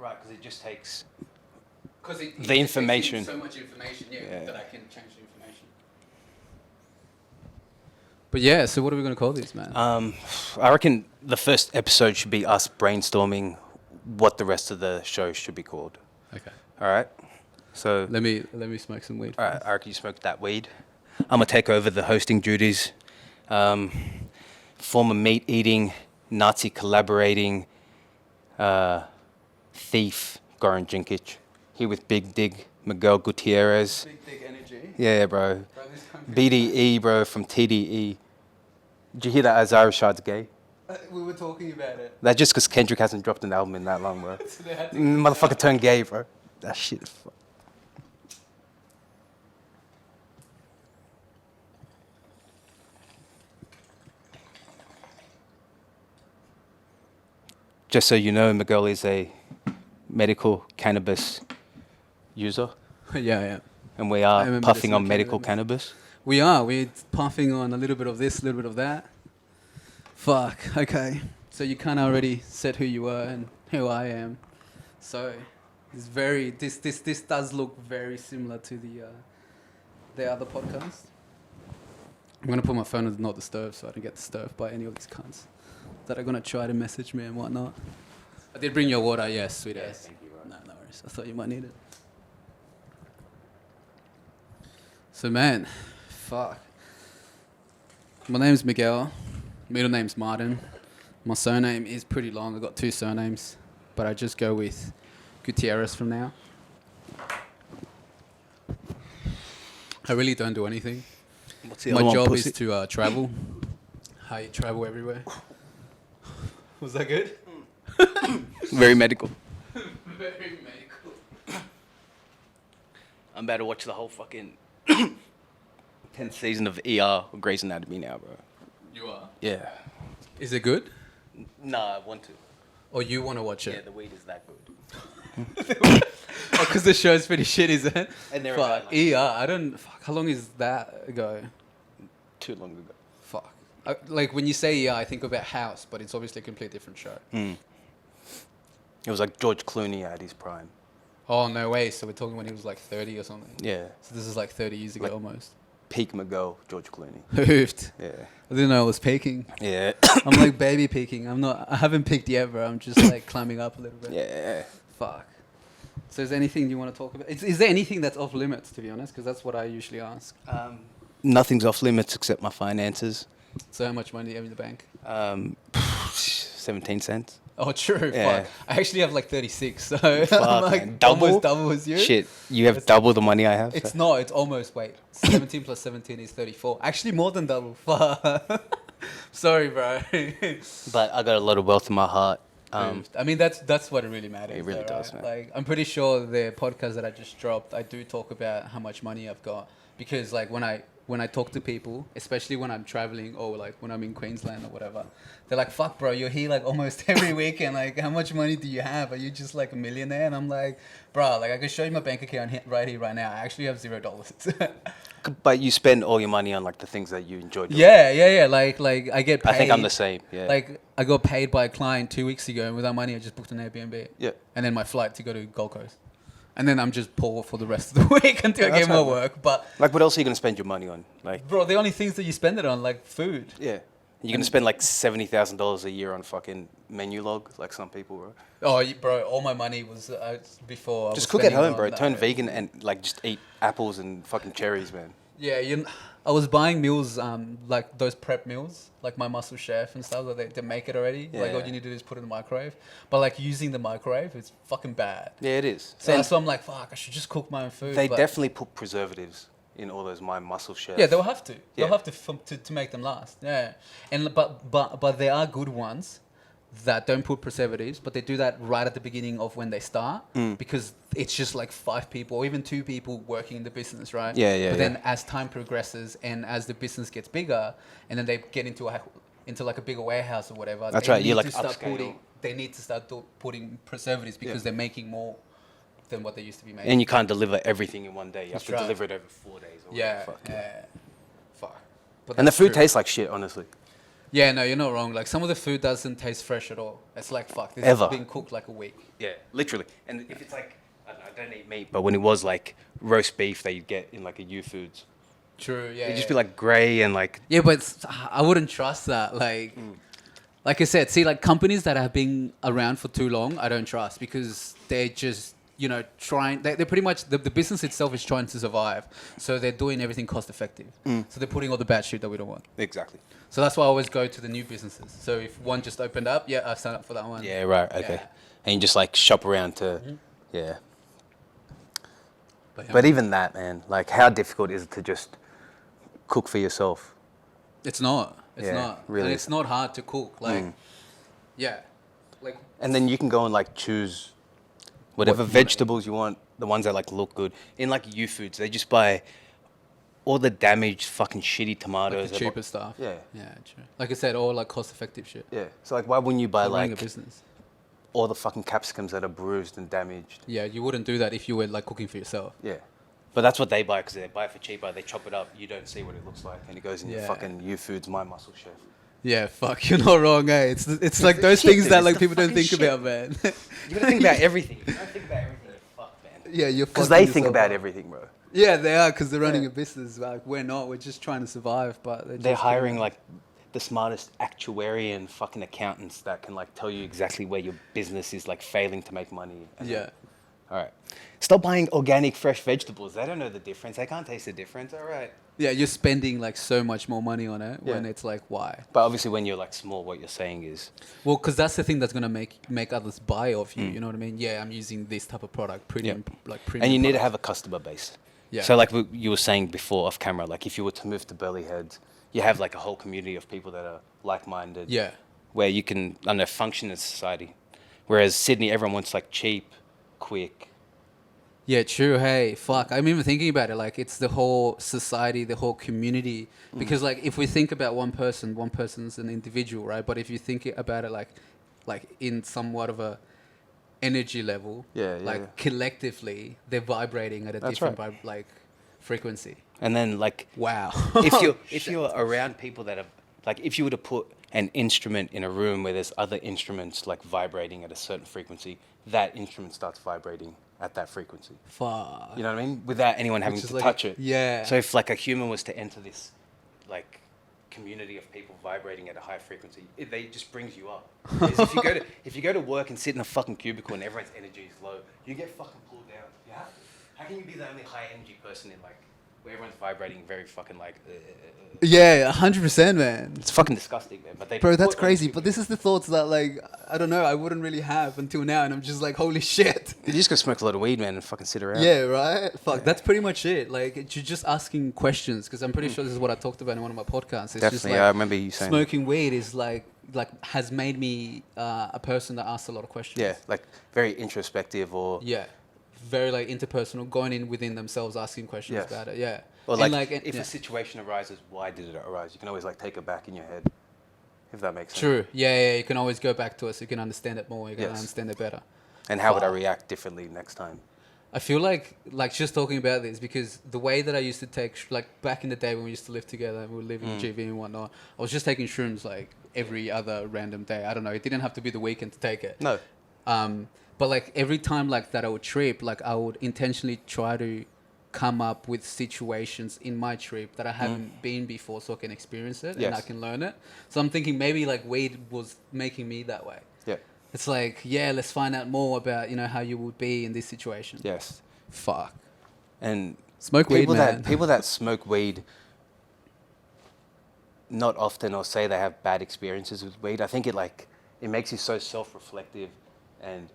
Right, because it just takes Because the information. So much information, Yeah. that I can change the information. But yeah, so what are we going to call this, man? I reckon the first episode should be us brainstorming what the rest of the show should be called. Okay. All right. So Let me smoke some weed. all right, I reckon you smoke that weed. I'm gonna take over the hosting duties. Former meat-eating, Nazi collaborating thief Goran Jinkic. Here with Big Dig Miguel Gutierrez. Big energy. Yeah, bro. BDE, bro, from TDE. Did you hear that Isaiah Rashad's gay? We were talking about it. That's just because Kendrick hasn't dropped an album in that long, bro. So they had to Motherfucker turned gay, bro. That shit is fuck. Just so you know, Miguel is a medical cannabis user, yeah. and we I are remember puffing this on on medical cannabis. cannabis. We're puffing on a little bit of this, a little bit of that. Fuck, okay. So you kind of already said who you were and who I am. So it's very, this does look very similar to the other podcast. I'm going to put my phone on not disturb so I don't get disturbed by any of these cunts that are going to try to message me and whatnot. I did bring your water, yes, sweet ass. thank you, bro. No worries. I thought you might need it. So man, fuck. My name's Miguel. Middle name's Martin. My surname is pretty long. I've got 2 surnames, but I just go with Gutierrez from now. I really don't do anything. What's the My other one, job pussy? is to travel. I travel everywhere. Was that good? Very medical. Very medical. I'm about to watch the whole fucking 10th season of ER or Grey's Anatomy now, bro. You are? Yeah. Is it good? Nah, I want to. Or you want to watch Yeah, it? the weed is that good. Oh, because the show's pretty shit, is it? And they're Fuck, about, ER. I don't... Fuck, how long is that ago? Too long ago. Fuck. Like, when you say ER, I think about House, but it's obviously a completely different show. It was like George Clooney at his prime. Oh, no way. So we're talking when he was like 30 or something. Yeah. So this is like 30 years ago Like- almost. Peak Miguel, George Clooney. Hoofed. Yeah. I didn't know I was peaking. Yeah. I'm like baby peaking. I haven't peaked yet, bro. I'm just like climbing up a little bit. Yeah. Fuck. So is there anything you want to talk about? Is there anything that's off limits, to be honest? Because that's what I usually ask. Nothing's off limits except my finances. So how much money do you have in the bank? 17 cents. Oh, true. Yeah. Fuck. I actually have like 36, so Fuck, I'm like man. Double? almost double as you. Shit, you have double the money I have. It's so- not. It's almost. Wait, 17 plus 17 is 34. Actually, more than double. Fuck. Sorry, bro. But I got a lot of wealth in my heart. I mean, that's what it really matters. It really though, does, right? man. Like, I'm pretty sure the podcast that I just dropped, I do talk about how much money I've got because, like, when I talk to people, especially when I'm traveling or like when I'm in Queensland or whatever, they're like, "Fuck, bro, you're here like almost every weekend. Like, how much money do you have? Are you just like a millionaire?" And I'm like, "Bro, like I can show you my bank account right here, right now. I actually have $0." But you spend all your money on like the things that you enjoy doing. Yeah. Like I get paid. I think I'm the same. Yeah. Like I got paid by a client 2 weeks ago, and with that money, I just booked an Airbnb. Yeah. And then my flight to go to Gold Coast, and then I'm just poor for the rest of the week until I That's get more right, man. work. But Like, what else are you gonna spend your money on? Like, bro, the only things that you spend it on, like food. yeah, you're gonna spend like $70,000 a year on fucking menu log, like some people, bro. Oh, bro, all my money was before. I Just was cook at spending it home, on bro. that. Turn vegan and like just eat apples and fucking cherries, man. Yeah, I was buying meals, like those prep meals, like my Muscle Chef and stuff. That they make it already. Like all Yeah. you need to do is put it in the microwave. But like using the microwave, it's fucking bad. Yeah, it is. So And that's why I'm like, fuck, I should just cook my own food. they but definitely put preservatives in all those My Muscle Chef. yeah, they'll have to. They'll Yeah. have to make them last. Yeah, and but there are good ones that don't put preservatives, but they do that right at the beginning of when they start because it's just like 5 people or even 2 people working in the business, right? Yeah. But then as time progresses and as the business gets bigger, and then they get into like a bigger warehouse or whatever. That's they right, you're need like to start upscale. They need to start putting preservatives because Yeah. they're making more than what they used to be making. And you can't deliver everything in one day. You have That's to right. deliver it over 4 days. Or yeah, whatever. Fuck. yeah. Fuck. But And the that's food true. tastes like shit, honestly. Yeah, no, you're not wrong. Like some of the food doesn't taste fresh at all. It's like fuck, this Ever. has been cooked like a week. Yeah, literally. And if it's like, I don't eat meat, but when it was like roast beef that you get in like a U Foods, True. Yeah. it'd just yeah. be like grey and like, Yeah, but I wouldn't trust that. Like I said, see, like companies that have been around for too long, I don't trust because they're just, you know, trying. They're pretty much the business itself is trying to survive, so they're doing everything cost effective. So they're putting all the bad shit that we don't want. exactly. So that's why I always go to the new businesses. So if one just opened up, yeah, I sign up for that one. Yeah, right, okay. Yeah. And you just like shop around to, yeah. But, But even that, man, like how difficult is it to just cook for yourself? it's not. It's Yeah, not. really And it's not hard to cook. Like, Mm. yeah, like And then you can go and like choose whatever What- vegetables you want, the ones that like look good. In like U Foods, they just buy all the damaged fucking shitty tomatoes. the They bu- cheaper stuff. Yeah. Yeah, true. Like I said, all like cost effective shit. Yeah. So like why wouldn't you buy For running a like business. all the fucking capsicums that are bruised and damaged? Yeah, you wouldn't do that if you were like cooking for yourself. Yeah. But that's what they buy because they buy it for cheaper. They chop it up. You don't see what it looks like, and it goes in your Yeah. fucking U Foods My Muscle Chef. Yeah, fuck, you're not wrong, eh? It's like the those shit, things dude. that It's like the people don't fucking think shit. about, man. You gotta think about everything. If you don't think about everything, you're fucked, man. Yeah, you're Because fucking they think yourself about up. everything, bro. Yeah, they are because they're running Yeah. a business. Like we're not. We're just trying to survive. But They're hiring like the smartest actuarian fucking accountants that can like tell you exactly where your business is like failing to make money. And Yeah. then- all right. Stop buying organic fresh vegetables. They don't know the difference. They can't taste the difference. All right. Yeah, you're spending like so much more money on it when Yeah. it's like why? But obviously, when you're like small, what you're saying is, Well, because that's the thing that's gonna make others buy off you. You know what I mean? Yeah, I'm using this type of product, premium, like premium. and you need to product. have a customer base. Yeah. So like you were saying before off camera, like if you were to move to Burleyhead, you have like a whole community of people that are like-minded. Yeah. Where you can, I don't know, function as society. Whereas Sydney, everyone wants like cheap, quick. Yeah, true. Hey, fuck. I'm even thinking about it. Like, it's the whole society, the whole community. Because, like, if we think about one person's an individual, right? But if you think about it, like in somewhat of a energy level, Yeah, yeah, like yeah. collectively, they're vibrating at a That's different, right. like, frequency. And then like Wow. if you're around people that are like if you were to put an instrument in a room where there's other instruments like vibrating at a certain frequency, that instrument starts vibrating at that frequency. Fuck. You know what I mean? Without anyone having Which is to like- touch it. yeah. So if like a human was to enter this like community of people vibrating at a high frequency, it just brings you up. Because if you go to work and sit in a fucking cubicle and everyone's energy is low, you get fucking pulled down. You have to. How can you be the only high energy person in like where everyone's vibrating very fucking like Yeah, 100%, man. it's fucking disgusting, man. But they Bro, that's put- crazy. But this is the thoughts that, like, I don't know, I wouldn't really have until now. And I'm just like, holy shit. You just go smoke a lot of weed, man, and fucking sit around. Yeah, right? Fuck, that's pretty much it. Like, you're just asking questions. Because I'm pretty sure this is what I talked about in one of my podcasts. It's just Definitely, like, I remember you saying that. smoking weed is like has made me a person that asks a lot of questions. Yeah, like very introspective or Yeah. Very, like, interpersonal, going in within themselves, asking questions Yes. about it. Yeah. or And, like, if yeah. a situation arises, why did it arise? You can always like take it back in your head, if that makes sense. True. Yeah, you can always go back to it so you can understand it more. You can Yes. understand it better. And how would I Fuck. react differently next time? I feel like just talking about this because the way that I used to take like back in the day when we used to live together and we were living in GV and whatnot, I was just taking shrooms like every other random day. I don't know. It didn't have to be the weekend to take it. No. But like every time like that I would trip, like I would intentionally try to come up with situations in my trip that I haven't been before so I can experience it and I Yes. can learn it. So I'm thinking maybe like weed was making me that way. Yeah. It's like, yeah, let's find out more about, you know, how you would be in this situation. Yes. Fuck. And Smoke weed, people man. people that smoke weed not often or say they have bad experiences with weed. I think it makes you so self-reflective and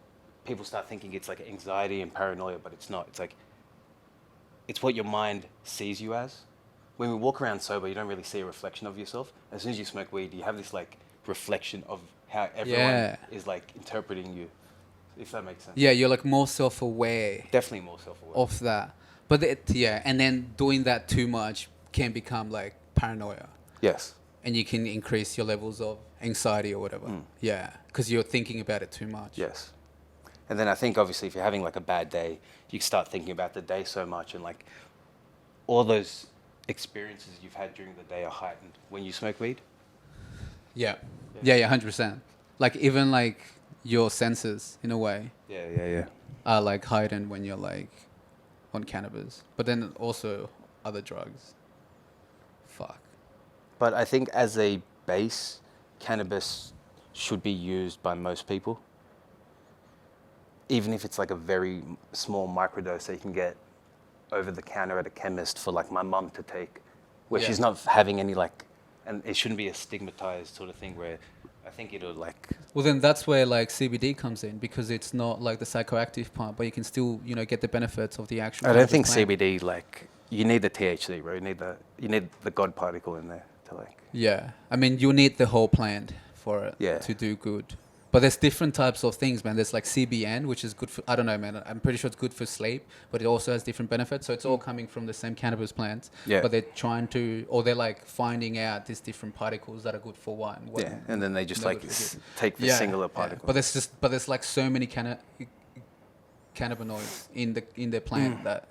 people start thinking it's like anxiety and paranoia, but it's not. It's like it's what your mind sees you as. When we walk around sober, you don't really see a reflection of yourself. As soon as you smoke weed, you have this like reflection of how everyone Yeah. is like interpreting you, if that makes sense. Yeah, you're like more self-aware Definitely more self-aware. of that. But yeah, and then doing that too much can become like paranoia. Yes. And you can increase your levels of anxiety or whatever. Yeah, because you're thinking about it too much. Yes. And then I think obviously if you're having like a bad day, you start thinking about the day so much and like all those experiences you've had during the day are heightened when you smoke weed. Yeah. Yeah, 100%. Like even like your senses in a way Yeah. are like heightened when you're like on cannabis, but then also other drugs. Fuck. But I think as a base, cannabis should be used by most people. Even if it's like a very small microdose that you can get over the counter at a chemist for like my mum to take, where she's not having any like, and it shouldn't be a stigmatized sort of thing where I think it'll like, Well, then that's where like CBD comes in because it's not like the psychoactive part, but you can still, you know, get the benefits of the actual. I don't think cannabis plant. CBD like, you need the THC, bro. You need the God particle in there to like. Yeah, I mean, you need the whole plant for it Yeah. to do good. But there's different types of things, man. There's like CBN, which is good for, I don't know, man. I'm pretty sure it's good for sleep, but it also has different benefits. So it's all coming from the same cannabis plants. Yeah. But they're trying to, or they're like finding out these different particles that are good for what. Yeah, and then they just no like good for good. take the singular particle. But there's like so many cannabinoids in the plant that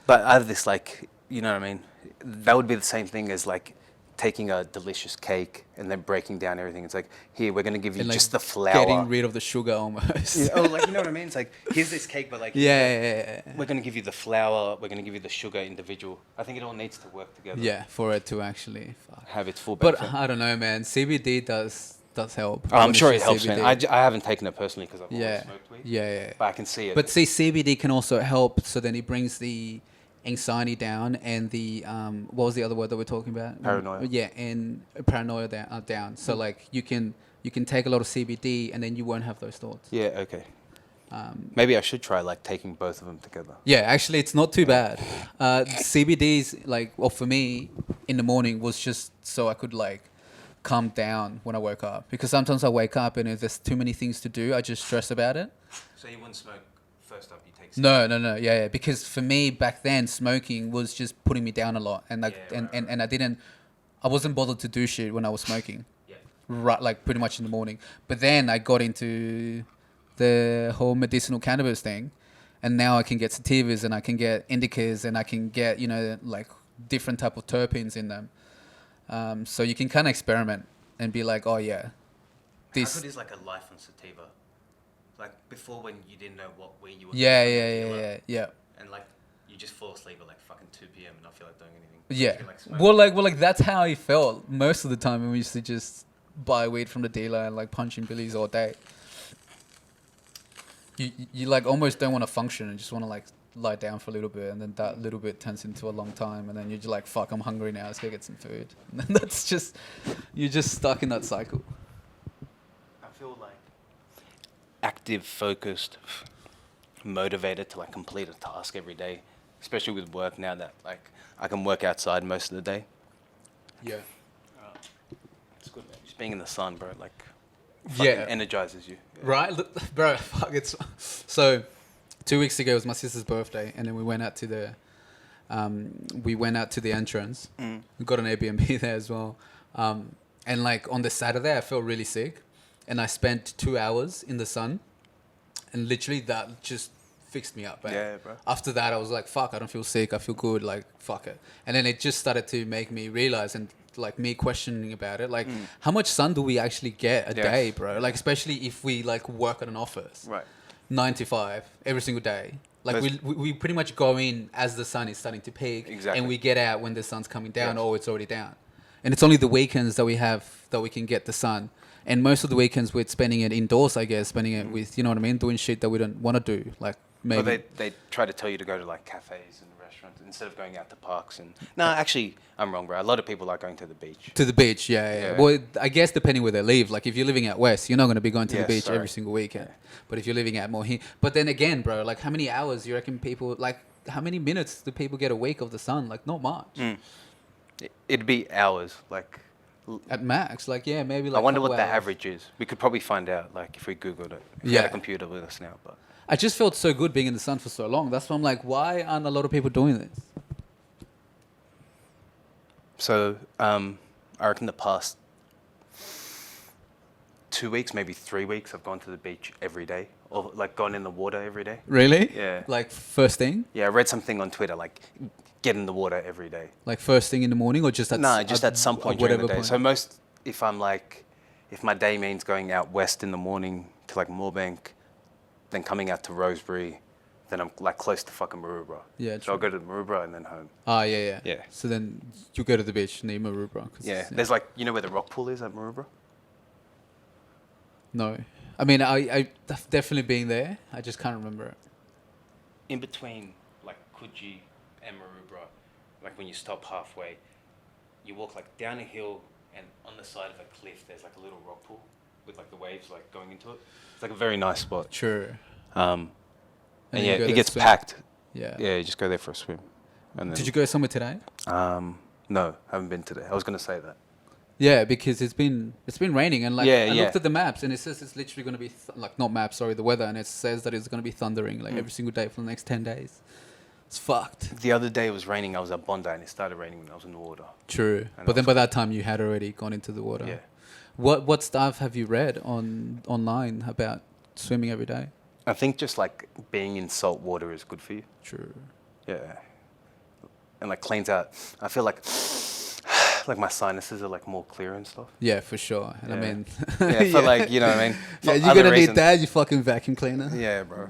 But out of this, like, you know what I mean? That would be the same thing as like taking a delicious cake and then breaking down everything. It's like, here, we're going to give you And, like, just the flour. getting rid of the sugar almost. You know, like, you know what I mean? It's like, here's this cake, but like, yeah. we're going to give you the flour, we're going to give you the sugar individual. I think it all needs to work together. Yeah, for it to actually fuck. Have its full But benefit. I don't know, man. CBD does help. Oh, I'm when sure it it's helps, just man. CBD. I haven't taken it personally because I've always Yeah, smoked weed. yeah. But I can see it. But see, CBD can also help. So then it brings the anxiety down and the what was the other word that we're talking about? Paranoia. Yeah, and paranoia down. So like you can take a lot of CBD and then you won't have those thoughts. Yeah, okay. Maybe I should try like taking both of them together. Yeah, actually, it's not too bad. CBD's like, well, for me, in the morning was just so I could like calm down when I woke up, because sometimes I wake up and if there's too many things to do, I just stress about it. So you wouldn't smoke first up, you take No, yeah. Because for me back then, smoking was just putting me down a lot, and like, Yeah, right, and I wasn't bothered to do shit when I was smoking. Yeah. Right, like pretty much in the morning. But then I got into the whole medicinal cannabis thing, and now I can get sativas and I can get indicas and I can get, you know, like different type of terpenes in them. So you can kind of experiment and be like, oh yeah, This is like a life on sativa. Like before when you didn't know what way you were yeah. And like you just fall asleep at like fucking 2 p.m. and not feel like doing anything. Yeah. You can, like, smoke. Well, like that's how I felt most of the time when we used to just buy weed from the dealer and like punch in billies all day. You like almost don't want to function and just want to like lie down for a little bit, and then that little bit turns into a long time, and then you're just like, fuck, I'm hungry now, let's go get some food. And then that's just, you're just stuck in that cycle. I feel like active, focused, motivated to like complete a task every day, especially with work now that like I can work outside most of the day. Yeah. It's good, man. Just being in the sun, bro, like Yeah. fucking energizes you. Yeah. Right? Look, bro, fuck, it's... So, 2 weeks ago was my sister's birthday, and then we went out to the... entrance. We got an Airbnb there as well. And like on the Saturday, I felt really sick, and I spent 2 hours in the sun, and literally that just fixed me up, man. Yeah, bro. After that, I was like, fuck, I don't feel sick. I feel good. Like, fuck it. And then it just started to make me realize, and like me questioning about it, like how much sun do we actually get a day, bro? Like, especially if we like work at an office, Right. 9 to 5 every single day. Like we pretty much go in as the sun is starting to peak, Exactly. and we get out when the sun's coming down, Yes. or it's already down. And it's only the weekends that we have that we can get the sun. And most of the weekends we're spending it indoors, I guess, spending it with, you know what I mean, doing shit that we don't want to do, like maybe. Or they try to tell you to go to like cafes and restaurants instead of going out to parks and... No, actually, I'm wrong, bro. A lot of people are going to the beach. To the beach, yeah. Well, I guess depending where they live. Like if you're living out west, you're not going to be going to the Yes, beach sorry. every single weekend. But if you're living out more here, but then again, bro, like how many hours you reckon people, like how many minutes do people get a week of the sun? Like not much. It'd be hours, like... At max, like yeah, maybe like. I wonder couple what the hours. average is. We could probably find out, like, if we Googled it. If we Yeah. had a computer with us now, but... I just felt so good being in the sun for so long. That's why I'm like, why aren't a lot of people doing this? So, I reckon the past 2 weeks, maybe 3 weeks, I've gone to the beach every day. Or, like, gone in the water every day. Really? Yeah. Like first thing, Yeah, I read something on Twitter, like, get in the water every day. like first thing in the morning, or just at No, just at some point during the day. point? So if I'm like, if my day means going out west in the morning to like Moorebank, then coming out to Rosebery, then I'm like close to fucking Maroubra. Yeah, So I'll go to Maroubra and then home. Oh, yeah. Yeah. So then you go to the beach near Maroubra. Yeah. There's like, you know where the rock pool is at Maroubra? No. I mean, I've definitely been there. I just can't remember it. In between like Coogee and Maroubra, like when you stop halfway, you walk like down a hill and on the side of a cliff there's like a little rock pool with like the waves like going into it. It's like a very nice spot. Sure. And And yeah, you go it there gets swim. packed. Yeah. Yeah, you just go there for a swim. And then, Did you go somewhere today? No, I haven't been today. I was gonna say that. Yeah, because it's been raining and like Yeah, I yeah. looked at the maps and it says it's literally going to be like not maps, sorry, the weather, and it says that it's going to be thundering like every single day for the next 10 days. It's fucked. The other day it was raining. I was at Bondi and it started raining when I was in the water. True. And But then also- by that time you had already gone into the water. Yeah. What stuff have you read online about swimming every day? I think just like being in salt water is good for you. True. Yeah. And like cleans out. I feel like like my sinuses are like more clear and stuff. Yeah, for sure. And I Yeah. mean Yeah, for like, you know what I mean? Yeah, For you're other gonna need reasons. that, you fucking vacuum cleaner. Yeah, bro.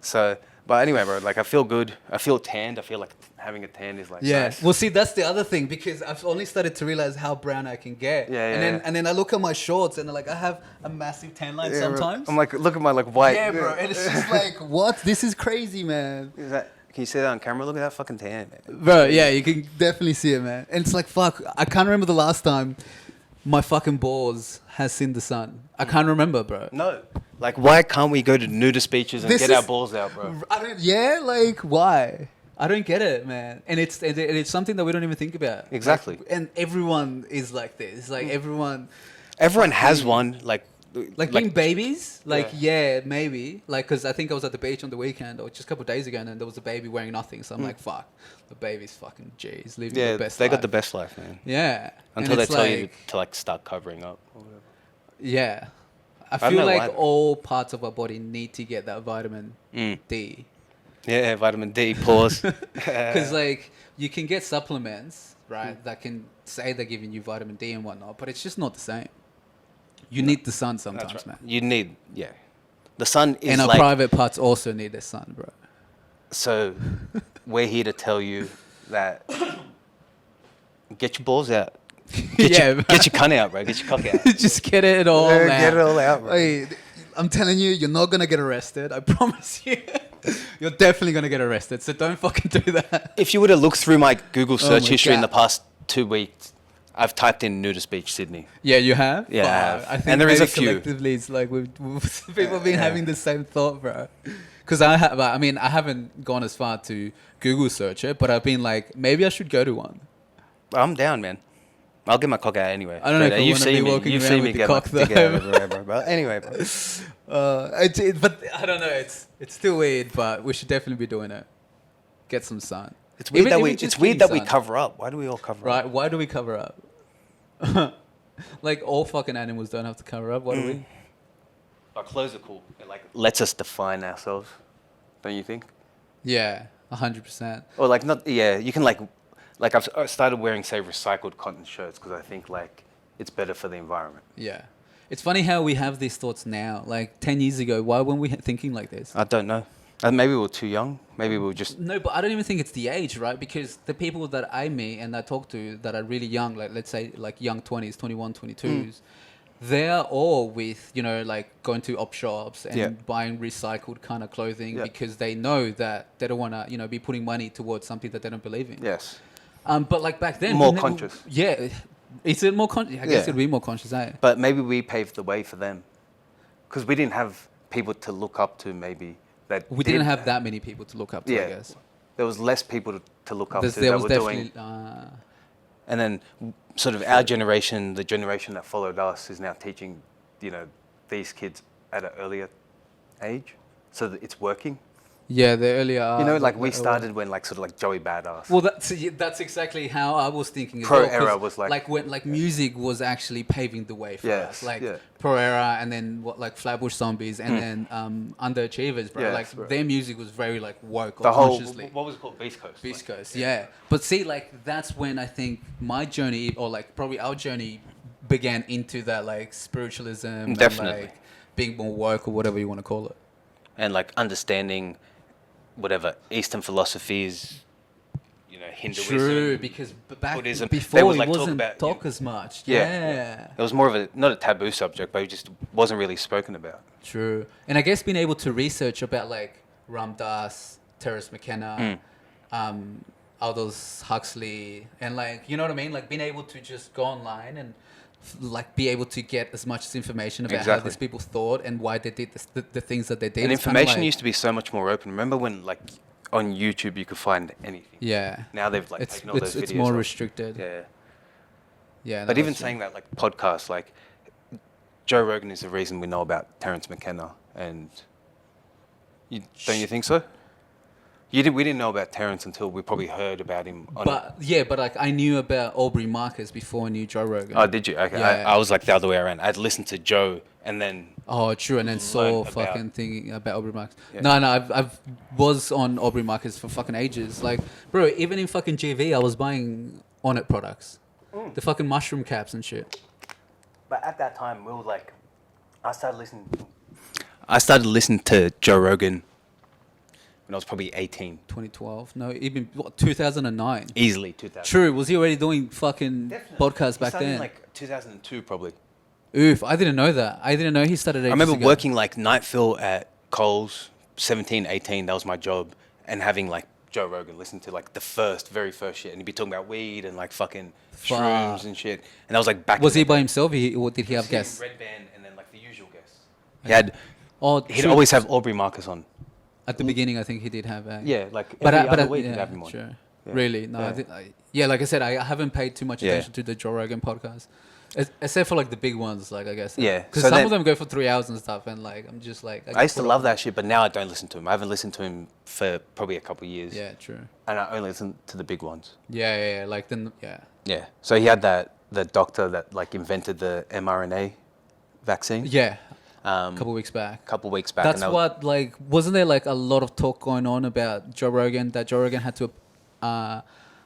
So, but anyway, bro, like I feel good. I feel tanned. I feel like having a tan is like Yeah. nice. Well, see, that's the other thing because I've only started to realize how brown I can get. Yeah, yeah, And yeah. then I look at my shorts and like I have a massive tan line Yeah, bro. sometimes. I'm like, look at my like white. yeah, bro. And it's just like, what? This is crazy, man. Is that? Can you see that on camera? Look at that fucking tan, man. Bro, yeah, you can definitely see it, man. And it's like, fuck, I can't remember the last time my fucking balls has seen the sun. I can't remember, bro. No. Like, why can't we go to nudist beaches and This get is- our balls out, bro? Yeah, like, why? I don't get it, man. And it's something that we don't even think about. Exactly. Like, and everyone is like this. Like, everyone... Everyone has one. Like being babies, like Yeah. yeah, maybe, like because I think I was at the beach on the weekend or just a couple of days ago, and there was a baby wearing nothing. So I'm like, fuck, the baby's fucking G's living Yeah, the best. they got life. the best life, man. Yeah, Until and they it's tell you like- to like start covering up. Or whatever. Yeah, I don't feel know like why, though. all parts of our body need to get that vitamin D, Yeah, vitamin D. Pause. because like you can get supplements, right, that can say they're giving you vitamin D and whatnot, but it's just not the same. You need the sun sometimes, That's right. man. You need, yeah. The sun is And our like. private parts also need the sun, bro. So, we're here to tell you that get your balls out. Get Yeah, your, get your cunt out, bro. Get your cock out. Just get it all Yeah, out. get it all out, bro. Hey, I'm telling you, you're not gonna get arrested. I promise you. You're definitely gonna get arrested. So don't fucking do that. If you were to look through my Google search my history in the God. past 2 weeks, I've typed in nudist beach Sydney. Yeah, you have. Yeah, I have. I think And there is maybe a few. collectively, it's like people have been Yeah. having the same thought, bro. Because I mean, I haven't gone as far to Google search it, but I've been like, maybe I should go to one. I'm down, man. I'll get my cock out anyway. I don't know if I You've wanna be seen me. walking You've around seen me with the get my cock, dick though. out everywhere, bro. But anyway, bro. But I don't know. It's still weird, but we should definitely be doing it. Get some sun. It's weird that we. just It's weird getting that we sun. cover up. Why do we all cover Right? up? Why do we cover up? Like all fucking animals don't have to cover up. Why do we? Our clothes are cool. It like lets us define ourselves. Don't you think? Yeah, 100%. Or like not. Yeah, you can like I started wearing say recycled cotton shirts because I think like it's better for the environment. Yeah. It's funny how we have these thoughts now. Like 10 years ago, why weren't we thinking like this? I don't know. Maybe we were too young. Maybe we were just. No, but I don't even think it's the age, right? Because the people that I meet and I talk to that are really young, like let's say like young 20s, 21, 22s, they're all with, you know, like going to op shops and Yeah. buying recycled kind of clothing Yeah. because they know that they don't want to, you know, be putting money towards something that they don't believe in. Yes. But like back then, More we conscious. Yeah. Is it more conscious? I guess Yeah. it'd be more conscious, eh? But maybe we paved the way for them, because we didn't have people to look up to. Maybe that We didn't have that many people to look up to, I Yeah, guess. there was less people to look up to There that was were definitely... doing. And then, sort of our generation, the generation that followed us, is now teaching, you know, these kids at an earlier age, so that it's working. yeah, the earlier... You know, like we started when like sort of like Joey Badass. Well, that's exactly how I was thinking as Pro well. 'cause era was like- when music was actually paving the way for Yes, us. Like yeah. Pro Era, and then what like Flatbush Zombies, and then Underachievers, bro. Yes, like bro. their music was very like woke the or whole consciously. what was it called, Beast Coast. Beast Coast, yeah. But see, like that's when I think my journey, or like probably our journey, began into that like spiritualism, Definitely. and like being more woke or whatever you want to call it. And like understanding whatever Eastern philosophies, you know, Hinduism. True, because back Buddhism, they before would, it like, talk wasn't about, talk you- as much. Yeah, Yeah. It was more of a not a taboo subject, but it just wasn't really spoken about. True. And I guess being able to research about like Ram Dass, Terence Hmm. McKenna, Aldous Huxley, and like, you know what I mean? Like being able to just go online and like be able to get as much information about how Exactly. these people thought and why they did the things that they did. And It's kinda information like- used to be so much more open. Remember when like on YouTube you could find anything? Yeah. Now they've like It's taken all those videos. it's more off. restricted. Yeah. Yeah. no, But even that's true. saying that, like podcasts, like Joe Rogan is the reason we know about Terence McKenna, and don't you think so? We didn't know about Terence until we probably heard about him. But like I knew about Aubrey Marcus before I knew Joe Rogan. Oh, did you? Okay, Yeah. I was like the other way around. I'd listened to Joe and then Oh, true, and then saw learn about- fucking thinking about Aubrey Marcus. Yeah. No, I've was on Aubrey Marcus for fucking ages. Like, bro, even in fucking GV, I was buying On It products, the fucking mushroom caps and shit. But at that time, we were like, I started listening to Joe Rogan when I was probably 18, 2012, no, even what, 2009. easily 2000. True, was he already doing fucking podcasts He back started in then? like 2002 probably. Oof, I didn't know that. I didn't know he started. I Ages remember ago. working like night fill at Coles, 17, 18. That was my job, and having like Joe Rogan listen to like the very first shit, and he'd be talking about weed and like fucking shrooms Fuck. and shit. And that was like back. Was in he the by day. himself? Or did he have guests? Red Band, and then like the usual guests. He'd True. always have Aubrey Marcus on. At the beginning, I think he did have. Yeah, like But every I, but other I, week yeah, he'd have him on. Sure. Yeah. Really? No. Yeah. Yeah, like I said, I haven't paid too much Yeah. attention to the Joe Rogan podcast, except for like the big ones, like I guess. Yeah, Because so some then- of them go for 3 hours and stuff, and like I'm just like. I used to love that shit, but now I don't listen to him. I haven't listened to him for probably a couple of years. Yeah. True. And I only listen to the big ones. Yeah. Like then. Yeah. Yeah. So he had the doctor that like invented the mRNA vaccine. Yeah. A A couple weeks back. couple weeks back. That's and that was- what like wasn't there like a lot of talk going on about Joe Rogan, that Joe Rogan had to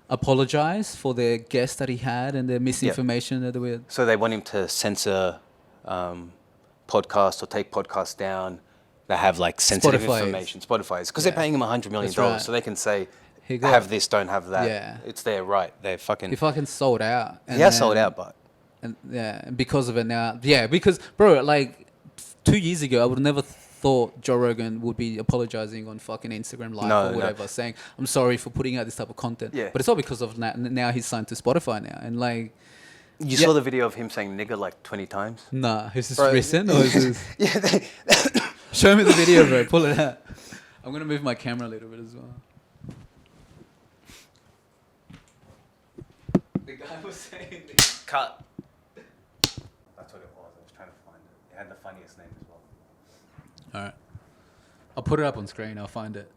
apologize for the guests that he had and the misinformation that they were. So they want him to censor podcasts or take podcasts down that have like sensitive Spotify is. information. Spotify is because Yeah. they're paying him $100 million, That's right. so they can say, Here you go. have this, don't have that. Yeah. It's their right. They're fucking. He fucking sold out. He has sold out, but And yeah, and because of it now, yeah, because bro, like 2 years ago, I would have never thought Joe Rogan would be apologizing on fucking Instagram Live No, or no. whatever, saying I'm sorry for putting out this type of content. Yeah. But it's all because of now he's signed to Spotify now, and like, you Yeah. saw the video of him saying nigger like 20 times. nah, is this Bro, recent or is this? Yeah, Show me the video, bro. Pull it out. I'm gonna move my camera a little bit as well. The guy was saying. cut. That's what it was. I was trying to find it. It had the funniest name as well. All right, I'll put it up on screen. I'll find it.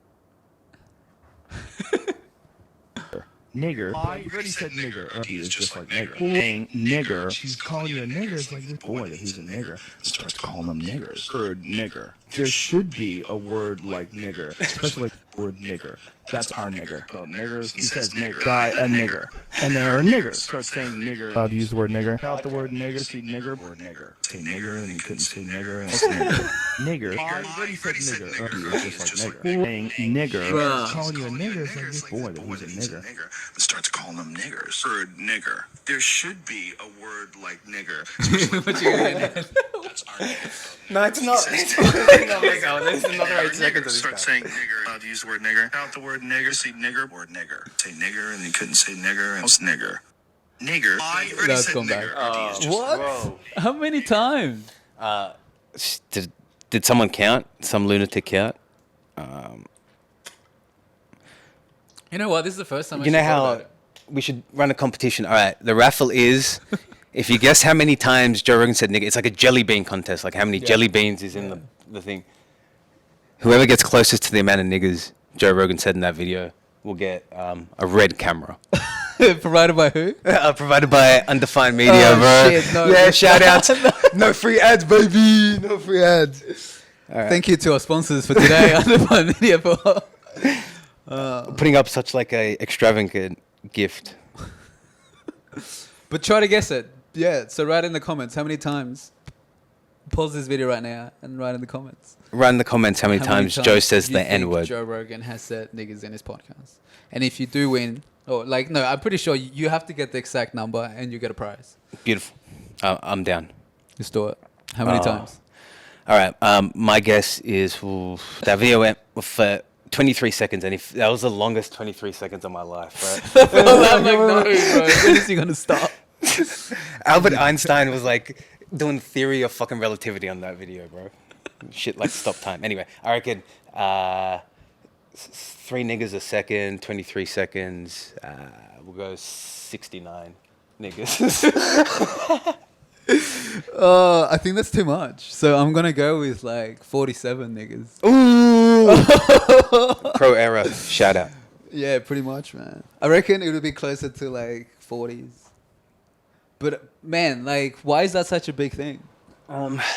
Nigger. I already said nigger. He is just like nigger. Saying nigger. She's calling you a nigger. It's like this boy that he's a nigger. Starts calling them niggers. Word nigger. There should be a word like nigger, especially like the word nigger. That's our nigger. So niggers. He says nigger. Guy a nigger. And there are niggers. Start saying nigger. Allowed to use the word nigger. Out the word nigger. See nigger. Word nigger. Say nigger and you couldn't say nigger. And it's nigger. Nigger. I already said nigger. He is just like nigger. Saying nigger. Calling you a nigger. It's like this boy that he's a nigger. That starts calling them niggers. Word nigger. There should be a word like nigger. What you gonna do? That's our nigger. No, it's not. There's another 8 seconds of this Start guy. saying nigger. Allowed to use the word nigger. Out the word nigger. See nigger. Word nigger. Say nigger and you couldn't say nigger. And it's nigger. Nigger. I already That's said gone back. nigger. He is just Whoa. How many times? Did someone count? Some lunatic count? You know what? This is the first time I You know actually thought how about it. we should run a competition? All right, the raffle is if you guess how many times Joe Rogan said nigger, it's like a jelly bean contest, like how many jelly beans is in the thing. Whoever gets closest to the amount of niggers Joe Rogan said in that video will get a red camera. Provided by who? Provided by Undefined Media, Oh, bro. shit, no. Yeah, shout outs. No free ads, baby. No free ads. Thank you to our sponsors for today. Undefined Media for Putting up such like a extravagant gift. But try to guess it. Yeah, so write in the comments how many times. Pause this video right now and write in the comments. Write in the comments how many times Joe says you the think N word. Joe Rogan has said niggas in his podcast. And if you do win, or like, no, I'm pretty sure you have to get the exact number and you get a prize. Beautiful. I'm down. Let's do it. How many times? All right. My guess is that video went for 23 seconds, and if that was the longest 23 seconds of my life, right? I'm like, no, bro. When is he going to stop? Albert Einstein was like doing theory of fucking relativity on that video, bro. Shit like stop time. Anyway, I reckon 3 niggas a second, 23 seconds. We'll go 69 niggas. I think that's too much. So I'm going to go with like 47 niggas. Ooh. Pro era. Shout out. Yeah, pretty much, man. I reckon it would be closer to like 40s. But man, like, why is that such a big thing?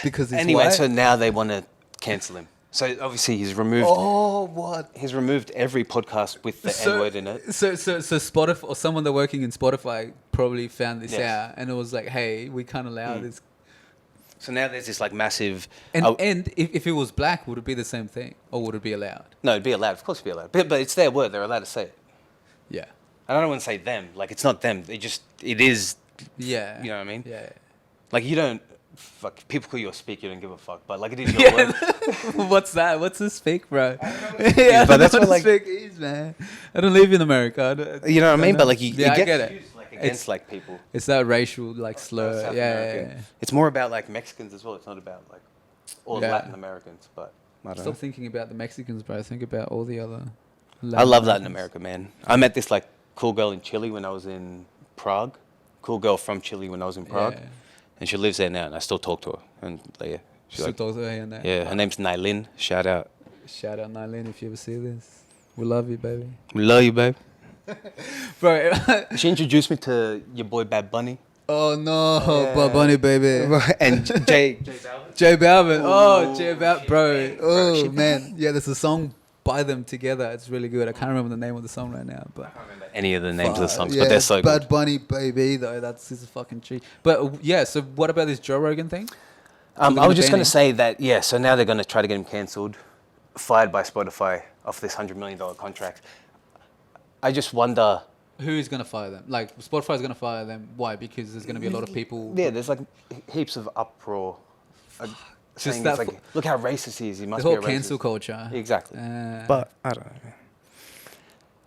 Because it's Anyway, white? so now they want to cancel him. So obviously he's removed. Oh, what? He's removed every podcast with the N word in it. So Spotify or someone that working in Spotify probably found this Yes. out and it was like, hey, we can't allow this. So now there's this like massive. And if it was black, would it be the same thing or would it be allowed? No, it'd be allowed. Of course, it'd be allowed. But it's their word. They're allowed to say it. Yeah. I don't want to say them. Like it's not them. It is. Yeah. You know what I mean? Yeah. Like you don't. Fuck. People call you a speak. You don't give a fuck. But like it is your word. What's that? What's a speak, bro? Yeah, but that's what like. speak is, man. I don't live in America. You know what I mean? But like you I get get it. used, like against like people. It's that racial like slur. South Yeah, American. It's more about like Mexicans as well. It's not about like all Yeah. Latin Americans. But I don't know. Stop thinking about the Mexicans, bro. Think about all the other. I love Latin Americans. America, man. I met this like cool girl in Chile when I was in Prague. Cool girl from Chile when I was in Prague, Yeah. and she lives there now. And I still talk to her. And like, yeah, she's Still like, talk to her and that. yeah, her name's Nailin. Shout out. Shout out Nylene if you ever see this. We love you, baby. We love you, babe. Bro. She introduced me to your boy Bad Bunny Oh no, Yeah. Bad Bunny, baby. and Jay. J Balvin. Oh, Ooh, J Balvin, shit, bro. man. Bro, Oh shit, man, yeah. There's a song by them together. It's really good. I can't remember the name of the song right now, but Any of the names of the songs, yeah, but they're so Bad good. Bunny, baby, though. That's his fucking cheat. But yeah. So what about this Joe Rogan thing? I gonna was just ban going him? to say that, yeah, so now they're going to try to get him cancelled, fired by Spotify off this $100 million contract. I just wonder. Who's gonna fire them? Like Spotify's gonna fire them. Why? Because there's gonna be a lot of people. Yeah, there's like heaps of uproar. Saying that it's like, look how racist he is. He The must whole be a racist. cancel culture. Exactly. Uh, But I don't know.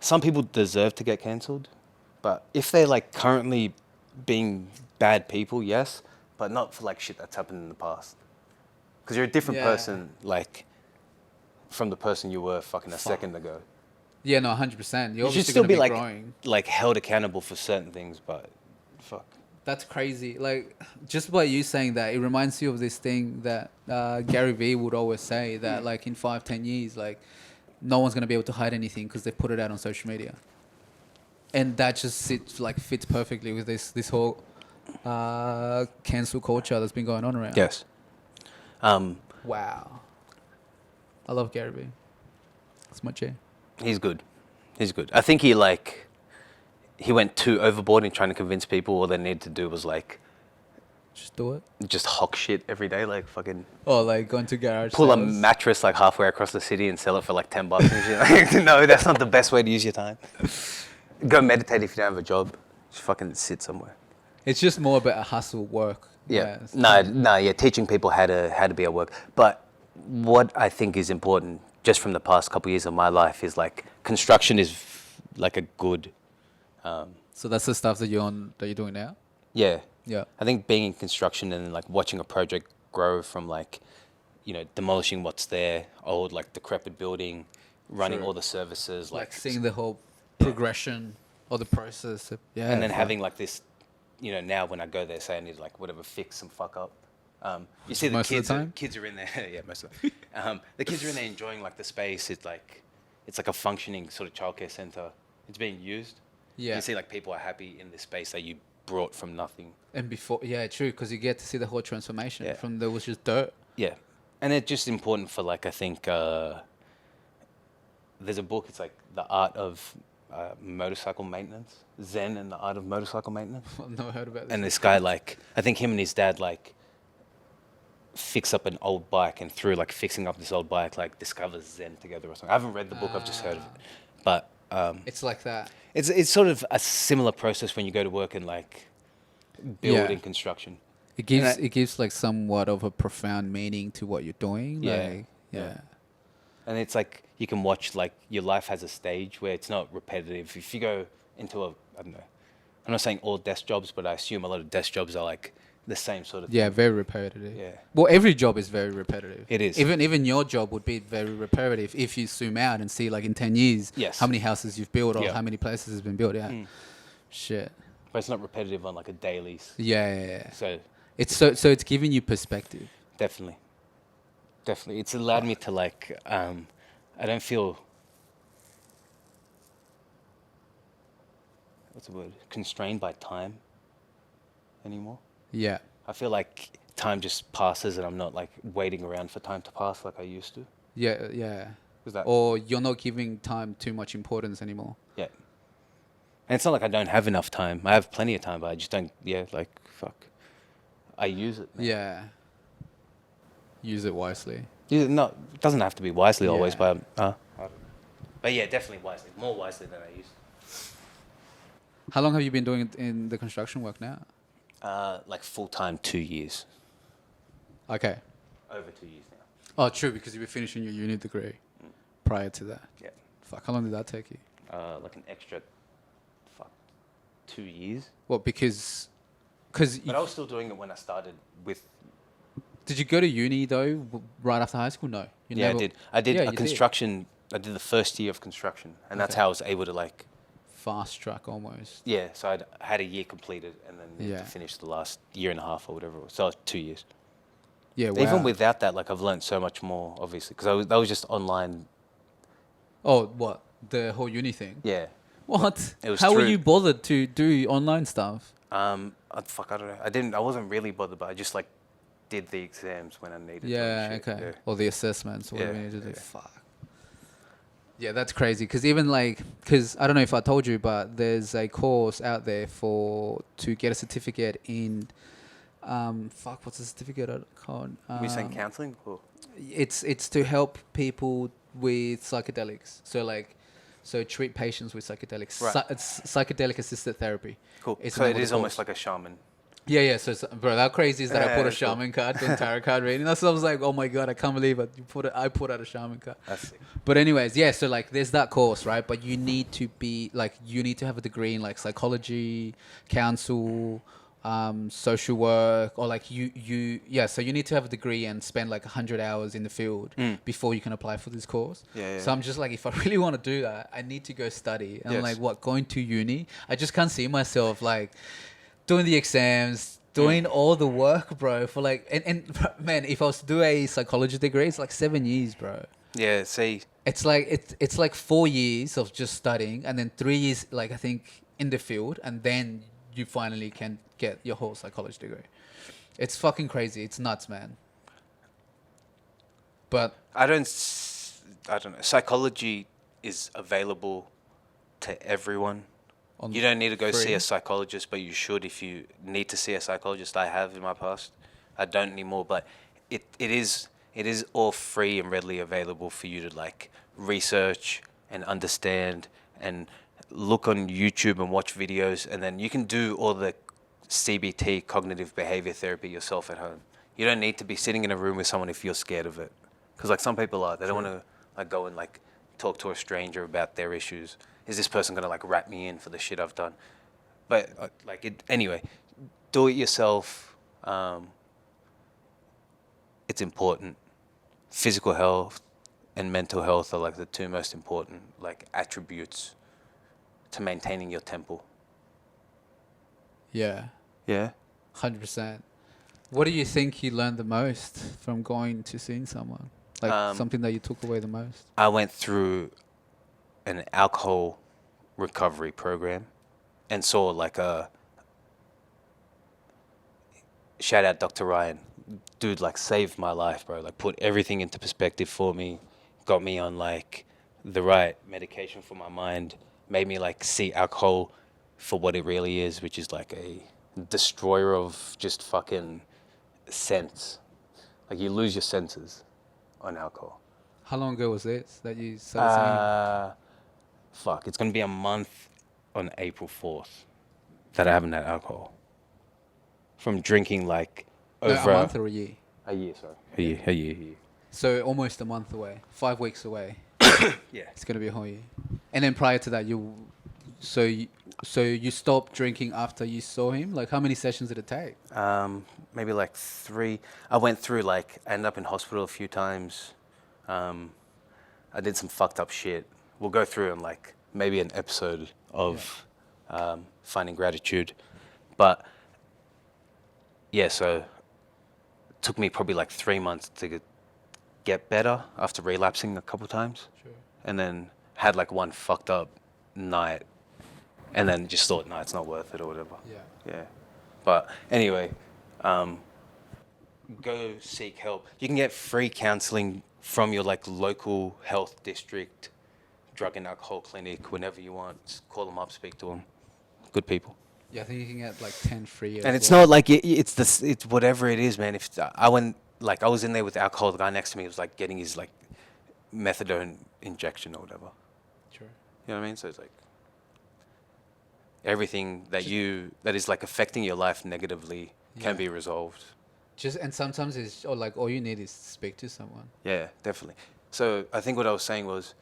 Some people deserve to get cancelled, but if they're like currently being bad people, yes, but not for like shit that's happened in the past. Because you're a different Yeah. person, like from the person you were fucking a second ago. yeah, no, 100%. You're You should obviously still gonna be be like growing. held accountable for certain things, but fuck. That's crazy. Like, just by you saying that, it reminds you of this thing that Gary Vee would always say that, like, in 5-10 years, like, no one's gonna be able to hide anything because they put it out on social media, and that just fits perfectly with this whole cancel culture that's been going on around. Yes. Wow. I love Gary Vee. That's my chair. He's good. He's good. I think he went too overboard in trying to convince people all they needed to do was like Just do it. just hawk shit every day, like fucking Oh, like going to garage pull a sales. mattress like halfway across the city and sell it for like $10 and shit. Like, no, that's not the best way to use your time. Go meditate if you don't have a job. Just fucking sit somewhere. It's just more about a hustle work. Yeah. it's- Yeah, teaching people how to be at work. But what I think is important just from the past couple of years of my life is like construction is like a good So that's the stuff that you're doing now. yeah. Yeah. I think being in construction and like watching a project grow from like, you know, demolishing what's there, old like decrepit building, running True. all the services, Like like seeing the whole progression or the process. Yeah. and then fuck. having like this, you know, now when I go there, say I need like whatever fix some fuck up. You see the Most of the kids. time? Kids are in there. Yeah, most of the the kids are in there enjoying like the space. It's like a functioning sort of childcare center. It's being used. Yeah. You see like people are happy in this space that you brought from nothing. And before, yeah, true, because you get to see the whole transformation Yeah. from there was just dirt. Yeah, and it's just important for like I think there's a book. It's like the art of motorcycle maintenance, Zen and the Art of Motorcycle Maintenance. I've never heard about this. And this guy, like, I think him and his dad, like, fix up an old bike, and through like fixing up this old bike, like discovers Zen together or something. I haven't read the book, I've just heard of it. But It's like that. it's sort of a similar process when you go to work in like building Yeah. construction. It gives like somewhat of a profound meaning to what you're doing. Yeah. Like, Yeah. yeah. And it's like you can watch, like, your life has a stage where it's not repetitive. If you go into I don't know, I'm not saying all desk jobs, but I assume a lot of desk jobs are like the same sort of Yeah, thing. very repetitive. Yeah. Well, every job is very repetitive. It is. Even your job would be very repetitive if you zoom out and see like in 10 years Yes. how many houses you've built or Yeah. how many places has been built. Yeah. Mm. Shit. But it's not repetitive on like a daily. Yeah. So So it's giving you perspective. definitely. It's allowed me to like, I don't feel, what's the word, constrained by time anymore. Yeah. I feel like time just passes and I'm not like waiting around for time to pass like I used to. Yeah. Was that? Or you're not giving time too much importance anymore. Yeah. And it's not like I don't have enough time. I have plenty of time, but I just don't, like, fuck. I use it. Man. Yeah. Use it wisely. Yeah, no, it doesn't have to be wisely always, Yeah. but yeah, definitely wisely. More wisely than I used. How long have you been doing it in the construction work now? Like full-time 2 years. Okay. Over 2 years now. Oh, true, because you were finishing your uni degree prior to that. Yeah. Fuck, how long did that take you? Like an extra, 2 years. Well, because But I was still doing it when I started with. did you go to uni though right after high school? No. You Yeah, never- I did. I did Yeah, a you did. construction. I did the first year of construction, and that's Okay. how I was able to like. Fast track almost. Yeah, so I had a year completed, and then Yeah. to finish the last year and a half or whatever. So 2 years. Yeah. Wow. Even without that, like I've learned so much more, obviously, because that was just online. Oh, what? The whole uni thing? Yeah. What? It was How were through- you bothered to do online stuff? I don't know. I wasn't really bothered, but I just like did the exams when I needed. to and Yeah, shit, okay. Yeah. Or the assessments, whatever Yeah, you need to do. yeah. Fuck. Yeah, that's crazy. Because even like, because I don't know if I told you, but there's a course out there to get a certificate in, what's the certificate called? Were you saying counselling? Or? It's to help people with psychedelics. So treat patients with psychedelics. Right. It's psychedelic assisted therapy. Cool. It's So the it name of is the almost course. like a shaman. Yeah. So, bro, how crazy is that? I put a That's cool. shaman card and tarot card reading. That's what I was like, oh my god, I can't believe it. I put out a shaman card. That's sick. But anyways, yeah. So like, there's that course, right? But you need to have a degree in like psychology, counsel, social work, or like So you need to have a degree and spend like 100 hours in the field before you can apply for this course. Yeah. So I'm just like, if I really want to do that, I need to go study. And I'm Yes. like, what, going to uni? I just can't see myself like doing the exams, doing all the work, bro. For like, and man, if I was to do a psychology degree, it's like 7 years, bro. Yeah. See. It's like it's like 4 years of just studying, and then 3 years, like I think, in the field, and then you finally can get your whole psychology degree. It's fucking crazy. It's nuts, man. But I don't know. Psychology is available to everyone. on You don't need to go see free. a psychologist, but you should if you need to see a psychologist. I have in my past. I don't anymore, but it is all free and readily available for you to like research and understand and look on YouTube and watch videos, and then you can do all the CBT, cognitive behavior therapy, yourself at home. You don't need to be sitting in a room with someone if you're scared of it, because like some people are. They don't want to like go and like talk to a stranger about their issues. Is this person gonna like rat me in for the shit I've done? But anyway, do it yourself. It's important. Physical health and mental health are like the two most important like attributes to maintaining your temple. yeah, Yeah. 100%. What do you think you learned the most from going to seeing someone? Like something that you took away the most? I went through an alcohol recovery program and saw like a shout out Dr. Ryan. Dude like saved my life, bro. Like put everything into perspective for me, got me on like the right medication for my mind, made me like see alcohol for what it really is, which is like a destroyer of just fucking sense. Like you lose your senses on alcohol. How long ago was this that you started saying? Fuck, it's gonna be a month on April 4th that I haven't had alcohol. From drinking like No, over a month or a year? a year, sorry. A year. So almost a month away, 5 weeks away. Yeah. It's gonna be a whole year. And then prior to that, so you stopped drinking after you saw him. Like, how many sessions did it take? Maybe like 3. I went through like, I ended up in hospital a few times. I did some fucked up shit. We'll go through in like maybe an episode of Finding Gratitude. But yeah, so it took me probably like 3 months to get better after relapsing a couple times. Sure. And then had like one fucked up night and then just thought, no, it's not worth it or whatever. Yeah. But anyway, go seek help. You can get free counseling from your like local health district, drug and alcohol clinic, whenever you want. Just call them up, speak to them. Good people. Yeah, I think you can get like 10 free. And it's not like it's whatever it is, man. If I went, like I was in there with alcohol, the guy next to me was like getting his like methadone injection or whatever. Sure. You know what I mean? So it's like everything that is like affecting your life negatively can be resolved. And sometimes it's like all you need is to speak to someone. Yeah, definitely. So I think what I was saying was,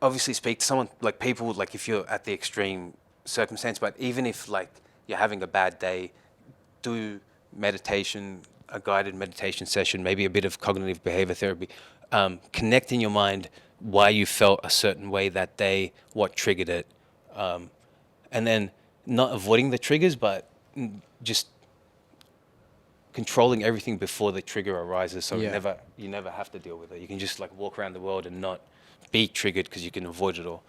obviously speak to someone, like people, like if you're at the extreme circumstance, but even if like you're having a bad day, do meditation, a guided meditation session, maybe a bit of cognitive behavior therapy, connect in your mind why you felt a certain way that day, what triggered it, and then not avoiding the triggers, but just controlling everything before the trigger arises, so you never have to deal with it. You can just like walk around the world and not be triggered because you can avoid it all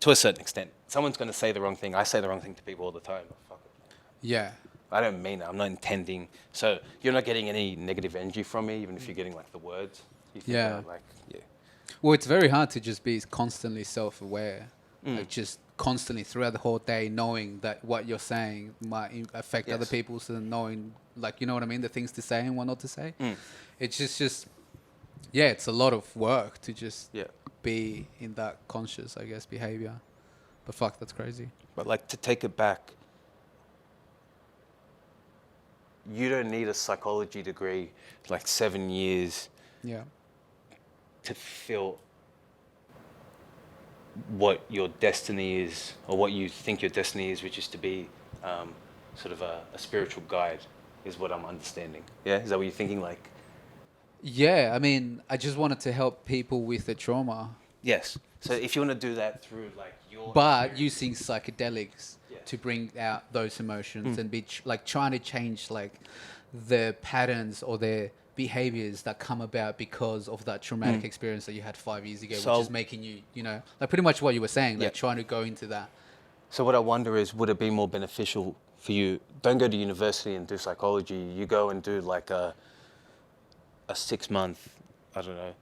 to a certain extent. Someone's going to say the wrong thing. I say the wrong thing to people all the time. Fuck it. Yeah. I don't mean it. I'm not intending. So you're not getting any negative energy from me, even if you're getting like the words. You think Yeah. yeah. Well, it's very hard to just be constantly self-aware, like just constantly throughout the whole day, knowing that what you're saying might affect other people, so knowing, like, you know what I mean, the things to say and what not to say. It's just yeah, it's a lot of work to just be in that conscious, I guess, behavior. But fuck, that's crazy. But like to take it back, you don't need a psychology degree, like 7 years, Yeah. to feel what your destiny is, or what you think your destiny is, which is to be sort of a spiritual guide, is what I'm understanding. Yeah, is that what you're thinking? Like, Yeah, I mean, I just wanted to help people with the trauma, yes. So if you want to do that through like your, but using psychedelics Yeah. to bring out those emotions and be like trying to change like the patterns or the behaviors that come about because of that traumatic experience that you had 5 years ago, So- which is making you, you know, like pretty much what you were saying, like Yeah. trying to go into that. So what I wonder is, would it be more beneficial for you? Don't go to university and do psychology. You go and do like a 6 month, I don't know.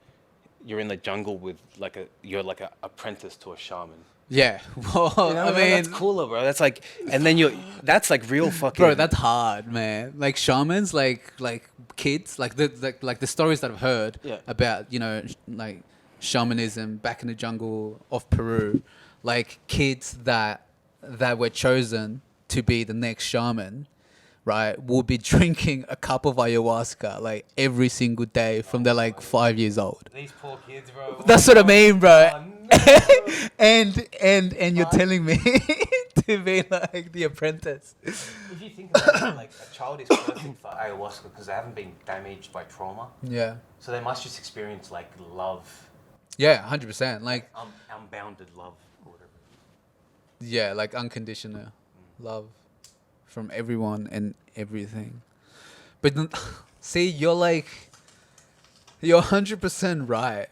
You're in the jungle with you're like a apprentice to a shaman. Yeah. Well, You know, I mean, that's cooler, bro. That's like, and then that's like real fucking. bro, that's hard, man. Like shamans, like kids, like the stories that I've heard Yeah. about, you know, like shamanism back in the jungle of Peru, like kids that were chosen to be the next shaman, right, will be drinking a cup of ayahuasca like every single day from they're like 5 years old. These poor kids, bro. That's what I mean, bro. Oh, no. And you're telling me to be like the apprentice. If you think about it, like a child is perfect for ayahuasca because they haven't been damaged by trauma, Yeah. so they must just experience like love, Yeah, 100%. Like, unbounded love, or whatever. yeah, like unconditional love from everyone and everything. But see, you're 100% right.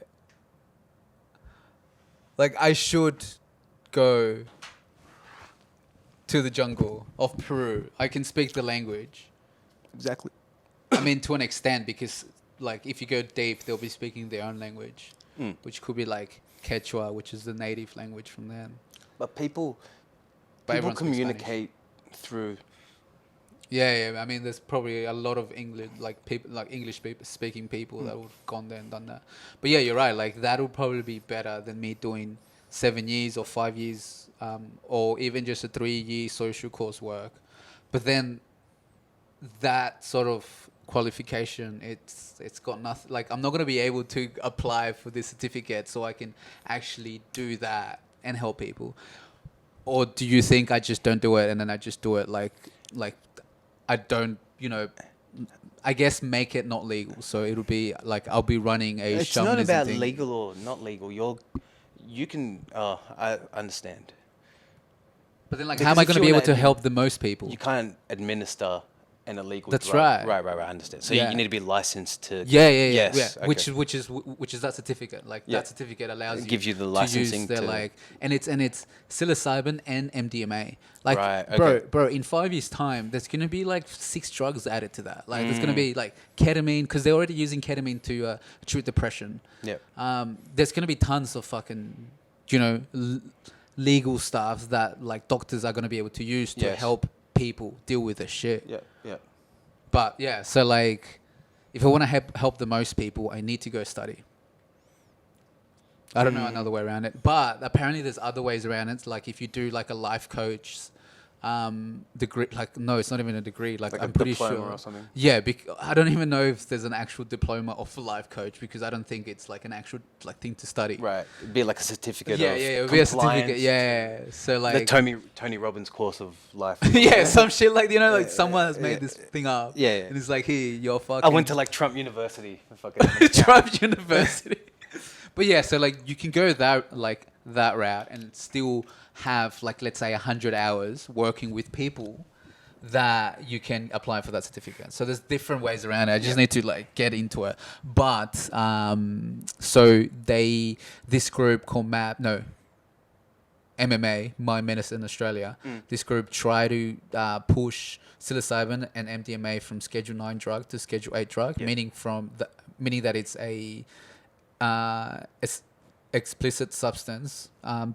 Like, I should go to the jungle of Peru. I can speak the language. Exactly. I mean, to an extent, because like if you go deep, they'll be speaking their own language. which could be like Quechua, which is the native language from them. But people But people everyone speaks Spanish. communicate through. Yeah, yeah. I mean, there's probably a lot of English, like people, like speaking people that would have gone there and done that. But yeah, you're right. Like that would probably be better than me doing 7 years or 5 years, or even just a 3-year social course work. But then that sort of qualification, it's got nothing. Like I'm not gonna be able to apply for this certificate, so I can actually do that and help people. Or do you think I just don't do it and then I just do it like I don't, I guess make it not legal. So it'll be like I'll be running a It's not shamanism about thing. legal or not legal. You can. I understand. But then like Because how am I if going to you're be able an to admin, help the most people? You can't administer an illegal That's drug. right. Right. I understand. So Yeah. you need to be licensed to. Yeah. Yes, okay. Which is that certificate. Like Yeah. that certificate allows It you gives you the to licensing use their to- like and it's psilocybin and MDMA. Like Right, okay. bro, in 5 years time there's going to be like 6 drugs added to that. Like there's going to be like ketamine cuz they're already using ketamine to treat depression. Yep. There's going to be tons of fucking legal stuff that like doctors are going to be able to use to Yes. help people deal with this shit. Yeah. But yeah, so like, if I want to help the most people, I need to go study. I don't know another way around it, but apparently there's other ways around it. Like if you do like a life coach degree, like no, it's not even a degree. Like Like a I'm pretty diploma sure. or something? Yeah, I don't even know if there's an actual diploma of a life coach because I don't think it's like an actual like thing to study. Right. It'd be like a certificate. Yeah, of it would be a certificate. compliance. Yeah, so The like Tony Robbins course of life. yeah, some shit like like someone has made yeah. this thing up. Yeah, yeah. and it's like, hey, you're fucking. I went to like Trump University. Fucking Trump University. But yeah, so like you can go that route and still have like let's say 100 hours working with people that you can apply for that certificate. So there's different ways around it. I just need to like get into it. But so this group called MMA, Mind Medicine Australia. This group try to push psilocybin and MDMA from Schedule 9 drug to Schedule 8 drug, meaning that it's a explicit substance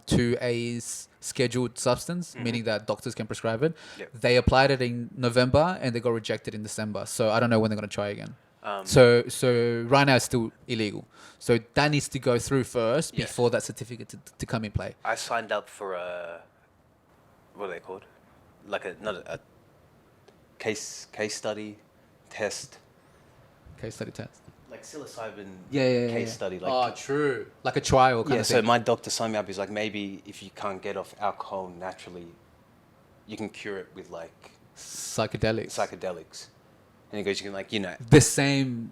to a scheduled substance, meaning that doctors can prescribe it. Yep. They applied it in November and they got rejected in December. So I don't know when they're going to try again. So right now it's still illegal. So that needs to go through first Yes. before that certificate to come in play. I signed up for what are they called? Like a case study test. Case study test. Like psilocybin Yeah. case study. Like oh, true. Like a trial kind yeah, of so thing. my doctor signed me up. He's like, maybe if you can't get off alcohol naturally, you can cure it with like Psychedelics. psychedelics. And he goes, you can The same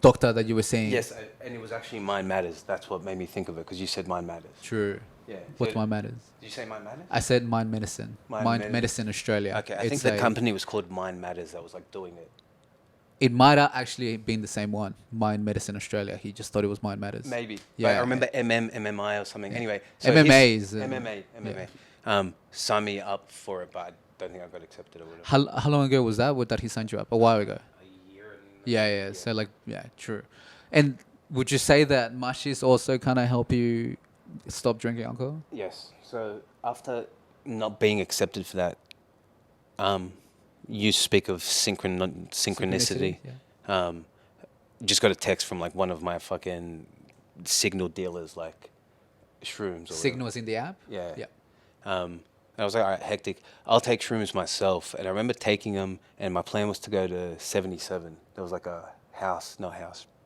doctor that you were saying. Yes, and it was actually Mind Matters. That's what made me think of it because you said Mind Matters. True. Yeah. What's so- Mind Matters? Did you say Mind Matters? I said Mind Medicine. Mind Mind Medicine. Medicine Australia. Okay, I think the company was called Mind Matters that was like doing it. It might have actually been the same one, Mind Medicine Australia. He just thought it was Mind Matters. Maybe. Yeah. Like, I remember MMI or something. Anyway. MMA his- is, MMA. Signed me up for it, but I don't think I got accepted or whatever. How long ago was that? What that he signed you up? A while ago. A year and Yeah. So like, yeah, true. And would you say that mushis also kind of help you stop drinking alcohol? Yes. So after not being accepted for that, you speak of synchronicity. Yeah. Just got a text from like one of my fucking signal dealers, like shrooms. Or Signal is in the app. whatever. Yeah. And I was like, all right, hectic. I'll take shrooms myself. And I remember taking them, and my plan was to go to 77. There was like a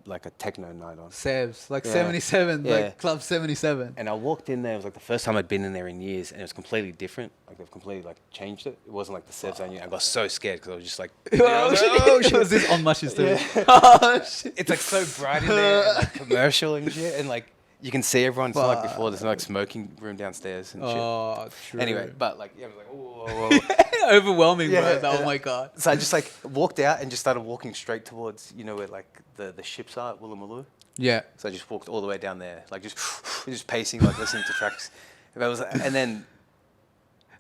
like a techno night on. Sevs, like Yeah. 77, Yeah. like Club 77. And I walked in there. It was like the first time I'd been in there in years, and it was completely different. Like they've completely like changed it. It wasn't like the Sevs I knew. I got so scared because I was just like, Oh, shit. Was this on mushis too? Oh, shit. it's like so bright in there, and, like commercial and shit, and like you can see everyone. It's not like before. There's no like smoking room downstairs and shit. Oh, true. Anyway, but like yeah, I was like, whoa. Overwhelming, Yeah, bro. Oh and my god. So I just like walked out and just started walking straight towards where like the ships are at Woolloomooloo. Yeah. So I just walked all the way down there, like just pacing, like listening to tracks. And then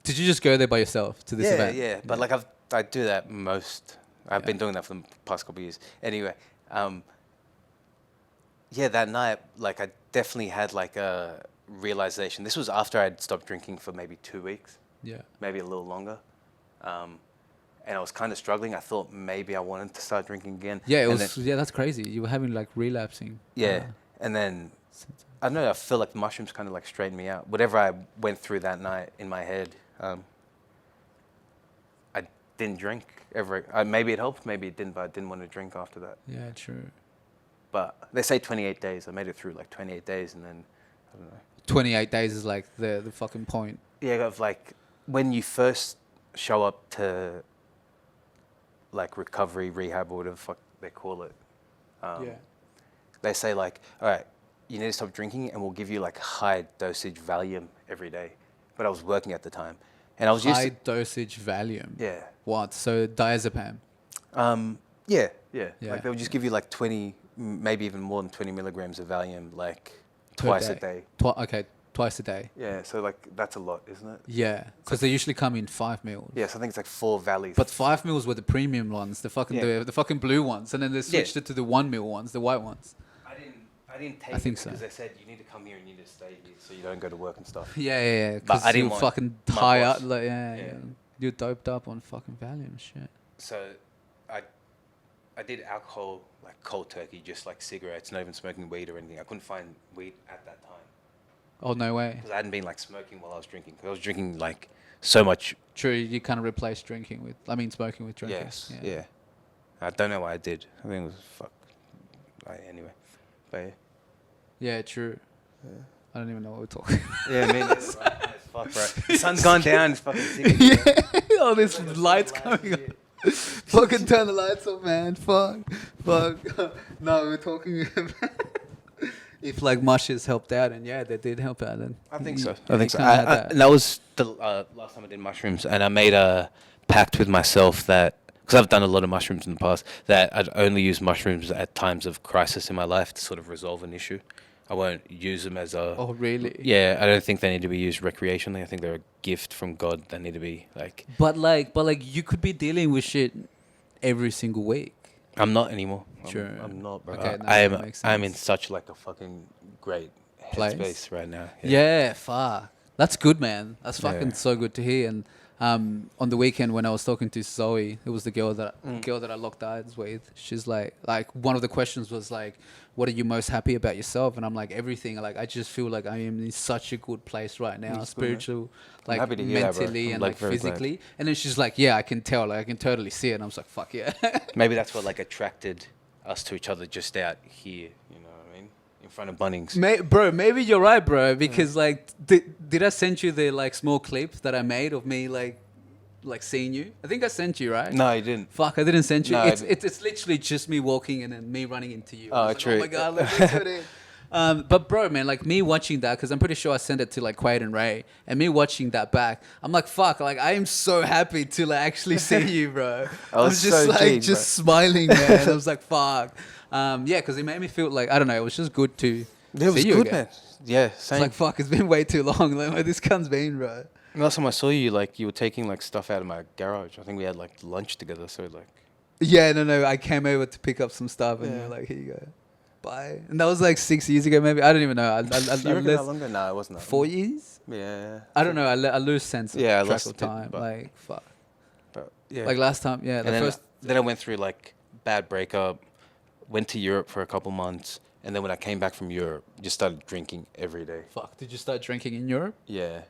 Did you just go there by yourself to this event? yeah. But like I do that most. I've been doing that for the past couple of years. Anyway, yeah, that night, like I definitely had like a realization. This was after I'd stopped drinking for maybe 2 weeks, Yeah. maybe a little longer. And I was kind of struggling. I thought maybe I wanted to start drinking again. Yeah, it And was. then- Yeah, that's crazy. You were having like relapsing. yeah. And then I don't know. I feel like the mushrooms kind of like straightened me out. Whatever I went through that night in my head, I didn't drink ever. Maybe it helped. Maybe it didn't. But I didn't want to drink after that. Yeah, true. But they say 28 days. I made it through like 28 days, and then I don't know. 28 days is like the fucking point. Yeah, of like when you first show up to like recovery, rehab, or whatever the fuck they call it. They say like, all right, you need to stop drinking, and we'll give you like high dosage Valium every day. But I was working at the time, and I was used High to, dosage Valium. yeah, What? So diazepam. yeah. Yeah. Like they would just give you like 20, maybe even more than 20 milligrams of Valium, like Per twice a day. Okay, twice a day. Yeah, so like that's a lot, isn't it? Yeah, because they usually come in 5 mils. Yeah, so I think it's like 4 valleys. But 5 mils were the premium ones, the fucking Yeah. the fucking blue ones, and then they switched it to the 1 mil ones, the white ones. I didn't take I think it so. because they said you need to come here and you need to stay here so you don't go to work and stuff. Yeah, yeah, yeah. But Because I didn't you want fucking my high boss- up, like yeah. Yeah. You're doped up on fucking Valium shit. So I did alcohol like cold turkey, just like cigarettes, not even smoking weed or anything. I couldn't find weed at that time Oh no way. because I hadn't been like smoking while I was drinking. 'Cause I was drinking like so much. True, you kind of replace drinking with, I mean, smoking with drinking. Yes. Yeah. I don't know why I did. I think it was fuck. Anyway, but yeah. Yeah, true. I don't even know what we're talking. Yeah, I mean, it's fuck, bro. The sun's gone down. It's fucking sick. Yeah. All this lights coming on. Fucking turn the lights off, man. Fuck. No, we're talking about if like mushes helped out, and yeah, they did help out. And I think so. yeah, I think you so. kinda had that. And that was the last time I did mushrooms, and I made a pact with myself that, because I've done a lot of mushrooms in the past, that I'd only use mushrooms at times of crisis in my life to sort of resolve an issue. I won't use them as a. Oh really? Yeah, I don't think they need to be used recreationally. I think they're a gift from God. They need to be like. But like, you could be dealing with shit every single week. I'm not anymore. Sure. I'm not, bro. Okay, no, I am. that makes I'm in sense. such like a fucking great Place? headspace right now. Yeah, fuck. That's good, man. That's fucking Yeah. so good to hear. And on the weekend when I was talking to Zoe, it was the girl that I locked eyes with. She's like one of the questions was like, "What are you most happy about yourself?" And I'm like, "Everything." Like I just feel like I am in such a good place right now, That's good, man. spiritual, I'm like happy to hear that, bro. mentally I'm, and like, like very glad. physically. And then she's like, "Yeah, I can tell. Like I can totally see it." And I was like, "Fuck yeah." Maybe that's what like attracted us to each other just out here. You know what I mean? In front of Bunnings. Bro, maybe you're right, bro. Because like, did I send you the like small clip that I made of me like seeing you? I think I sent you, right? No, you didn't. Fuck, I didn't send you. No, it's literally just me walking and then me running into you. I Oh, was like, true. oh my god, let me put it. But bro, man, like me watching that, because I'm pretty sure I sent it to like Quaid and Ray, and me watching that back, I'm like, fuck, like I am so happy to like actually see you, bro. I I'm was just so like jeez, just smiling, man. I was like, fuck. Yeah, because it made me feel like I don't know. It was just good to It was see you good, again. man. Yeah, It's same. like fuck, it's been way too long. Like where this cunt's been, bro. Last time I saw you, like you were taking like stuff out of my garage. I think we had like lunch together. So like. Yeah, no. I came over to pick up some stuff, and Yeah. you're like, here you go, bye. And that was like 6 years ago, maybe. I don't even know. I You reckon less- that longer? No, it wasn't that. 4 long. years. Yeah. I don't know. I lose sense of Yeah, I track lost of a bit, time. but- Like fuck. But yeah. Like last time, yeah. and The then, first. then I went through like bad breakup, went to Europe for a couple months, and then when I came back from Europe, just started drinking every day. Fuck. Did you start drinking in Europe? Yeah.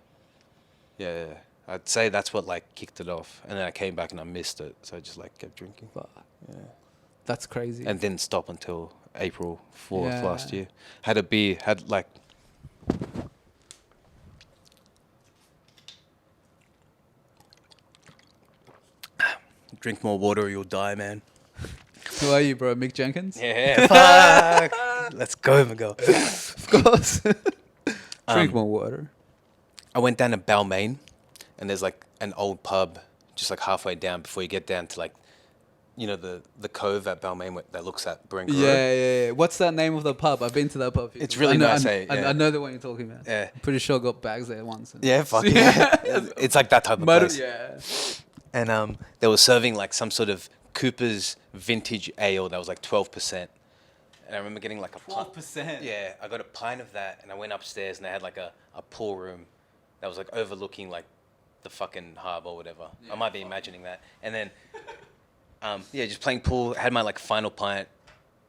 Yeah. I'd say that's what like kicked it off, and then I came back and I missed it, so I just like kept drinking. Fuck. Yeah. That's crazy. And didn't stop until April 4th last Yeah. year. Had a beer, had like. Drink more water or you'll die, man. Who are you, bro? Mick Jenkins? Yeah, fuck. Let's go, Miguel. Of course. Drink Um, more water. I went down to Balmain, and there's like an old pub just like halfway down before you get down to like, you know, the cove at Balmain that looks at Baringa Road. Yeah. What's that name of the pub? I've been to that pub. It's really nice, eh? I Yeah. know the one you're talking about. Yeah. Pretty sure I got bags there once. and- Yeah, fuck yeah. It's like that type of place. Yeah. And they were serving like some sort of Cooper's vintage ale that was like 12%. and I remember getting like a 12%. Yeah, I got a pint of that, and I went upstairs, and they had like a pool room that was like overlooking like the fucking harbour or whatever. I might be imagining that. And then, yeah, just playing pool. Had my like final pint.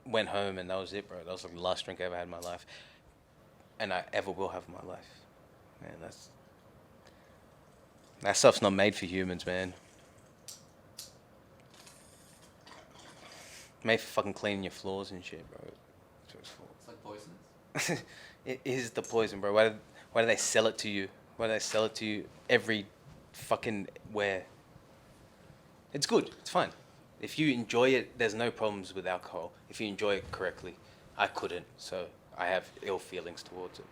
Went home, and that was it, bro. That was like the last drink I ever had in my life, and I ever will have in my life. Man, that stuff's not made for humans, man. Made for fucking cleaning your floors and shit, bro. That's what it's for. It's like poisonous. It is the poison, bro. Why do they sell it to you? Why do they sell it to you every fucking where? It's good. It's fine. If you enjoy it, there's no problems with alcohol. If you enjoy it correctly, I couldn't, so I have ill feelings towards it.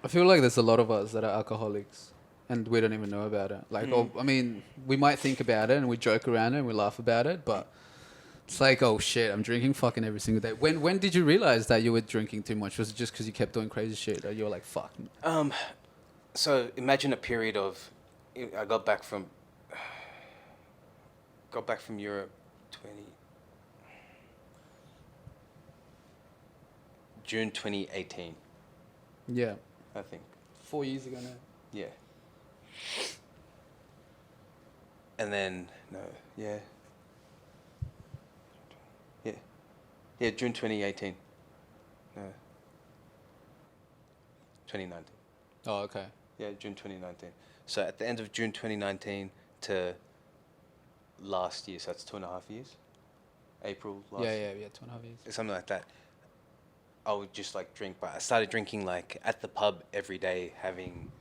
I feel like there's a lot of us that are alcoholics, and we don't even know about it. Like, oh, I mean, we might think about it and we joke around it and we laugh about it, but it's like, oh shit, I'm drinking fucking every single day. When did you realize that you were drinking too much? Was it just because you kept doing crazy shit, or you were like, fuck? So imagine a period of, I got back from Europe, June 2018, Yeah, I think. 4 years ago now. Yeah. And then yeah, June 2018. No. 2019. Oh, okay. Yeah, June 2019. So at the end of June 2019 to last year, so that's 2.5 years. April last Yeah, 2.5 years. something like that. I would just like drink, but I started drinking like at the pub every day, having.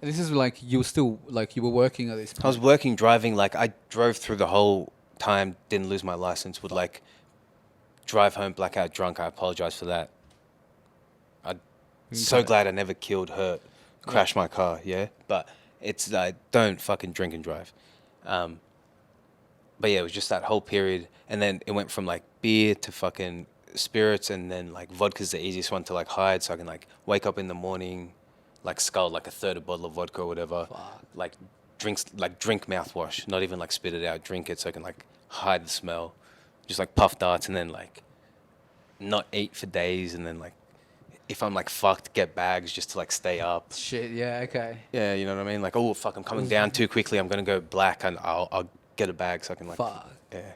And this is like you were still like you were working at this point. I was working, driving. Like I drove through the whole time, didn't lose my license. Would like drive home blackout drunk. I apologize for that. I'm so Okay. glad I never killed, hurt, crashed my car. Yeah, but it's don't fucking drink and drive. But yeah, it was just that whole period, and then it went from like beer to fucking spirits, and then like vodka's the easiest one to like hide, so I can like wake up in the morning, like scull like a third of a bottle of vodka or whatever, like drink mouthwash, not even like spit it out, drink it so I can like hide the smell, just like puff darts, and then like not eat for days, and then like if I'm like fucked, get bags just to like stay up. Shit. Yeah. Okay. Yeah, you know what I mean? Like, oh fuck, I'm coming down too quickly. I'm gonna go black, and I'll get a bag so I can like. Fuck. Yeah.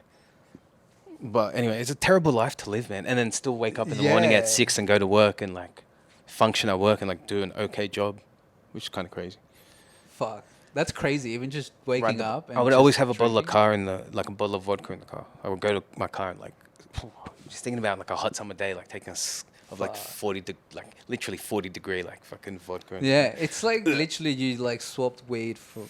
But anyway, it's a terrible life to live, man. And then still wake up in the morning Yeah. at 6 and go to work and like function at work and like do an okay job, which is kind of crazy. Fuck. That's crazy. Even just waking up. And I would just always have a bottle of drinking. car in the like a bottle of vodka in the car. I would go to my car and like just thinking about like a hot summer day, like taking of like like literally 40 degree like fucking vodka. And Yeah, it's like literally you like swapped weed for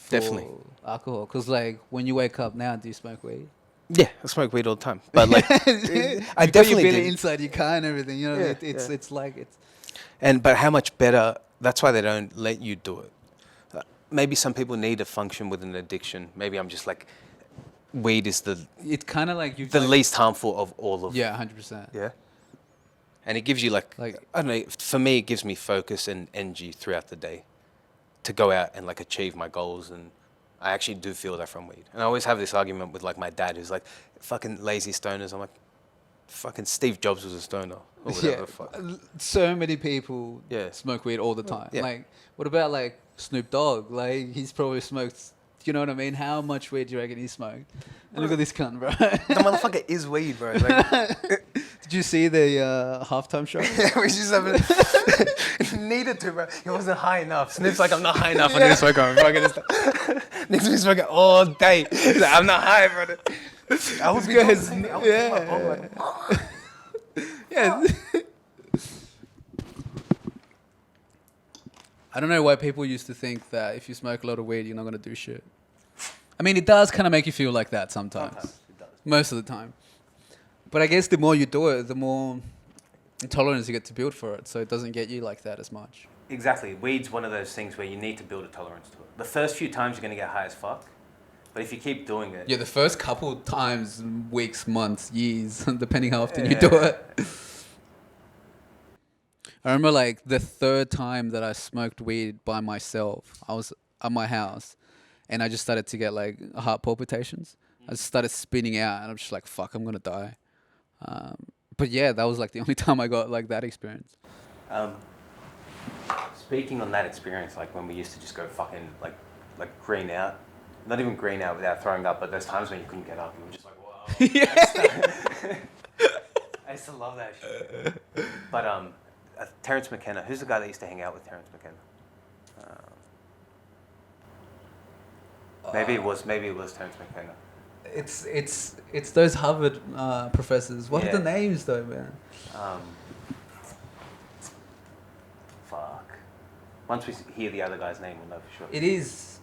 Definitely. alcohol. Cause like when you wake up now, do you smoke weed? Yeah, I smoke weed all the time. But like, I You definitely feel it did. inside your car and everything. You know, Yeah, it's yeah. it's like it's. But how much better? That's why they don't let you do it. Maybe some people need to function with an addiction. Maybe I'm just like, weed is It's kind of like you. the least harmful of all of. Yeah, 100%. Yeah. And it gives you like I don't know. For me, it gives me focus and energy throughout the day, to go out and like achieve my goals. And I actually do feel that from weed. And I always have this argument with like my dad, who's like, fucking lazy stoners. I'm like, fucking Steve Jobs was a stoner or whatever Yeah, the fuck. so many people Yeah. smoke weed all the time. Yeah. Like, what about like Snoop Dogg? Like, he's probably smoked. You know what I mean? How much weed do you reckon he smoked? And look at this cunt, bro. The motherfucker is weed, bro. Like, Did you see the halftime show? yeah, we just haven't needed to, bro. It wasn't high enough. Sniff's like, I'm not high enough. I need to smoke. I'm fucking needs to be smoking all day. He's like, I'm not high, brother. I was This guy has- Yeah. I don't know why people used to think that if you smoke a lot of weed, you're not gonna do shit. I mean, it does kind of make you feel like that sometimes. it does. Most of the time. But I guess the more you do it, the more tolerance you get to build for it. So it doesn't get you like that as much. Exactly. Weed's one of those things where you need to build a tolerance to it. The first few times you're going to get high as fuck. But if you keep doing it... Yeah, the first couple times, weeks, months, years, depending how often you do it. I remember like the third time that I smoked weed by myself. I was at my house and I just started to get like heart palpitations. I just started spinning out and I'm just like, fuck, I'm going to die. But yeah, that was like the only time I got like that experience. Speaking on that experience, like when we used to just go fucking like green out, not even green out without throwing up, but there's times when you couldn't get up. You were just like, wow. I used to love that shit. But Terrence McKenna, who's the guy that used to hang out with Terrence McKenna? Maybe it was Terrence McKenna. It's those Harvard professors. What are Yeah. the names though, man? Fuck. Once we hear the other guy's name, we'll know for sure. It is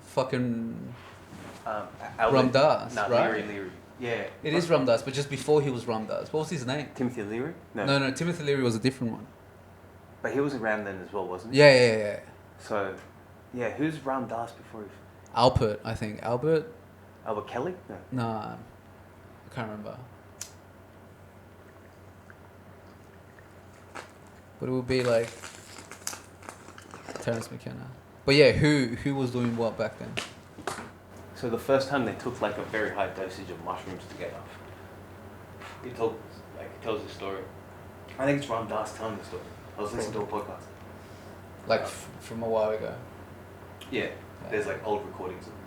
fucking. Albert- Ramdas, no, right? Leary. Yeah. It is Ramdas, but just before he was Ramdas, what was his name? Timothy Leary? No, Timothy Leary was a different one. But he was around then as well, wasn't he? Yeah. So, yeah, who's Ram Dass before he? Albert, I think. Albert? Albert Kelly? No. Nah, I can't remember. But it would be like Terrence McKenna. But yeah, who was doing what back then? So the first time they took like a very high dosage of mushrooms together. He tells the story. I think it's Ram Dass telling the story. I was listening to a podcast. Like from a while ago. Yeah, there's like old recordings of it.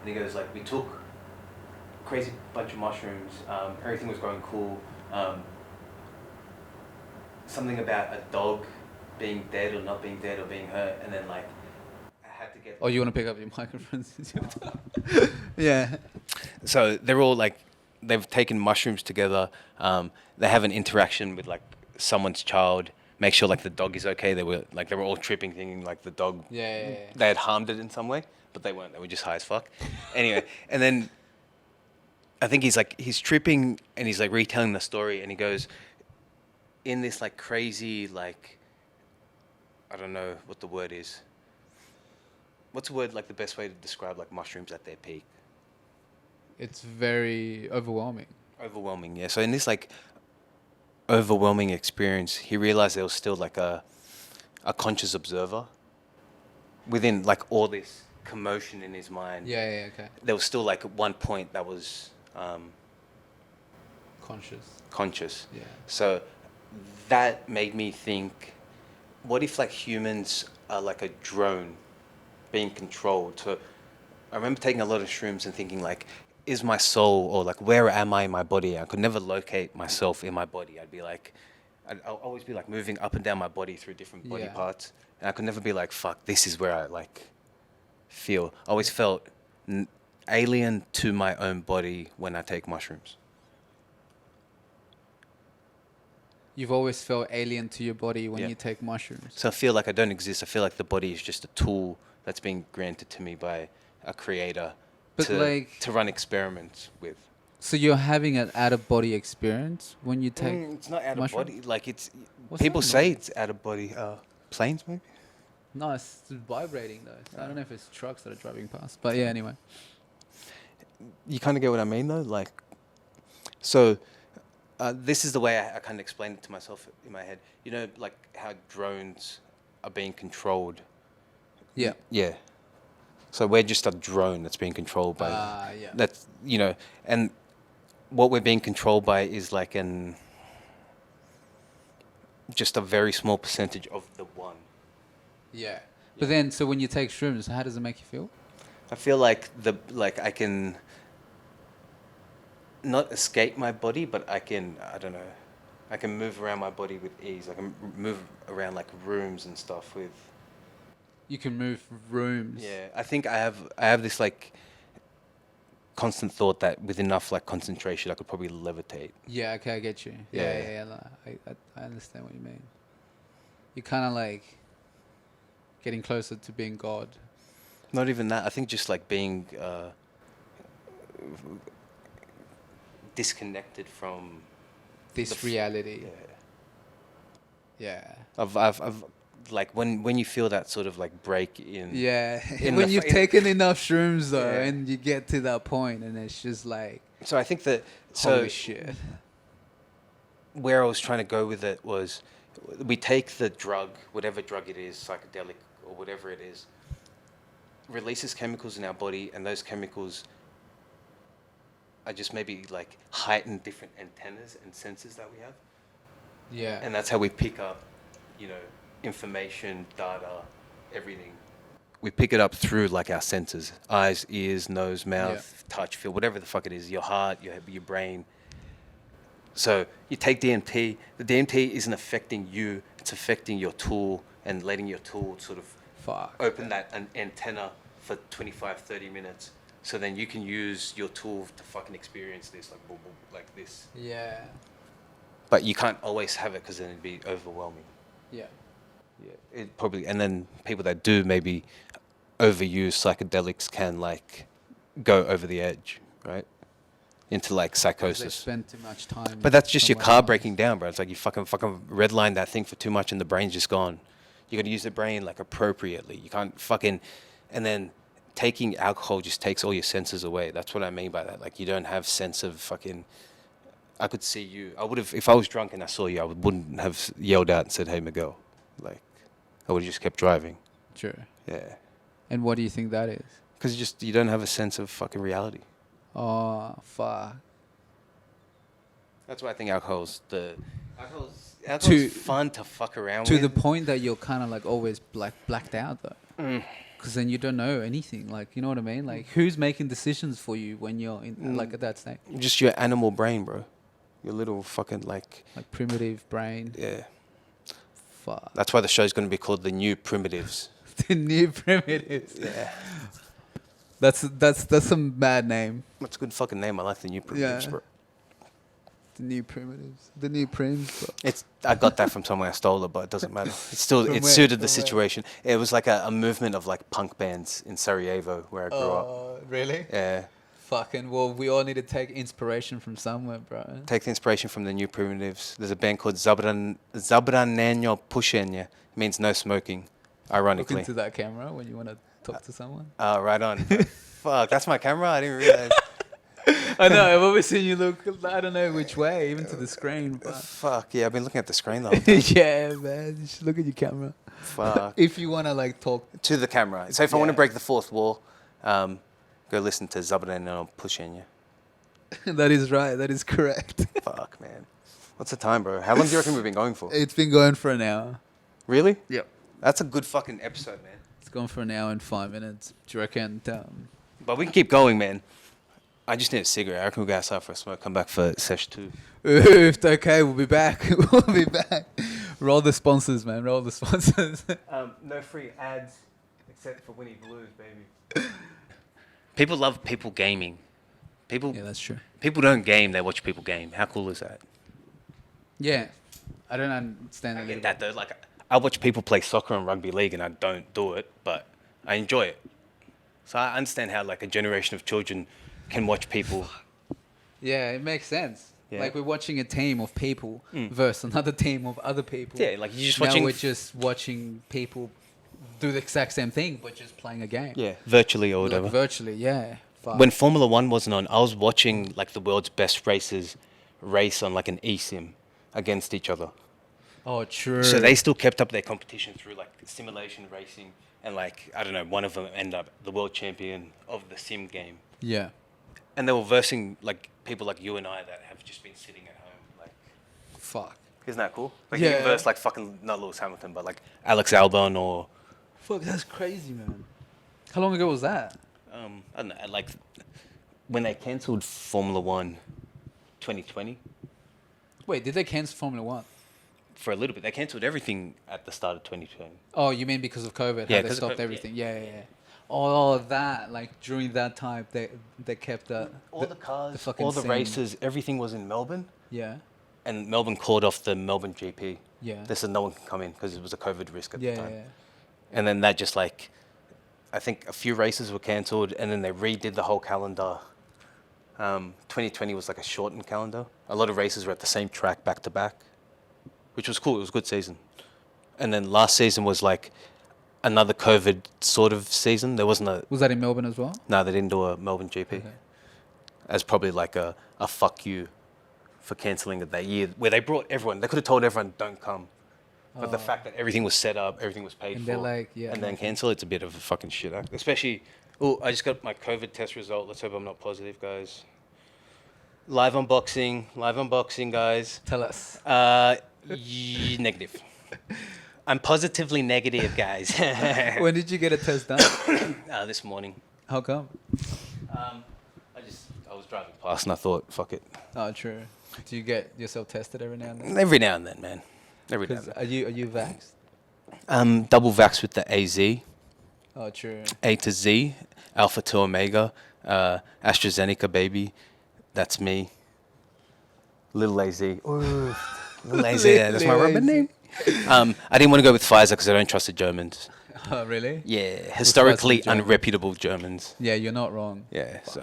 And he goes like, we took crazy bunch of mushrooms, everything was going cool. Something about a dog being dead or not being dead or being hurt, and then like I had to get. Oh, you want to pick up your microphone? Yeah. So they're all like, they've taken mushrooms together. They have an interaction with like someone's child. Make sure like the dog is okay. They were all tripping, thinking like the dog. Yeah. They had harmed it in some way, but they weren't. They were just high as fuck. Anyway, and then I think he's tripping and he's like retelling the story, and he goes in this like crazy like, I don't know what the word is. What's the word, like the best way to describe like mushrooms at their peak? It's very overwhelming. Overwhelming, yeah. So in this like overwhelming experience, he realized there was still like a conscious observer within like all this commotion in his mind. Yeah, okay. There was still like one point that was Conscious. Yeah. So that made me think, what if like humans are like a drone being controlled? So I remember taking a lot of shrooms and thinking like, is my soul, or like where am I in my body? I could never locate myself in my body. I'll always be like moving up and down my body through different body Yeah. parts, and I could never be like, fuck, this is where I like feel. I always felt alien to my own body when I take mushrooms. You've always felt alien to your body when Yeah. you take mushrooms. So I feel like I don't exist. I feel like the body is just a tool that's being granted to me by a creator But like- to run experiments with. So you're having an out of body experience when you take. It's not out mushroom? of body. Like it's What's people that say noise? it's out of body. Planes maybe. No, it's vibrating though. I don't know if it's trucks that are driving past, but yeah. Anyway. You kind of get what I mean though. Like, so this is the way I kind of explained it to myself in my head. You know, like how drones are being controlled. Yeah. Yeah. So we're just a drone that's being controlled by. Yeah. That's, you know, and what we're being controlled by is like just a very small percentage of the one. Yeah. But then, so when you take shrooms, how does it make you feel? I feel like I can not escape my body, but I can move around my body with ease. I can move around like rooms and stuff with. You can move rooms. Yeah, I think I have this like constant thought that with enough like concentration, I could probably levitate. Yeah. Okay, I get you. Yeah. Yeah. No, I understand what you mean. You're kind of like getting closer to being God. Not even that. I think just like being disconnected from This reality. Yeah. Yeah. I've like when you feel that sort of like break in. Yeah. In When the you've in- taken enough shrooms though, Yeah. and you get to that point, and it's just like, So I think that holy shit. where I was trying to go with it was, we take the drug, whatever drug it is, psychedelic or whatever it is, releases chemicals in our body, and those chemicals are just maybe like heightened different antennas and sensors that we have. Yeah. And that's how we pick up, you know, information, data, everything. We pick it up through like our senses: eyes, ears, nose, mouth, touch, feel, whatever the fuck it is, your heart, your brain. So you take DMT, the DMT isn't affecting you, it's affecting your tool and letting your tool sort of Fuck. open that an antenna for 25, 30 minutes. So then you can use your tool to fucking experience this, like, boom, boom, like this. Yeah. But you can't always have it because then it'd be overwhelming. Yeah. Yeah, it probably, and then people that do maybe overuse psychedelics can like go over the edge, right? Into like 'Cause they psychosis. spend too much time. But that's just your somewhere car else. breaking down, bro. It's like you fucking redline that thing for too much and the brain's just gone. You got to use the brain like appropriately. You can't fucking, and then taking alcohol just takes all your senses away. That's what I mean by that. Like you don't have sense of fucking. I could see you. I would have, if I was drunk and I saw you, I wouldn't have yelled out and said, "Hey, Miguel." Like, I would have just kept driving. Sure. Yeah. And what do you think that is? Because you don't have a sense of fucking reality. Oh, fuck. That's why I think alcohol's To- fun to fuck around To with. the point that you're kind of like always blacked out though. Mm. Because then you don't know anything. Like, you know what I mean? Like, who's making decisions for you when you're in, Mm. like at that state? Just your animal brain, bro. Your little fucking like, Like primitive brain. yeah. Fuck. That's why the show's going to be called The New Primitives. The new primitives. Yeah. That's some bad name. That's a good fucking name. I like The New Primitives, Yeah. bro. The new primitives. The new prims, bro. I got that from somewhere. I stole it, but it doesn't matter. From It where? suited the From where? situation. It was like a movement of like punk bands in Sarajevo where I grew up. Oh, really? Yeah. Fucking, well, we all need to take inspiration from somewhere, bro. Take the inspiration from The New Primitives. There's a band called Zabraneno Pušenje. It means no smoking, Look ironically. into that camera when you want to talk to someone. Oh, right on. Fuck, that's my camera? I didn't realize. I know, I've always seen you look, I don't know which way, even to the screen. But Fuck, yeah, I've been looking at the screen the whole time. yeah, man, you should look at your camera. Fuck. If you want to, like, talk. To the camera. So if I want to Yeah. break the fourth wall, go listen to Zabraneno Pušenje. That is right, that is correct. Fuck, man. What's the time, bro? How long do you reckon we've been going for? It's been going for an hour. Really? Yep. That's a good fucking episode, man. It's gone for an hour and 5 minutes. Do you reckon? But we can keep going, man. I just need a cigarette. I reckon we'll go outside for a smoke, come back for sesh 2. If okay, we'll be back. We'll be back. Roll the sponsors, man. Roll the sponsors. No free ads, except for Winnie Blues, baby. People love people gaming. People Yeah, that's true. people don't game, they watch people game. How cool is that? Yeah. I don't understand I that. get that though. Like, I watch people play soccer and rugby league and I don't do it, but I enjoy it. So I understand how like a generation of children can watch people. Yeah, it makes sense. Yeah. Like we're watching a team of people versus another team of other people. Yeah, like you're just now watching. we're just watching people do the exact same thing, but just playing a game. Yeah, virtually or Like whatever. virtually, yeah. Fuck. When Formula One wasn't on, I was watching like the world's best racers race on like an eSIM against each other. Oh, true. So they still kept up their competition through like simulation racing, and like I don't know, one of them ended up the world champion of the sim game. Yeah. And they were versing like people like you and I that have just been sitting at home. Like, Fuck. isn't that cool? Like you Yeah. can verse like fucking not Lewis Hamilton, but like Alex Albon or Fuck, that's crazy, man. How long ago was that? I don't know, like when they cancelled Formula One 2020 Wait, did they cancel Formula One? for a little bit. They cancelled everything at the start of 2020. Oh, you mean because of COVID? Yeah, How they 'cause of stopped COVID, yeah. everything? Yeah. Oh, that. Like during that time, they kept the All the cars, fucking all the scene. races, everything was in Melbourne. Yeah. And Melbourne called off the Melbourne GP. Yeah. They said no one can come in because it was a COVID risk at Yeah. the time. Yeah. And then that just like, I think a few races were cancelled and then they redid the whole calendar. 2020 was like a shortened calendar. A lot of races were at the same track back to back, which was cool. It was a good season. And then last season was like another COVID sort of season. There wasn't a, Was that in Melbourne as well? no, they didn't do a Melbourne GP. Okay. As probably like a fuck you for cancelling it that year, where they brought everyone. They could have told everyone, don't come. But the fact that everything was set up, everything was paid And for, they're like, yeah, and then okay. cancel, it's a bit of a fucking shit act. Especially, oh, I just got my COVID test result. Let's hope I'm not positive, guys. Live unboxing, guys. Tell us. Negative. I'm positively negative, guys. When did you get a test done? This morning. How come? I was driving past and I thought, fuck it. Oh, true. Do you get yourself tested every now and then? Every now and then, man. Every now and 'Cause then. are you vaxxed? Double vax with the AZ, Oh, true. A to Z, Alpha to Omega, AstraZeneca, baby. That's me. Little AZ. Ooh, Little AZ, yeah, that's my Little rubber AZ. name. I didn't want to go with Pfizer because I don't trust the Germans. Oh, really? Yeah, historically German? unreputable Germans. Yeah, you're not wrong. Yeah, so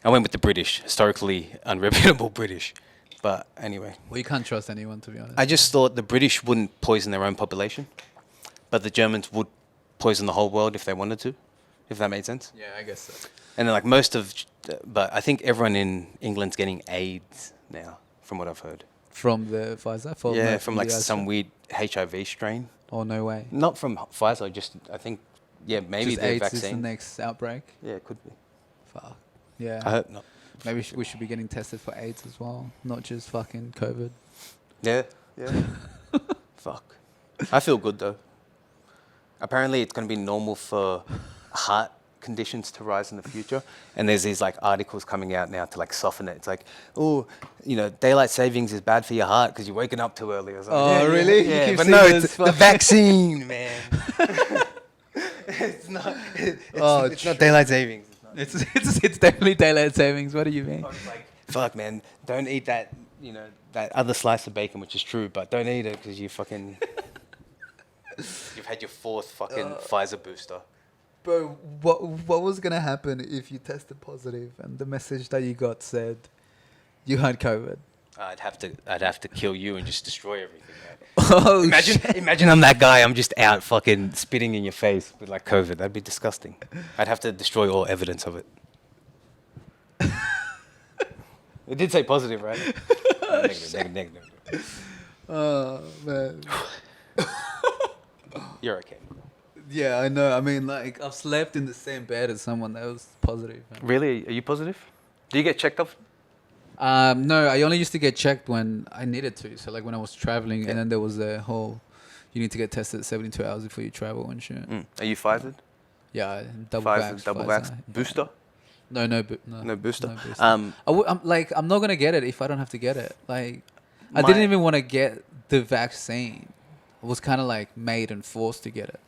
I went with the British, historically unreputable British. But anyway, Well, you can't trust anyone, to be honest. I just thought the British wouldn't poison their own population, but the Germans would poison the whole world if they wanted to, if that made sense. Yeah, I guess so. And then like but I think everyone in England's getting AIDS now, from what I've heard. From the Pfizer? From like the some Astra? weird HIV strain. Oh, no way. Not from Pfizer, just I think, yeah, maybe Just the AIDS is the vaccine. next outbreak? Yeah, it could be. Fuck. Yeah. I hope not. Maybe we should be getting tested for AIDS as well, not just fucking COVID. Yeah, yeah. Fuck. I feel good though. Apparently, it's going to be normal for heart conditions to rise in the future, and there's these like articles coming out now to like soften it. It's like, oh, daylight savings is bad for your heart because you're waking up too early or something. Oh, really? You Yeah, keep but seeing no, those it's the fucking- vaccine, man. It's not. It's not daylight savings. It's not. It's definitely daylight savings. What do you mean? I was like, fuck, man, don't eat that. That other slice of bacon, which is true, but don't eat it because you fucking. You've had your fourth fucking Pfizer booster. Bro, what was gonna happen if you tested positive and the message that you got said you had COVID? I'd have to kill you and just destroy everything. Right? Oh, Imagine I'm that guy. I'm just out fucking spitting in your face with like COVID. That'd be disgusting. I'd have to destroy all evidence of it. It did say positive, right? Negative. Oh man. You're okay. Yeah, I know. I mean, like I've slept in the same bed as someone that was positive. Really? Are you positive? Do you get checked up? No, I only used to get checked when I needed to. So like when I was traveling, and then there was a whole, you need to get tested 72 hours before you travel and shit. Are you Pfizer? Yeah, double Pfizer, vax. double Pfizer. vax. Booster? No, No booster. No booster. I'm not gonna get it if I don't have to get it. Like, I didn't even want to get the vaccine. I was kind of like made and forced to get it.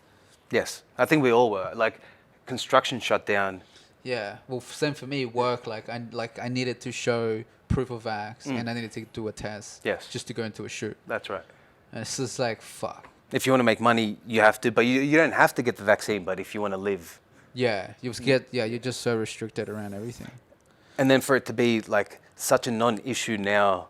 Yes, I think we all were. Like, construction shut down. Yeah. Well, same for me. Work. I needed to show proof of vax, and I needed to do a test. Yes. Just to go into a shoot. That's right. And it's just like fuck. If you want to make money, you have to. But you don't have to get the vaccine. But if you want to live, Yeah. You're just so restricted around everything. and then for it to be like such a non-issue now,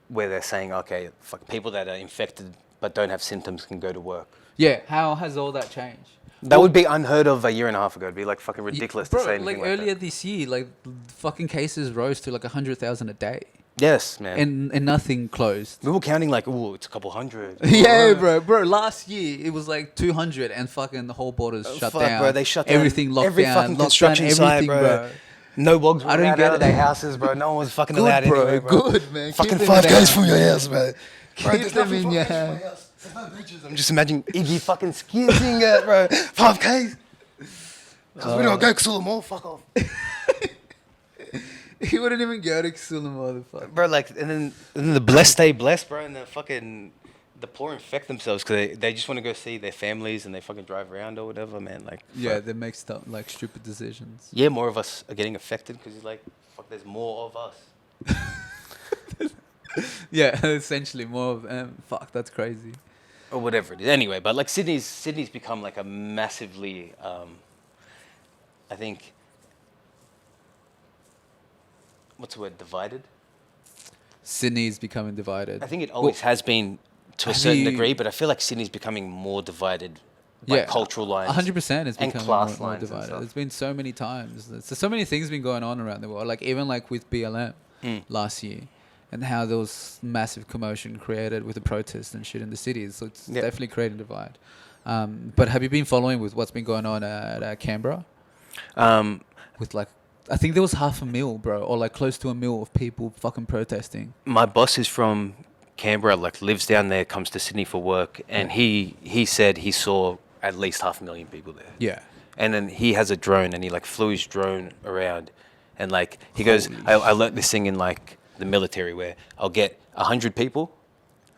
where they're saying, okay, fuck, people that are infected but don't have symptoms can go to work. Yeah. How has all that changed? That would be unheard of a year and a half ago. It'd be like fucking ridiculous Bro, to say anything like like earlier that. this year, like fucking cases rose to like 100,000 a day, Yes, man. and nothing closed. We were counting like, ooh, it's a couple hundred. Yeah, bro. Last year it was like 200, and fucking the whole borders shut Fuck, down. bro, they shut down everything, locked every down, fucking locked construction down site, everything, bro. No wogs were I don't allowed get out of it. their houses, bro. No one was fucking Good, allowed bro. anywhere, bro. Good, man. Fucking Keep them 5Ks down. from your house, bro. Keep there's them nothing in your 5Ks from my hand. house. There's no bridges. I'm just imagining Iggy fucking skiing it, bro. 5Ks. Because we don't go Xula Mall, fuck off. He wouldn't even go to Xula, motherfucker. Bro, like, and then the blessed stay blessed, bro, and the poor infect themselves because they just want to go see their families and they fucking drive around or whatever, man. Like, Yeah, fuck. they make stuff like stupid decisions. Yeah, more of us are getting affected because like, fuck, there's more of us. Yeah, essentially more of them. Fuck, that's crazy. Or whatever it is. Anyway, but like Sydney's become like a massively, I think, what's the word, divided? Sydney's becoming divided. I think it always has been to a have certain you- degree, but I feel like Sydney's becoming more divided by cultural lines. 100% it's and becoming class more lines and divided. stuff. There's been so many times. There's so many things been going on around the world. Like even like with BLM last year, and how there was massive commotion created with the protests and shit in the cities. So it's Yeah. definitely creating a divide. But have you been following with what's been going on at Canberra Um, with like I think there was 500,000, bro, or like close to 1 million of people fucking protesting. My boss is from Canberra, like lives down there, comes to Sydney for work, and he said he saw at least 500,000 people there. Yeah. And then he has a drone, and he like flew his drone around, and like he goes, I learnt this thing in like the military where I'll get 100 people,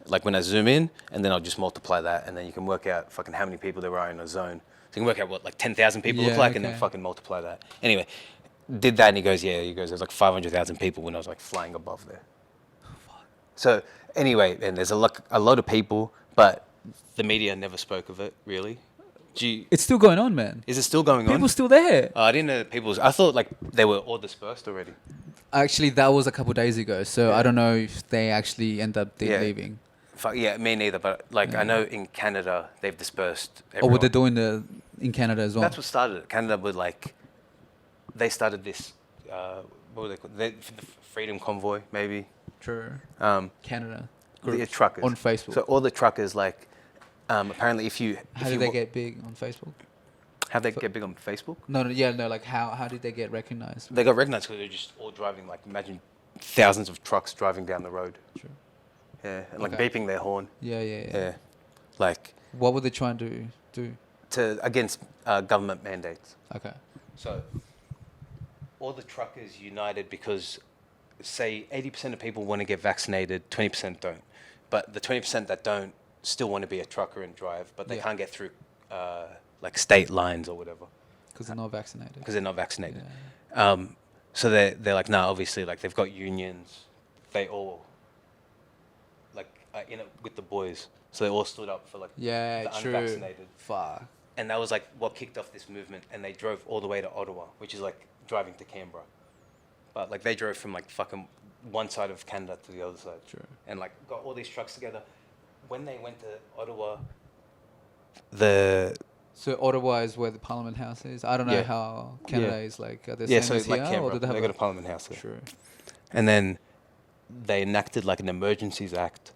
like when I zoom in, and then I'll just multiply that, and then you can work out fucking how many people there are in a zone. So you can work out what like 10,000 people look Yeah, like, and then okay. fucking multiply that. Anyway, did that, and he goes, there's like 500,000 people when I was like flying above there. So anyway, and there's a lot of people, but the media never spoke of it really. It's still going on, man. Is it still going on? People still there. I didn't know that I thought like they were all dispersed already. Actually, that was a couple days ago, so I don't know if they actually end up Yeah. leaving. Yeah, me neither. But like I know in Canada they've dispersed. Or what everyone. they're doing in Canada as well. That's what started it. Canada would like, they started this. What were they called? The Freedom Convoy, maybe. True. The Canada. groups truckers on Facebook. So all the truckers like, apparently if you How if did you they wa- get big on Facebook? how they get big on Facebook? No, like how did they get recognized? They got recognized because they're just all driving. Like imagine thousands of trucks driving down the road. True. Yeah, and like Okay. beeping their horn. Yeah. Yeah, like What were they trying to do? against government mandates. Okay. So all the truckers united because, say, 80% of people want to get vaccinated, 20% don't. But the 20% that don't still want to be a trucker and drive, but they Yeah. can't get through like state lines or whatever Because they're not vaccinated. because they're not vaccinated. Yeah. So they're like, no, obviously, like they've got unions. They all like in it with the boys. So they all stood up for like Yeah, the true. unvaccinated. Fuck. And that was like what kicked off this movement, and they drove all the way to Ottawa, which is like driving to Canberra. But like they drove from like fucking one side of Canada to the other side. True. And like got all these trucks together. When they went to Ottawa, So Ottawa is where the Parliament House is. I don't know Yeah. how Canada Yeah. is like. Are they yeah, same so as it's like here, or Canberra, do they have they a- got a Parliament House there. True. And then they enacted like an emergencies act,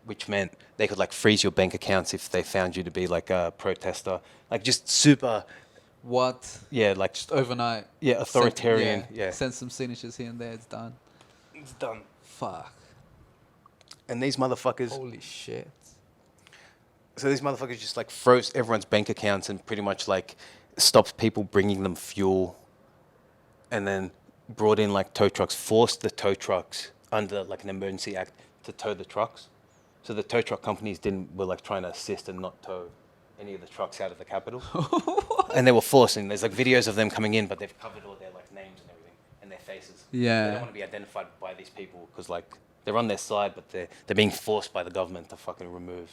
which meant they could like freeze your bank accounts if they found you to be like a protester, like just super, What? yeah, like Just overnight. yeah, Send- authoritarian, yeah. Send some signatures here and there. It's done. It's done. Fuck. And these motherfuckers, Holy shit. so these motherfuckers just like froze everyone's bank accounts and pretty much like stopped people bringing them fuel, and then brought in like tow trucks, forced the tow trucks under like an emergency act to tow the trucks. So the tow truck companies were like trying to assist and not tow any of the trucks out of the capital. And they were forcing. There's like videos of them coming in, but they've covered all their like names and everything and their faces. Yeah. They don't want to be identified by these people because like they're on their side, but they're being forced by the government to fucking remove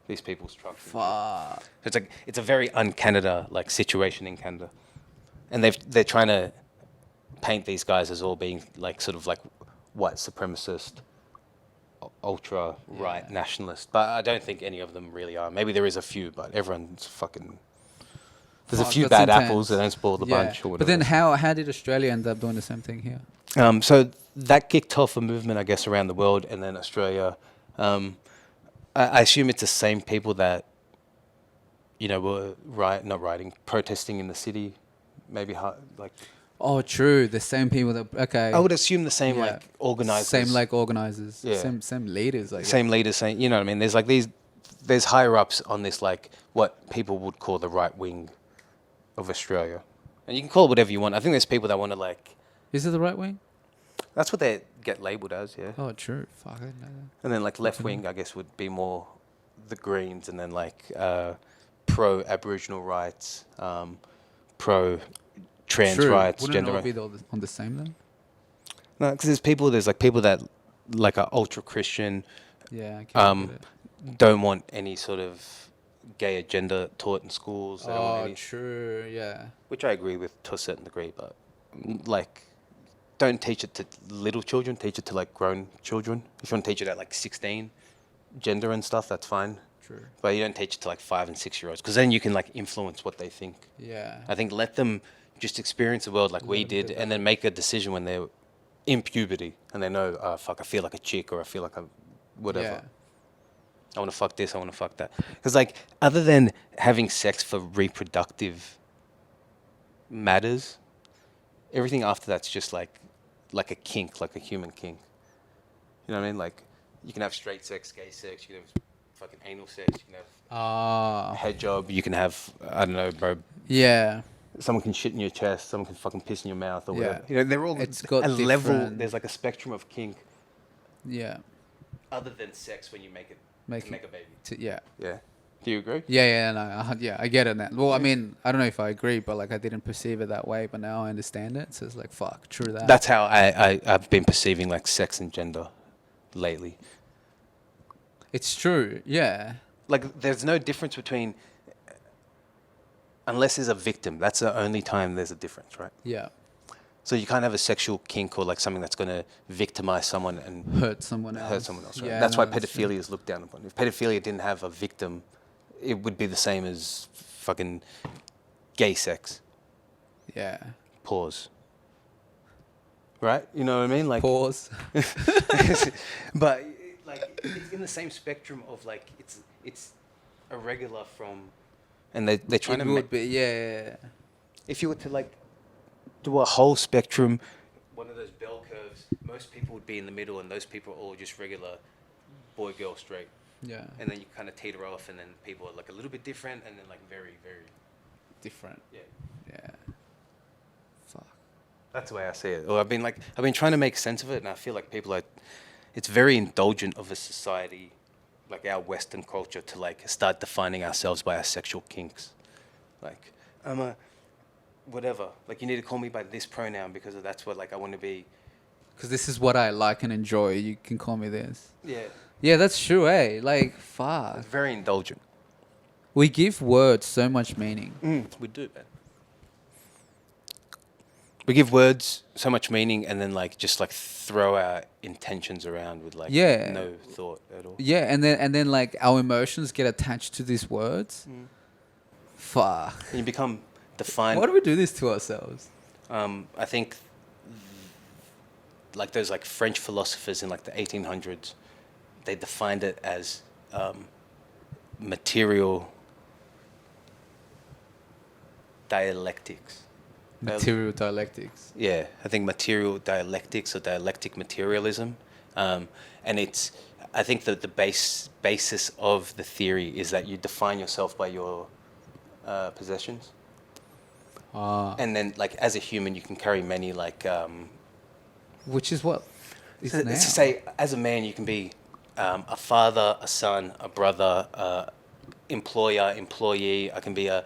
these people's trucks. and shit. Fuck. So it's like it's a very un-Canada like situation in Canada, and they're trying to paint these guys as all being like sort of like white supremacist, ultra right Yeah. nationalist. But I don't think any of them really are. Maybe there is a few, but everyone's fucking. There's a Fuck, few that's bad intense. apples that don't spoil the bunch. Or whatever. But then how did Australia end up doing the same thing here? So that kicked off a movement, I guess, around the world, and then Australia. I assume it's the same people that, were protesting in the city, maybe like. Oh, true. The same people that okay. I would assume the same Yeah. like organizers, Same like organizers. Yeah. Same leaders. Like same leaders saying, you know what I mean? There's like there's higher ups on this like what people would call the right wing of Australia, and you can call it whatever you want. I think there's people that want to like. Is it the right wing? That's what they get labelled as, yeah. Oh, true. Fuck, I didn't know that. And then like left wing, I guess, would be more the Greens, and then like pro Aboriginal rights, pro trans True. rights, Wouldn't gender it all rights. be on the same then? No, because there's like people that like are ultra Christian, Yeah. I can't get it. don't want any sort of gay agenda taught in schools. They don't want Oh, any, true. Yeah. which I agree with to a certain degree, but like. Don't teach it to little children. Teach it to like grown children. If you want to teach it at like 16, gender and stuff, that's fine. True. But you don't teach it to like 5 and 6 year olds because then you can like influence what they think. Yeah. I think let them just experience the world like we Little bit did, and then make a decision when they're in puberty and they know, oh fuck, I feel like a chick or I feel like a whatever. Yeah. I want to fuck this. I want to fuck that. Because like other than having sex for reproductive matters, everything after that's just like a kink, like a human kink. You know what I mean? Like, you can have straight sex, gay sex, you can have fucking anal sex, you can have Ah, head job, you can have, I don't know, bro, yeah. someone can shit in your chest, someone can fucking piss in your mouth or Yeah. whatever. You know, they're all It's got a level, different- there's like a spectrum of kink Yeah. other than sex when you make it, Make to it- make a baby. Yeah. Yeah. Do you agree? Yeah, no, yeah, I get it now. Well, I mean, I don't know if I agree, but like I didn't perceive it that way, but now I understand it. So it's like, fuck, true that. That's how I've been perceiving like sex and gender lately. It's true, yeah. Like, there's no difference between, unless there's a victim, that's the only time there's a difference, right? Yeah. So you can't have a sexual kink or like something that's going to victimize someone and Hurt someone else. hurt someone else, right? Yeah, That's no, why that's true. pedophilia is looked down upon. If pedophilia didn't have a victim, it would be the same as fucking gay sex. Yeah. Pause. Right? You know what I mean? Like, Pause. but like, it's in the same spectrum of like, it's irregular from, and they're trying It to would make, be, yeah. if you were to like do a whole spectrum, one of those bell curves, most people would be in the middle, and those people are all just regular boy, girl, straight. Yeah. And then you kind of teeter off, and then people are like a little bit different, and then like very, very, Different. yeah. Yeah. Fuck. That's the way I see it. Or I've been trying to make sense of it, and I feel like people are, it's very indulgent of a society, like our Western culture, to like start defining ourselves by our sexual kinks. Like, I'm a, whatever. Like, you need to call me by this pronoun because that's what like I want to be. Because this is what I like and enjoy. You can call me this. Yeah. Yeah, that's true, eh? Like, fuck. It's very indulgent. We give words so much meaning. We do, man. We give words so much meaning, and then like just like throw our intentions around with like Yeah. no thought at all. Yeah, and then like our emotions get attached to these words. Fuck. And you become defined. Why do we do this to ourselves? I think like those like French philosophers in like the 1800s, they defined it as material dialectics. Material dialectics. Yeah, I think material dialectics or dialectic materialism, and it's. I think that the basis of the theory is that you define yourself by your possessions, and then like as a human, you can carry many like. Which is what is now. To say, as a man, you can be a father, a son, a brother, employer, employee. I can be a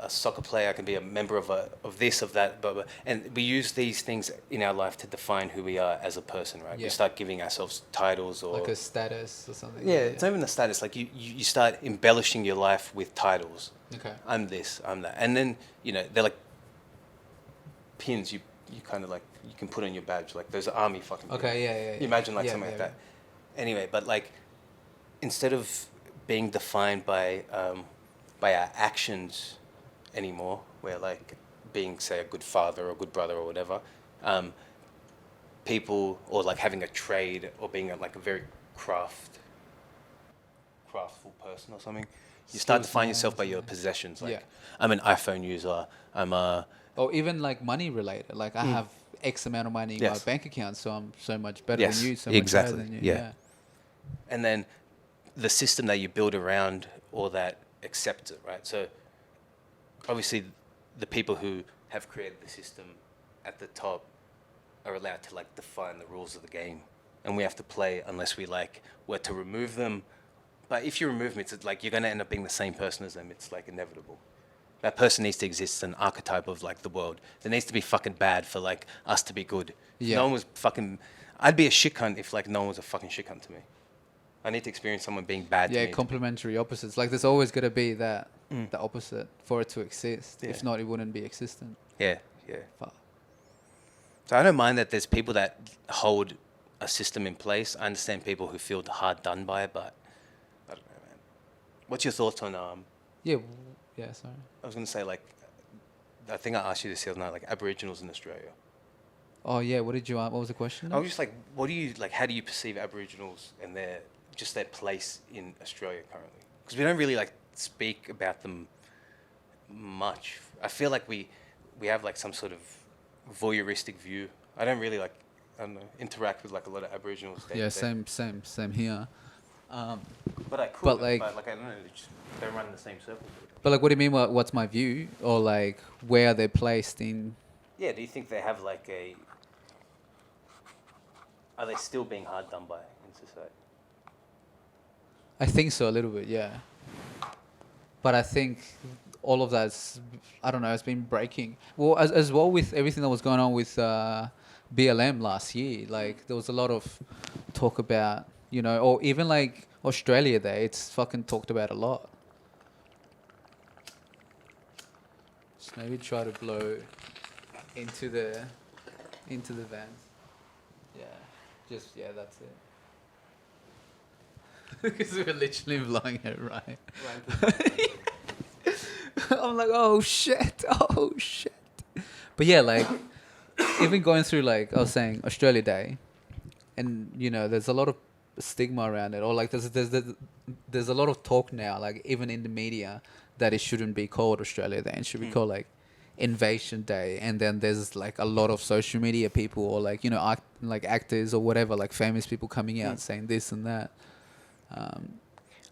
soccer player. I can be a member of this, of that. Blah, blah. And we use these things in our life to define who we are as a person, right? Yeah. We start giving ourselves titles or like a status or something. yeah, it's not even a status. Like you start embellishing your life with titles. Okay. I'm this, I'm that, and then they're like pins. You kind of like you can put on your badge. Like there's an army fucking. pin. Okay, yeah. You imagine like Yeah, something yeah, like that. Anyway, but like instead of being defined by our actions anymore, where like being say a good father or a good brother or whatever, people or like having a trade or being like a very craftful person or something. You start to find yourself by your possessions. Like Yeah. I'm an iPhone user. I'm a Or even like money related. Like I have X amount of money in my Yes. bank account, so I'm so much better Yes, than you, so much exactly, better than you. yeah. And then the system that you build around all that accepts it, right? So obviously the people who have created the system at the top are allowed to like define the rules of the game, and we have to play unless we like were to remove them. But if you remove them, it's like you're going to end up being the same person as them. It's like inevitable. That person needs to exist, an archetype of like the world. There needs to be fucking bad for like us to be good. If Yeah. no one was fucking, I'd be a shit cunt if like no one was a fucking shit cunt to me. I need to experience someone being bad Yeah, to me. complementary opposites. Like there's always got to be that the opposite for it to exist. Yeah. If not, it wouldn't be existent. Yeah, yeah. Fuck. So I don't mind that there's people that hold a system in place. I understand people who feel hard done by it, but I don't know, man. What's your thoughts on Yeah. Yeah. Sorry. I was gonna say like, I think I asked you this the other night, like Aboriginals in Australia. Oh yeah. What did you? What was the question? I was just like, what do you like? How do you perceive Aboriginals and their place in Australia currently? Because we don't really like speak about them much. I feel like we have like some sort of voyeuristic view. I don't really like, I don't know, interact with like a lot of Aboriginals. Day Yeah, to day. same here. But I could. But, like- I don't know. They just don't run in the same circle. But like, what do you mean? What's my view, or like, where are they placed in? Yeah. Do you think they have like a? Are they still being hard done by in society? I think so, a little bit, yeah. But I think all of that's, I don't know, it's been breaking. Well, as well with everything that was going on with BLM last year, like there was a lot of talk about, you know, or even like Australia Day, it's fucking talked about a lot. Just maybe try to blow into the vents. Yeah, that's it. Because we're literally blowing it right. I'm like, oh shit. But yeah, like, even going through, like, I was saying, Australia Day, and, you know, there's a lot of stigma around it, or like, there's a lot of talk now, like, even in the media, that it shouldn't be called Australia Day, and should be called, like, Invasion Day. And then there's, like, a lot of social media people, or, like, you know, like, actors or whatever, like, famous people coming out saying this and that.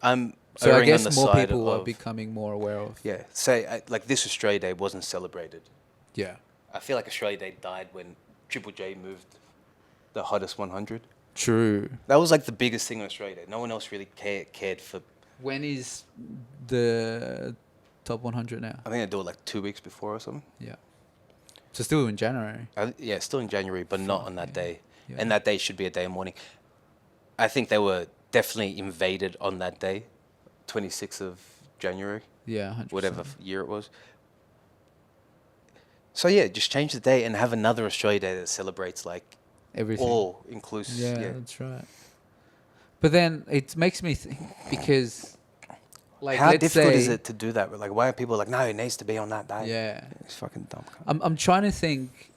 I'm So I erring on guess the more side people are of- becoming more aware of. Yeah. Say like this Australia Day wasn't celebrated. Yeah. I feel like Australia Day died when Triple J moved the hottest 100. True. That was like the biggest thing on Australia Day. No one else really cared for. When is the top 100 now? I think they do it like 2 weeks before or something. Yeah. So still in January. Yeah, still in January, but not on that yeah. day. Yeah. And that day should be a day of mourning. I think they were definitely invaded on that day, 26th of January, Yeah, 100%. whatever year it was. So yeah, just change the day and have another Australia Day that celebrates like Everything. all inclusive. Yeah, Yeah. that's right. But then it makes me think, because, like, How let's difficult say, is it to do that? Like, why are people like, no, it needs to be on that day? Yeah. It's fucking dumb. I'm trying to think.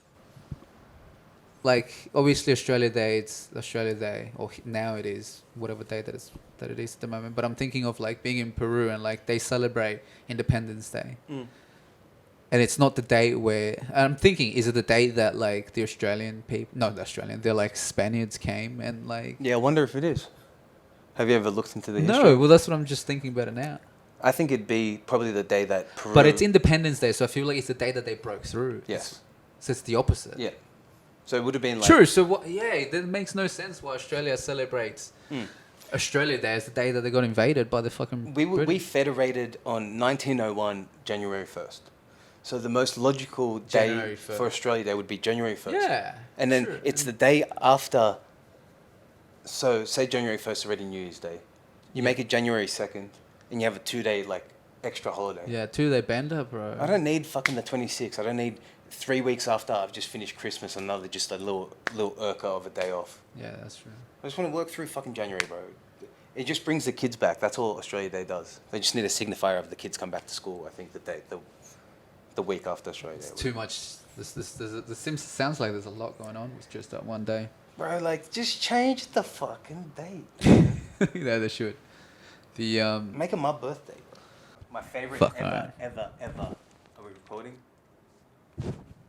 Like, obviously Australia Day, it's Australia Day, or now it is whatever day that it is at the moment. But I'm thinking of, like, being in Peru, and, like, they celebrate Independence Day, and it's not the day where, and I'm thinking, is it the day that, like, the Australian people, not the Australian, they're like Spaniards came and, like, Yeah, I wonder if it is. Have you ever looked into the history? no, well, that's what I'm just thinking about it now. I think it'd be probably the day that Peru. But it's Independence Day, so I feel like it's the day that they broke through. Yes. So it's the opposite. Yeah. So it would have been like. True. So what? Yeah, that makes no sense why Australia celebrates Australia Day as the day that they got invaded by the fucking. We British. federated on 1901, January 1st. So the most logical day January 1st. for Australia Day would be January 1st. Yeah. And then true. it's the day after. So say January 1st is already New Year's Day. You make it January 2nd, and you have a 2-day like extra holiday. Yeah, 2-day bender, bro. I don't need fucking the 26th. I don't need 3 weeks after I've just finished Christmas, another just a little urca of a day off. Yeah, that's true. I just want to work through fucking January, bro. It just brings the kids back. That's all Australia Day does. They just need a signifier of the kids come back to school. I think the week after Australia Day. It's too much. The Sims sounds like there's a lot going on with just that one day. Bro, like just change the fucking date. Yeah, they should. The Make it my birthday, bro. My favorite Fuck, ever, alright. ever. Are we recording?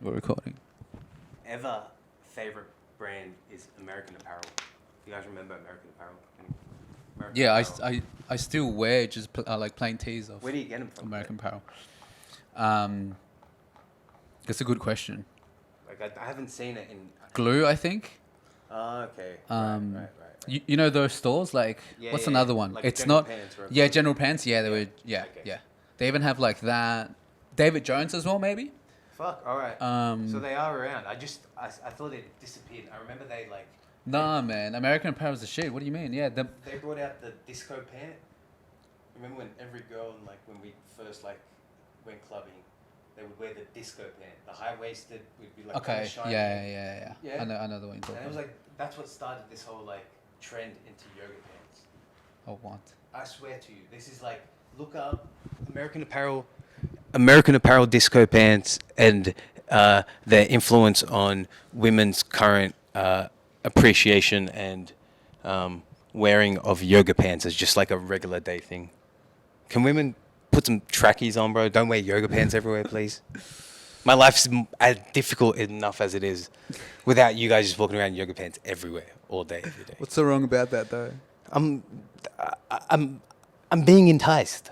we're recording. Ever favorite brand is American Apparel. You guys remember American Apparel? American Yeah, Apparel. I still wear just like plain tees of Where do you get them from? American Apparel. That's a good question. Like I haven't seen it in. Glue, I think. Oh, okay. Um, You know those stores, like, Yeah, what's yeah, another yeah. one? Like It's General not. Pants, right? Yeah, General Pants. Yeah, they were. Yeah, Okay. yeah. They even have like that. David Jones as well, maybe. Fuck. All right. Um, So they are around. I thought they disappeared. I remember they like Nah, man. American Apparel's the shit. What do you mean? Yeah, they brought out the disco pant. Remember when every girl like when we first like went clubbing, they would wear the disco pant, the high waisted would be like okay. kinda shiny. Yeah. Yeah. I know the one you're talking And it was about. like that's what started this whole like trend into yoga pants. Oh, what? I swear to you, this is like look up American Apparel disco pants and their influence on women's current appreciation and wearing of yoga pants as just like a regular day thing. Can women put some trackies on, bro? Don't wear yoga pants everywhere, please. My life's as difficult enough as it is, without you guys just walking around in yoga pants everywhere, all day, every day. What's so wrong about that though? I'm being enticed.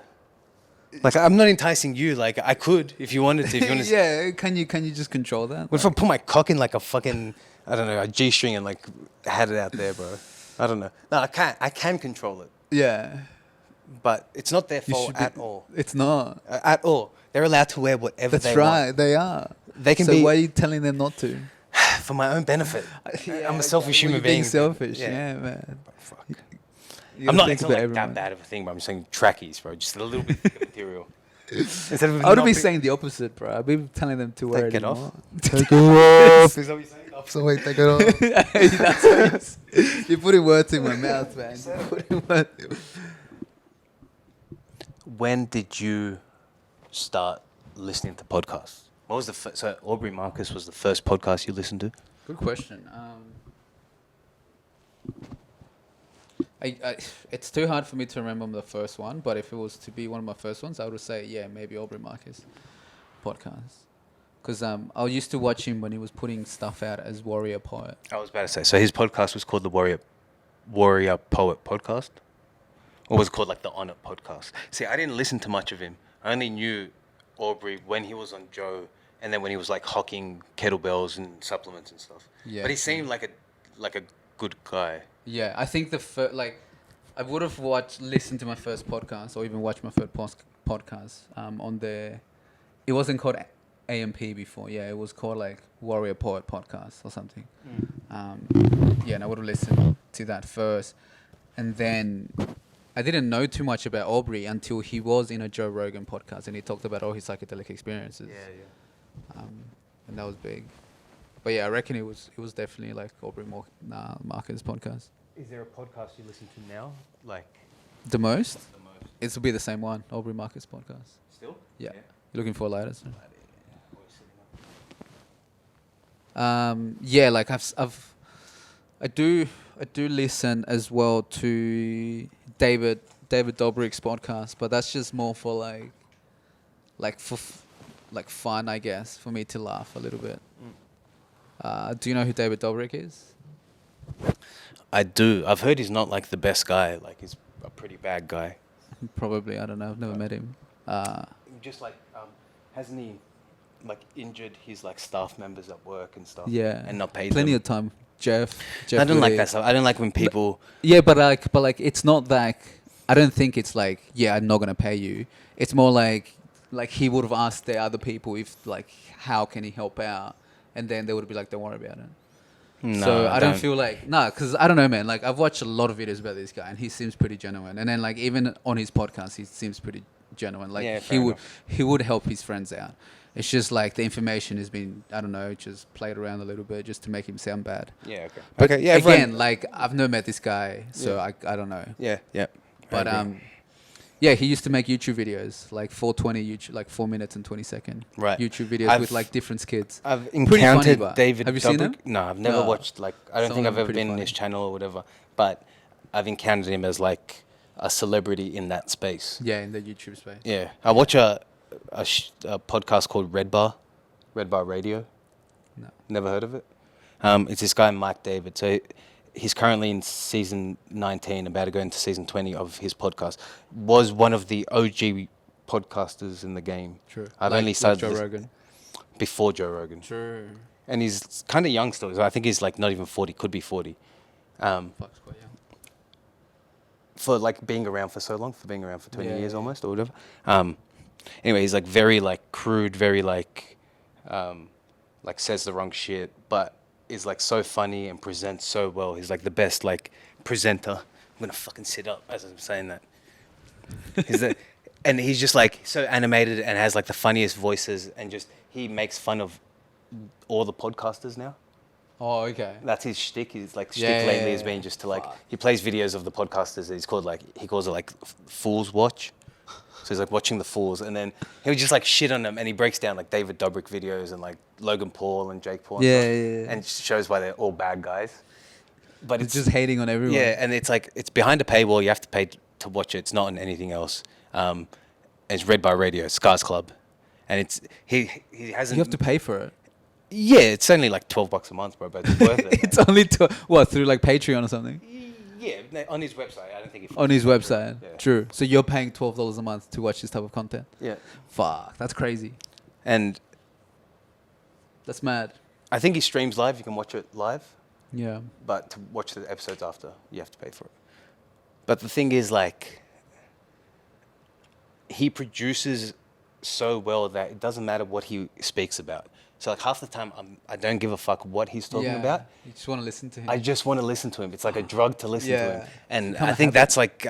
Like I'm not enticing you. Like I could if you wanted to. If you wanted to. Yeah, can you just control that? What if I put my cock in like a fucking, I don't know, a G-string and like had it out there, bro? I don't know. No, I can't. I can control it, Yeah. but it's not their You fault should be- at all. It's not. At all. They're allowed to wear whatever That's they right. want. They are. They can so be why are you telling them not to? for my own benefit. I'm a selfish Well, human you're being. being selfish. Yeah, man. Fuck. You I'm gotta not. think It's not about like everyone. that bad of a thing, but I'm saying trackies, bro. Just a little bit thicker material. Instead of I would not be be- saying the opposite, bro. I'd be telling them to wear Take it off? Take it off. Is that what you're saying? So wait, take it off. That's what you're putting words in my mouth, man. You're putting words. When did you start listening to podcasts? What was the so Aubrey Marcus was the first podcast you listened to? Good question. It's too hard for me to remember the first one, but if it was to be one of my first ones, I would say, yeah, maybe Aubrey Marcus podcast. Because I used to watch him when he was putting stuff out as Warrior Poet. I was about to say. So his podcast was called the Warrior Poet Podcast, or was it called like the On It Podcast? See, I didn't listen to much of him. I only knew Aubrey when he was on Joe, and then when he was like hawking kettlebells and supplements and stuff. Yeah. But he seemed like a good guy. Yeah, I think I would have listened to my first podcast or even watched my first podcast on the. It wasn't called AMP before. Yeah, it was called like Warrior Poet Podcast or something. Yeah, and I would have listened to that first, and then I didn't know too much about Aubrey until he was in a Joe Rogan podcast and he talked about all his psychedelic experiences. And that was big. But yeah, I reckon it was definitely like Aubrey Marcus podcast. Is there a podcast you listen to now? Like The most? the most? It will be the same one, Aubrey Marcus podcast. Still? Yeah. You're looking for a latest? Like I do listen as well to David Dobrik's podcast, but that's just more for like fun, I guess, for me to laugh a little bit. Do you know who David Dobrik is? I do. I've heard he's not like the best guy. Like he's a pretty bad guy. Probably, I don't know. I've never met him. Just like, hasn't he like injured his like staff members at work and stuff? Yeah. And not paid Plenty them? of time. Jeff I don't like Woody. that stuff. I don't like when people. Yeah, but it's not like, I don't think it's like, yeah, I'm not gonna pay you. It's more like he would have asked the other people if like how can he help out, and then they would be like, don't worry about it. No, So I don't feel like because I don't know, man. Like I've watched a lot of videos about this guy, and he seems pretty genuine. And then like even on his podcast, he seems pretty genuine. Like Yeah, fair he would help his friends out. It's just like the information has been, I don't know, just played around a little bit just to make him sound bad. Yeah. Okay. But okay. Yeah. again, like I've never met this guy, so I don't know. Yeah. Yeah. But yeah, he used to make YouTube videos, like 420 YouTube, like 4 minutes and 20 second Right. YouTube videos I've- with like different kids. I've Pretty funny, encountered but- David. Have you seen Dobrik. him? No, I've never No. watched. Like, I don't Some think of I've them ever pretty been in funny. his channel or whatever. But I've encountered him as like a celebrity in that space. Yeah, in the YouTube space. Yeah, I watch a podcast called Red Bar Radio. No. Never heard of it. It's this guy Mike David. So he's currently in season 19, about to go into season 20 of his podcast. Was one of the OG podcasters in the game. True. I've Like only with started Joe this Rogan. before Joe Rogan. True. And he's kind of young still. So I think he's like not even 40, could be 40. Fuck's quite young. For like being around for so long, for being around for 20 Yeah, years yeah. almost or whatever. Anyway, he's like very like crude, very like says the wrong shit, but is like so funny and presents so well. He's like the best like presenter. I'm gonna fucking sit up as I'm saying that. And he's just like so animated and has like the funniest voices, and just he makes fun of all the podcasters now. Oh, okay. That's his shtick. His like shtick Yeah, lately yeah, has yeah. been just to like Fuck. he plays videos of the podcasters. He calls it like Fools Watch. So he's like watching the fools, and then he'll just like shit on them, and he breaks down like David Dobrik videos and like Logan Paul and Jake Paul. And Yeah, stuff, yeah, yeah. and shows why they're all bad guys. But It's just hating on everyone. yeah, and it's like it's behind a paywall. You have to pay to watch it. It's not on anything else. It's Red Bar Radio, Scars Club, and he hasn't. You have to pay for it. Yeah, it's only like $12 a month, bro, but it's worth it. It's only through like Patreon or something. Yeah, on his website. I don't think he On his website. Yeah. True. So you're paying $12 a month to watch this type of content. Yeah, Fuck, that's crazy. and That's mad. I think he streams live. You can watch it live, Yeah. but to watch the episodes after, you have to pay for it. But the thing is, like, he produces so well that it doesn't matter what he speaks about. So like half the time, I don't give a fuck what he's talking about. You just want to listen to him. I just want to listen to him. It's like a drug to listen to Yeah. him, and Kinda I think have that's like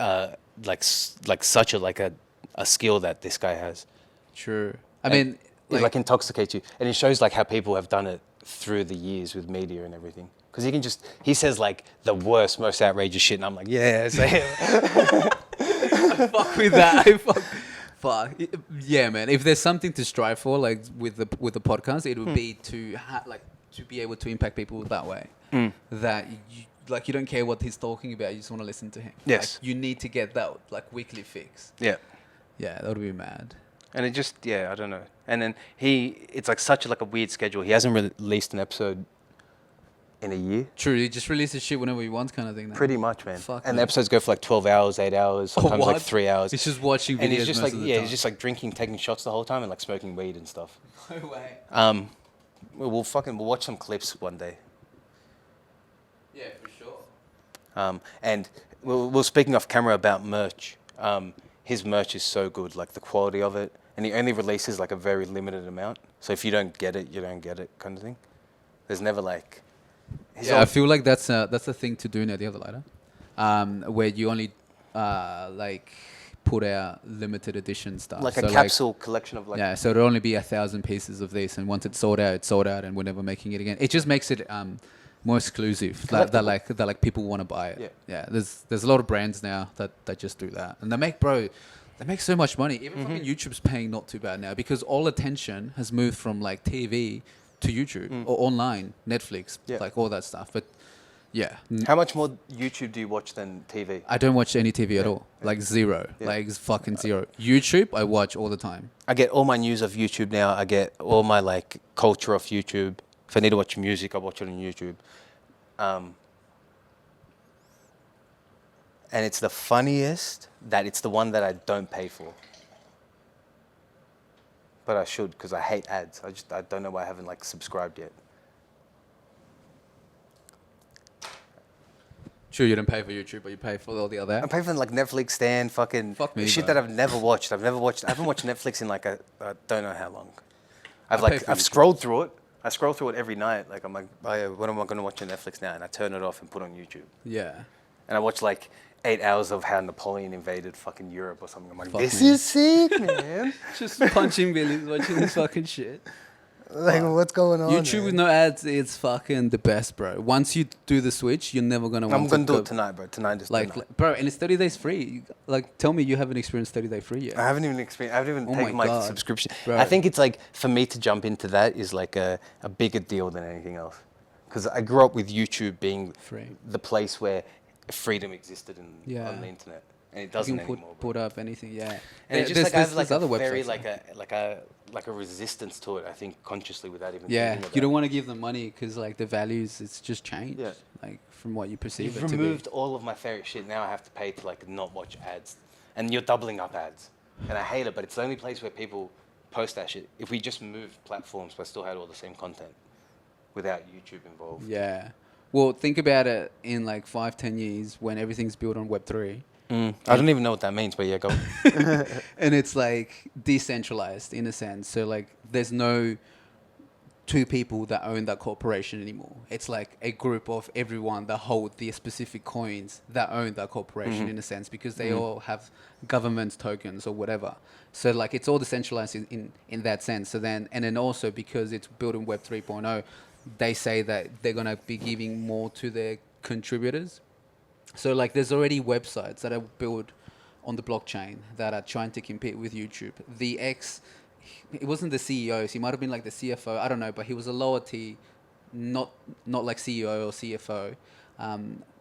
such a skill that this guy has. True. I And mean, it like intoxicates you, and it shows like how people have done it through the years with media and everything. Because he says like the worst, most outrageous shit, and I'm like, yeah, say it. fuck with that. Fuck. Yeah, man. If there's something to strive for, like with the podcast, it would be to to be able to impact people that way. That you don't care what he's talking about. You just want to listen to him. Yes. Like, you need to get that like weekly fix. Yeah. Yeah, that would be mad. And it just, I don't know. And then it's like such a weird schedule. He hasn't released an episode in a year. True. He just releases shit whenever he wants, kind of thing. Then. Pretty much, man. Fuck, and man. the episodes go for like 12 hours, 8 hours, sometimes like what? 3 hours. He's just watching videos and he's just most like, of the time. he's just like drinking, taking shots the whole time and like smoking weed and stuff. No way. We'll watch some clips one day. Yeah, for sure. And we're speaking off camera about merch. His merch is so good, like the quality of it. And he only releases like a very limited amount. So if you don't get it, you don't get it kind of thing. There's never like... Yeah, I feel like that's the thing to do now, the other lighter, where you only like put out limited edition stuff. like a So, capsule collection of like... Yeah, so there'll only be 1,000 pieces of this, and once it's sold out, and we're never making it again. It just makes it more exclusive. That like people want to buy it. Yeah. There's a lot of brands now that just do that, and they make so much money. Even fucking YouTube's paying not too bad now because all attention has moved from like TV to YouTube or online, Netflix, like all that stuff. But yeah, How much more YouTube do you watch than TV? I don't watch any TV at all. Like zero. Yeah. Like fucking zero. YouTube, I watch all the time. I get all my news off YouTube now. I get all my like culture off YouTube. If I need to watch music, I watch it on YouTube. And it's the funniest that it's the one that I don't pay for. But I should, because I hate ads. I don't know why I haven't like subscribed yet. True, you don't pay for YouTube, but you pay for all the other I apps. pay for like Netflix, Stan, fucking Fuck me, shit bro. that I've never watched. I haven't watched Netflix in like I don't know how long. I pay for I've YouTube. scrolled through it. I scroll through it every night. Like I'm like, when am I going to watch on Netflix now? And I turn it off and put on YouTube. Yeah. And I watch like 8 hours of how Napoleon invaded fucking Europe or something. I'm like, Fuck this me. is sick, man. Just punching billies watching this fucking shit. Like, what's going on? YouTube with no ads, it's fucking the best, bro. Once you do the switch, you're never gonna want I'm gonna to do go- it tonight, bro. Tonight is Like, tonight. bro, and it's 30 days free. Like, tell me you haven't experienced 30 day free yet. I haven't even experienced. I haven't even Oh my taken my God, subscription. bro. I think it's like for me to jump into that is like a bigger deal than anything else. Because I grew up with YouTube being Free. the place where freedom existed Yeah. on the internet, and it You doesn't can anymore. put up anything, yeah. And it's just There's- like I have there's like a other very websites, like a resistance to it. I think consciously without even yeah, thinking about you don't it. want to give them money because like the values, it's just changed. Yeah. Like from what you perceive You've it to removed be. all of my favorite shit. Now I have to pay to like not watch ads, and you're doubling up ads, and I hate it. But it's the only place where people post that shit. If we just moved platforms, but still had all the same content, without YouTube involved. Yeah. Well, think about it in like 5-10 years when everything's built on Web3. I don't even know what that means, but yeah, go. And it's like decentralized in a sense. So like there's no two people that own that corporation anymore. It's like a group of everyone that hold the specific coins that own that corporation in a sense because they all have government tokens or whatever. So like it's all decentralized in that sense. So then and then also because it's built in Web 3.0, they say that they're gonna be giving more to their contributors. So like there's already websites that are built on the blockchain that are trying to compete with YouTube. It wasn't the CEO, so he might have been like the CFO, I don't know, but he was a lower T, not like CEO or CFO.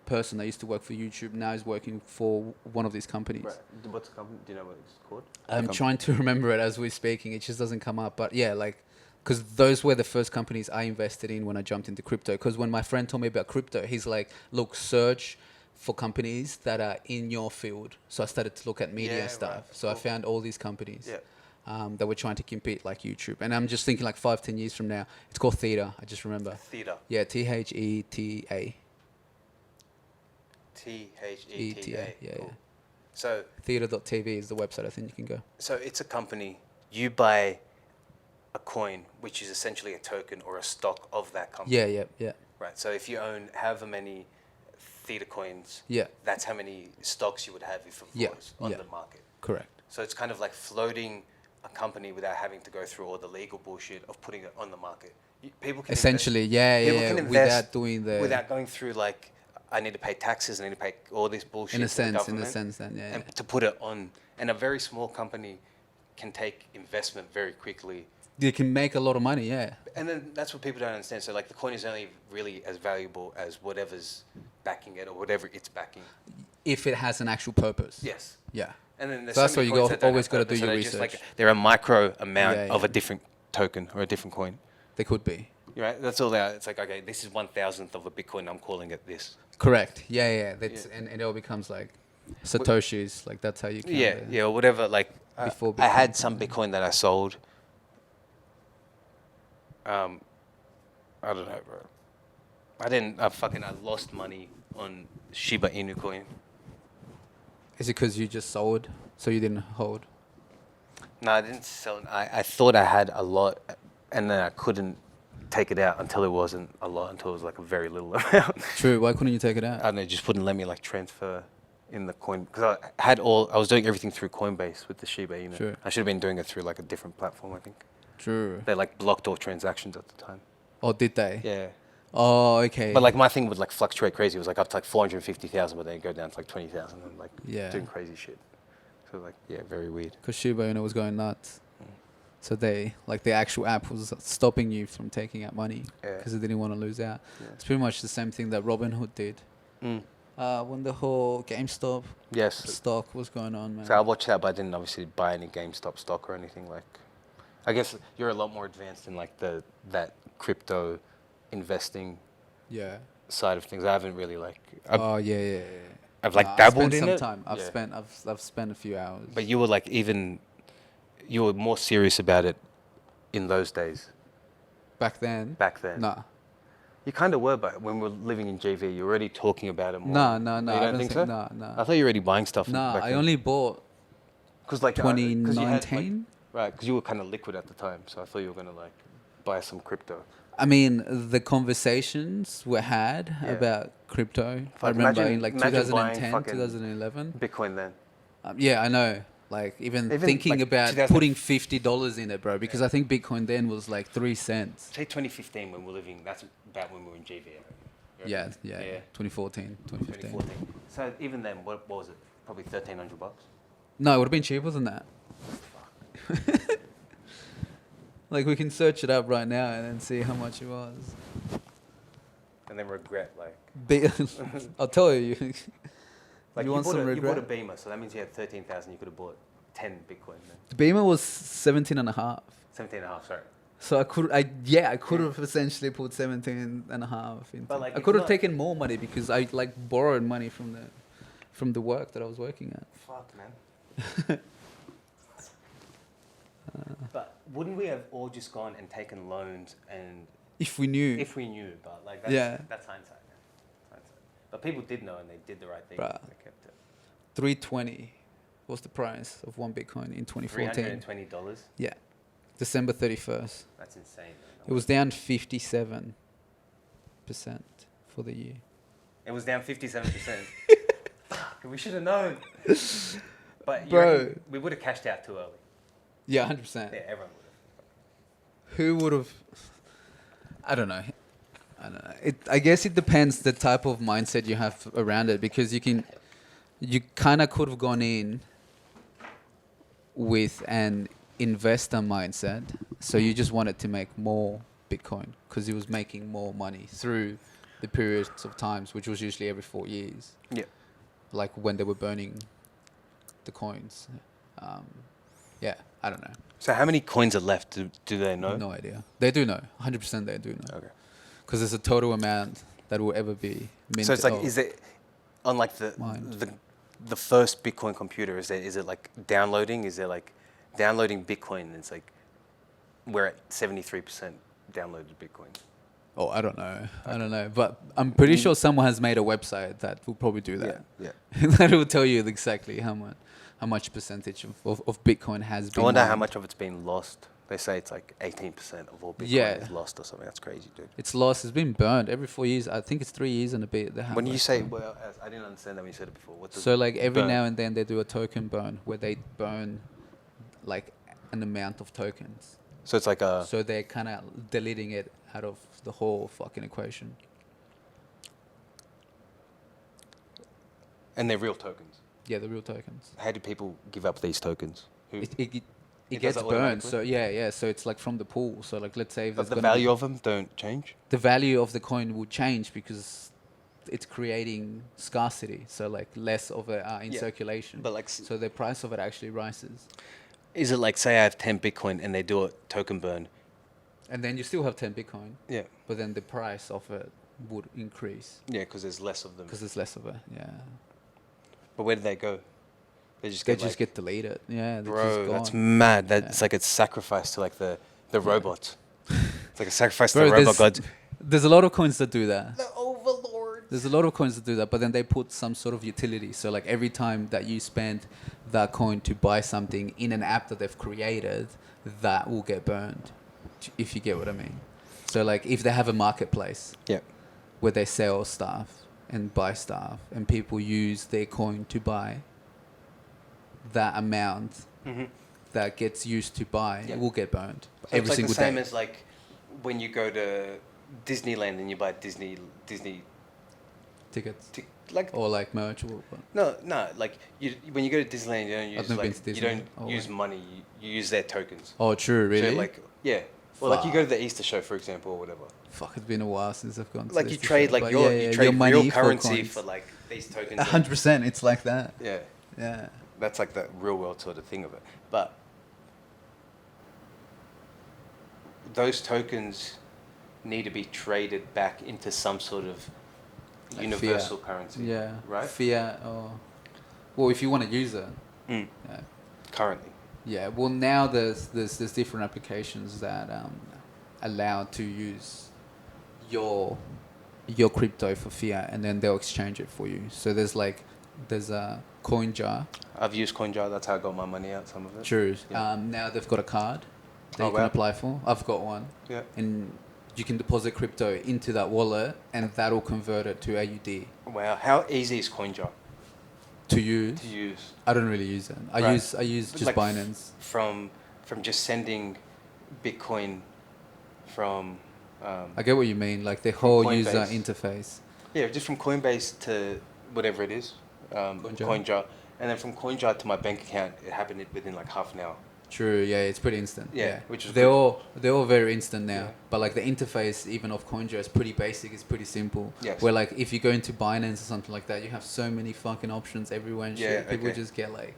person that used to work for YouTube now is working for one of these companies. Right. What's the company? Do you know what it's called? I'm trying to remember it as we're speaking. It just doesn't come up. But yeah, like, because those were the first companies I invested in when I jumped into crypto. Because when my friend told me about crypto, he's like, look, search for companies that are in your field. So I started to look at media Yeah, stuff. right. So I found all these companies Yeah. that were trying to compete like YouTube. And I'm just thinking like 5-10 years from now, it's called Theta. I just remember. Theta. Yeah, THETA. THETA. Yeah, Cool. yeah. So Theta.tv is the website I think you can go. So it's a company. You buy a coin, which is essentially a token or a stock of that company. Yeah. Right. So if you own however many Theta coins, Yeah, that's how many stocks you would have if it Yeah, was on yeah. the market. correct. So it's kind of like floating a company without having to go through all the legal bullshit of putting it on the market. People can Essentially, people can invest without doing the... without going through like I need to pay taxes, I need to pay all this bullshit. in a to the sense, government, then, yeah. and to put it on, and a very small company can take investment very quickly. You can make a lot of money, yeah. And then that's what people don't understand. So like the coin is only really as valuable as whatever's backing it or whatever it's backing. If it has an actual purpose. Yes. Yeah. And then there's So that's many why you coins that don't always have gotta purpose, do so your they're just like research. they're a micro amount Yeah, of yeah. a different token or a different coin. They could be. Right? That's all they are. It's like, okay, this is 1,000th of a Bitcoin. I'm calling it this. Correct. Yeah. That's Yeah. And it all becomes like Satoshis. Like that's how you count Yeah, it. yeah, or whatever. Like, Before I had Bitcoin. some Bitcoin that I sold. I don't know, bro. I lost money on Shiba Inu coin. Is it because you just sold, so you didn't hold? No, I didn't sell. I thought I had a lot, and then I couldn't take it out until it wasn't a lot, until it was like a very little amount. True. Why couldn't you take it I out? don't know, it just wouldn't let me like transfer in the coin because I was doing everything through Coinbase with the Shiba Inu. Sure. I should have been doing it through like a different platform. I think True. they like blocked all transactions at the time. Or did they? Yeah. Oh, okay. But like my thing would like fluctuate crazy. It was like up to like 450,000, but then it'd go down to like 20,000 and like Yeah. doing crazy shit. So like, yeah, very weird. Because Shiba Inu was going nuts. Mm. So the actual app was stopping you from taking out money Yeah. because they didn't want to lose out. Yeah. It's pretty much the same thing that Robinhood did. Mm. When the whole GameStop Yes. stock was going on, man. So I watched that, but I didn't obviously buy any GameStop stock or anything. Like, I guess you're a lot more advanced in like that crypto investing Yeah. side of things. I haven't really like. I've like Nah, dabbled I in spent it. some time. Yeah. I've spent a few hours. But you were like you were more serious about it in those days back then, back then. nah, You kind of were, but when we were living in JV, you were already talking about it more. no. You I don't think so? Nah. I thought you were already buying stuff. Nah, back I then. only bought Cause like 'cause you had, like- 2019. right, because you were kind of liquid at the time, so I thought you were gonna like buy some crypto. I mean, the conversations were had Yeah. about crypto. I Fuck, remember imagine- in like imagine buying 2010, fucking 2011. Bitcoin then. Yeah, I know. Like even thinking like about 2000 putting $50 in it, bro, because I think Bitcoin then was like 3 cents. Say 2015 when we're living. That's about when we were in JV. Yeah. Yeah. 2014, 2015. 2014. So even then, what was it? Probably $1,300. No, it would have been cheaper than that. Like we can search it up right now and then see how much it was. And then regret like. I'll tell you. Like You want some you bought a regret? Beamer, so that means you had 13,000. You could have bought 10 Bitcoin then. The Beamer was 17 and a half. 17 and a half, sorry. So I could have essentially put 17 and a half into But, like, I it's could have not- taken more money because I like borrowed money from the work that I was working at. Fuck, man. But wouldn't we have all just gone and taken loans and If we knew. if we knew? But like that's, Yeah. that's hindsight. Man. Hindsight. But people did know and they did the right thing. Bruh. They kept it. 320 was the price of one Bitcoin in 2014. $320. Yeah. December 31st. That's insane. Man. It was down 57% for the year. It was down 57%. Fuck, we should have known. But you Bro. reckon we would have cashed out too early. Yeah, 100%. Yeah, everyone would have. Who would have? I don't know. I guess it depends the type of mindset you have around it because you kind of could have gone in with an investor mindset, so you just wanted to make more Bitcoin because it was making more money through the periods of times, which was usually every 4 years, Yeah. like when they were burning the coins. Yeah, I don't know. So how many coins are left? Do they know? No idea. They do know. 100% they do know. Okay. Because there's a total amount that will ever be minted. So it's like, or is it on like mined. the first Bitcoin computer? Is it like downloading? Is it like downloading Bitcoin? And it's like we're at 73% downloaded Bitcoin. Oh, I don't know. I don't know. But I'm pretty sure someone has made a website that will probably do that. Yeah. That will tell you exactly how much percentage of Bitcoin has I been wonder how mined. much of it's been lost. They say it's like 18% of all Bitcoin Yeah. is lost or something. That's crazy, dude. It's lost. It's been burned every 4 years. I think it's 3 years and a bit. They have When you like say, some- well, I didn't understand that when you said it before. What does so like every burn? now and then they do a token burn where they burn like an amount of tokens. So it's like a, So they're kind of deleting it out of the whole fucking equation. and they're real tokens. Yeah, the real tokens. How do people give up these tokens? Who? It It does gets that burned. automatically? So yeah. So it's like from the pool. So like let's say if But there's the gonna value be, of them don't change? the value of the coin will change because it's creating scarcity. So like less of it in Yeah. circulation. But like, So the price of it actually rises. is it like, say I have 10 Bitcoin and they do a token burn? And then you still have 10 Bitcoin, Yeah. but then the price of it would increase Yeah, because there's less of them. because there's less of it. Yeah. But where do they go? They just They get just like, get deleted. Yeah. They're bro, just that's gone. mad. That's Yeah. like a sacrifice to like the robots. It's like a sacrifice Bro, to the robot there's- gods. There's a lot of coins that do that. The overlords. There's a lot of coins that do that, but then they put some sort of utility. So like every time that you spend that coin to buy something in an app that they've created, that will get burned. If you get what I mean. So like if they have a marketplace Yeah. where they sell stuff and buy stuff, and people use their coin to buy that amount that gets used to buy, Yeah. it will get burned So every it's like single the same day. as like when you go to Disneyland and you buy Disney Tickets like or like merch or what. no like you when you go to Disneyland you don't use never been like to you Disney. don't Oh, use wait. money, you use their tokens. Oh, true, really? So like yeah. Well, like you go to Fuck. the Easter show, for example, or whatever. Fuck, it's been a while since I've gone to Like this you to trade show, like but your yeah, you yeah, trade your money real currency coins. for like these tokens. 100%, it's like that. Yeah, Yeah. that's like the real world sort of thing of it. But those tokens need to be traded back into some sort of Like universal fiat. currency. Yeah. Right. Fiat or well, if you want to use it. Mm. Yeah. Currently. Yeah. Well, now there's different applications that allow to use your crypto for fiat, and then they'll exchange it for you. So there's a CoinJar. I've used CoinJar. That's how I got my money out. Some of it. True. Yeah. Now they've got a card that Oh, you can wow. apply for. I've got one. Yeah. And you can deposit crypto into that wallet, and that'll convert it to AUD Wow. How easy is CoinJar to use. to use? I don't really use it. I Right. use just Like Binance. From just sending Bitcoin from. I get what you mean, like the whole user Coinbase. interface. Yeah, just from Coinbase to whatever it is, CoinJar. And then from CoinJar to my bank account, it happened within like half an hour. True, yeah, it's pretty instant. Yeah, which is they're good. all very instant now. Yeah. But like the interface even of CoinJar is pretty basic. It's pretty simple. Yes. Where like if you go into Binance or something like that, you have so many fucking options everywhere and shit. Yeah, People okay. just get like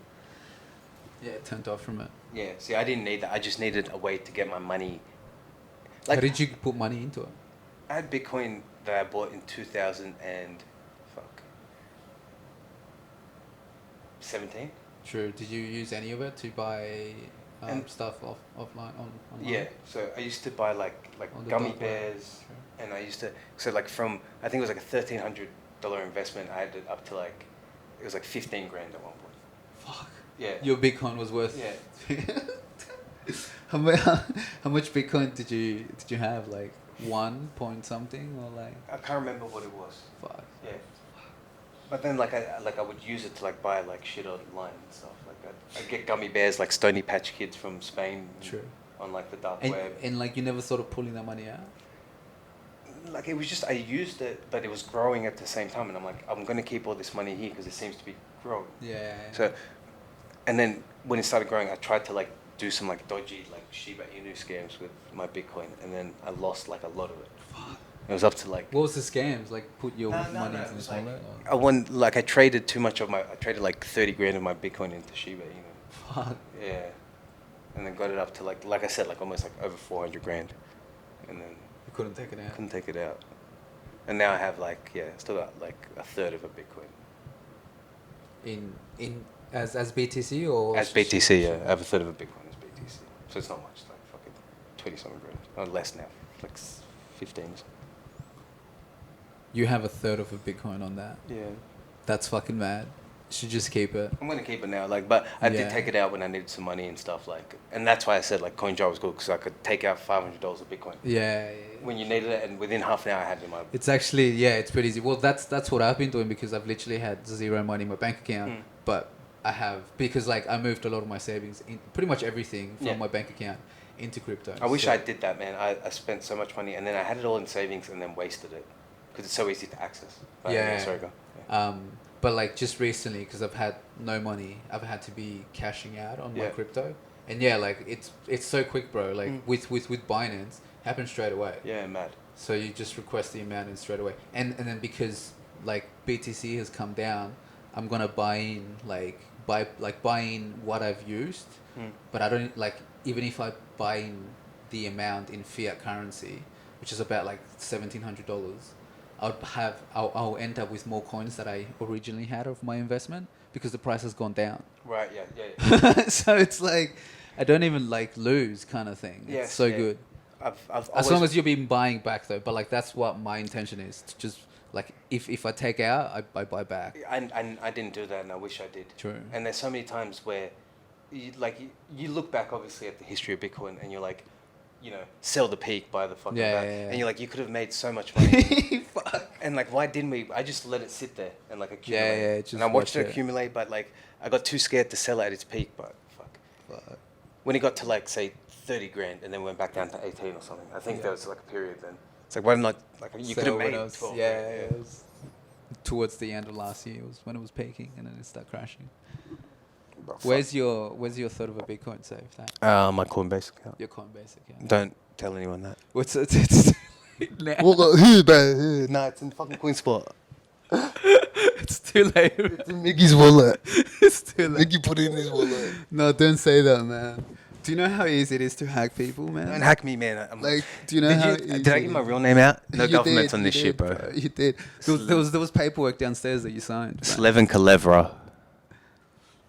turned off from it. Yeah, see, I didn't need that. I just needed a way to get my money. How Like, did you put money into it? I had Bitcoin that I bought in 2017. True. Did you use any of it to buy And- stuff offline online? Yeah, so I used to buy like On the gummy dark web. bears, and I used to like from I think it was like a $1,300 investment. I had it up to like it was like 15 grand at one point. Fuck. Yeah. Your Bitcoin was worth. Yeah. how much Bitcoin did you have? Like 1 point something or like I can't remember what it was. fuck. Yeah. But then like I would use it to like buy like shit online and stuff. Like I'd get gummy bears like Stony Patch Kids from Spain. True. On like the dark And, web. and like you never thought of pulling that money out? Like it was just I used it, but it was growing at the same time, and I'm like I'm gonna keep all this money here because it seems to be growing. Yeah. So, and then when it started growing, I tried to like do some like dodgy like Shiba Inu scams with my Bitcoin, and then I lost like a lot of it. Fuck. It was up to like What was the scams? Like put your money no, into it the was wallet? I won like I traded too much of my. I traded like 30 grand of my Bitcoin into Shiba. Fuck. Yeah, and then got it up to like I said, like almost like over 400 grand, and then You couldn't take it out. couldn't take it out. And now I have still got like a third of a Bitcoin. In as BTC or As BTC, yeah, I have a third of a Bitcoin as BTC. So it's not much, like fucking 20-something grand. Or less now, like 15. You have a third of a Bitcoin on that. Yeah. That's fucking mad. You should just keep it. I'm gonna keep it now, but I Yeah. did take it out when I needed some money and stuff, and that's why I said CoinJar was good because I could take out $500 of Bitcoin Yeah. when you needed it, and within half an hour I had it in my. It's actually it's pretty easy. Well, that's what I've been doing because I've literally had zero money in my bank account, but I have because I moved a lot of my savings in pretty much everything from my bank account into crypto. I wish I did that, man. I spent so much money and then I had it all in savings and then wasted it because it's so easy to access. But sorry, go. Yeah. But just recently, because I've had no money, I've had to be cashing out on my Yeah. crypto, and it's so quick, bro. With Binance, happens straight away. Yeah, mad. So you just request the amount and straight away, and then because BTC has come down, I'm gonna buy in buy in what I've used, but I don't even if I buy in the amount in fiat currency, which is about $1,700. I'll end up with more coins that I originally had of my investment because the price has gone down. Right. Yeah. So it's I don't even lose kind of thing. It's Yes, so yeah. good. I've As always- long as you've been buying back though, but that's what my intention is to just if I take out, I buy back. I didn't do that, and I wish I did. True. And there's so many times where, you look back obviously at the history of Bitcoin, and you're like, sell the peak, buy the fucking Yeah, back, yeah, yeah. and you're like, you could have made so much money. Fuck. And why didn't we? I just let it sit there and accumulate. Yeah, just and I watched watch it it. accumulate, but I got too scared to sell it at its peak. But Fuck. when it got to say 30 grand, and then went back down to 18 or something, I think Yeah. there was a period then. It's why not you could have made 12 grand. it was towards the end of last year. It was when it was peaking, and then it started crashing. But fuck. Where's your third of a Bitcoin saved at? My Coinbase account? Your Coinbase account. Don't tell anyone that. What's it's now? Nah, it's in fucking CoinSpot. It's too late. It's in Mickey's wallet. It's too late. Mickey put it in his wallet. No, don't say that, man. Do you know how easy it is to hack people, man? Don't hack me, man. Do you know how? Did I get my real name out? No You government's did, on you this shit, did, bro. You did. There was paperwork downstairs that you signed. bro. Slevin Kalevra.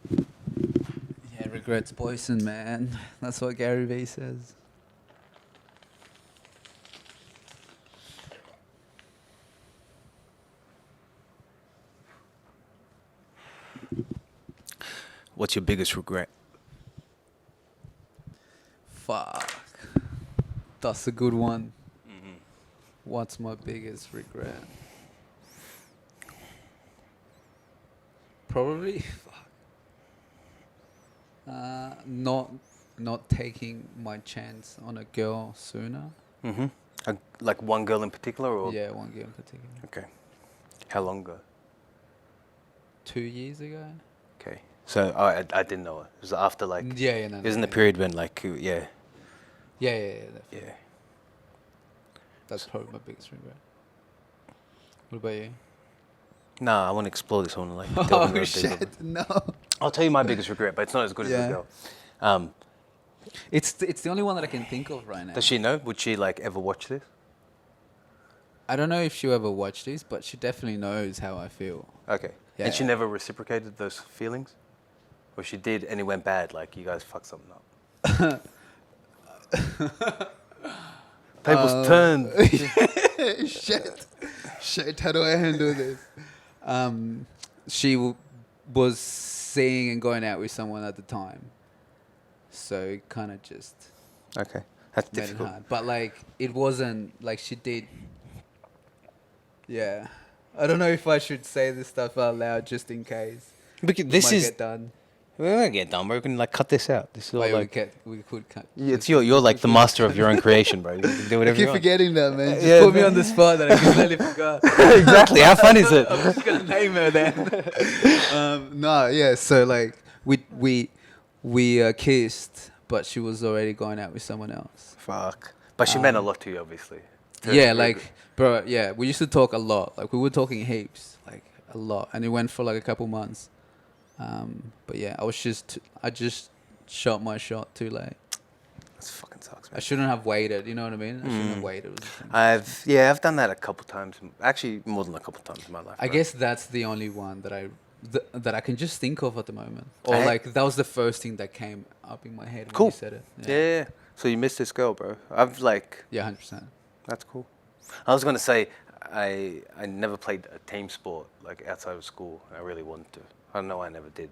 Yeah, regrets poison, man. That's what Gary Vee says. What's your biggest regret? Fuck. That's a good one. What's my biggest regret? Probably fuck. Not taking my chance on a girl sooner. Mm-hmm. Like one girl in particular, or Yeah, one girl in particular. Okay. How long ago? 2 years ago. Okay. So I didn't know it. It was after no. Yeah. It was in the period when yeah. Yeah. Definitely. Yeah. That's probably my biggest regret. What about you? Nah, I want to explore this one. Delve a little deeper. No. I'll tell you my biggest regret, but it's not as good as Yeah. the girl. It's the only one that I can think of right now. Does she know? Would she ever watch this? I don't know if she'll ever watch this, but she definitely knows how I feel. Okay. Yeah. And she never reciprocated those feelings? Or she did and it went bad, you guys fucked something up? Tables turned. Shit, how do I handle this? She was seeing and going out with someone at the time. So it kind of just Okay. That's made it difficult. hard. But it wasn't she did. Yeah. I don't know if I should say this stuff out loud just in case. Because Might this is... get done. We're going to get done, bro. We can cut this out. This is all Wait, we could cut. Yeah, it's you're the master of your own creation, bro. You can do I whatever keep you want. forgetting that, man. Just Yeah, put me man. on the spot that I completely forgot. Exactly. How fun is it? I'm just gonna name her then. No, yeah. So we kissed, but she was already going out with someone else. Fuck. But she meant a lot to you, obviously. Yeah, like, bro, yeah, we used to talk a lot. Like, we were talking heaps, like, a lot. And it went for, like, a couple months. But yeah, I just shot my shot too late. That fucking sucks, I man. shouldn't have waited, you know what I mean? I shouldn't have waited. Was the thing. I've done that a couple times. Actually, more than a couple times in my life. I bro. guess that's the only one that that I can just think of at the moment. Or, I- like, that was the first thing that came up in my head when Cool. you said it. Yeah. So you missed this girl, bro. I've like. Yeah, 100%. That's cool. I was gonna say I never played a team sport like outside of school. I really wanted to. I don't know why I never did.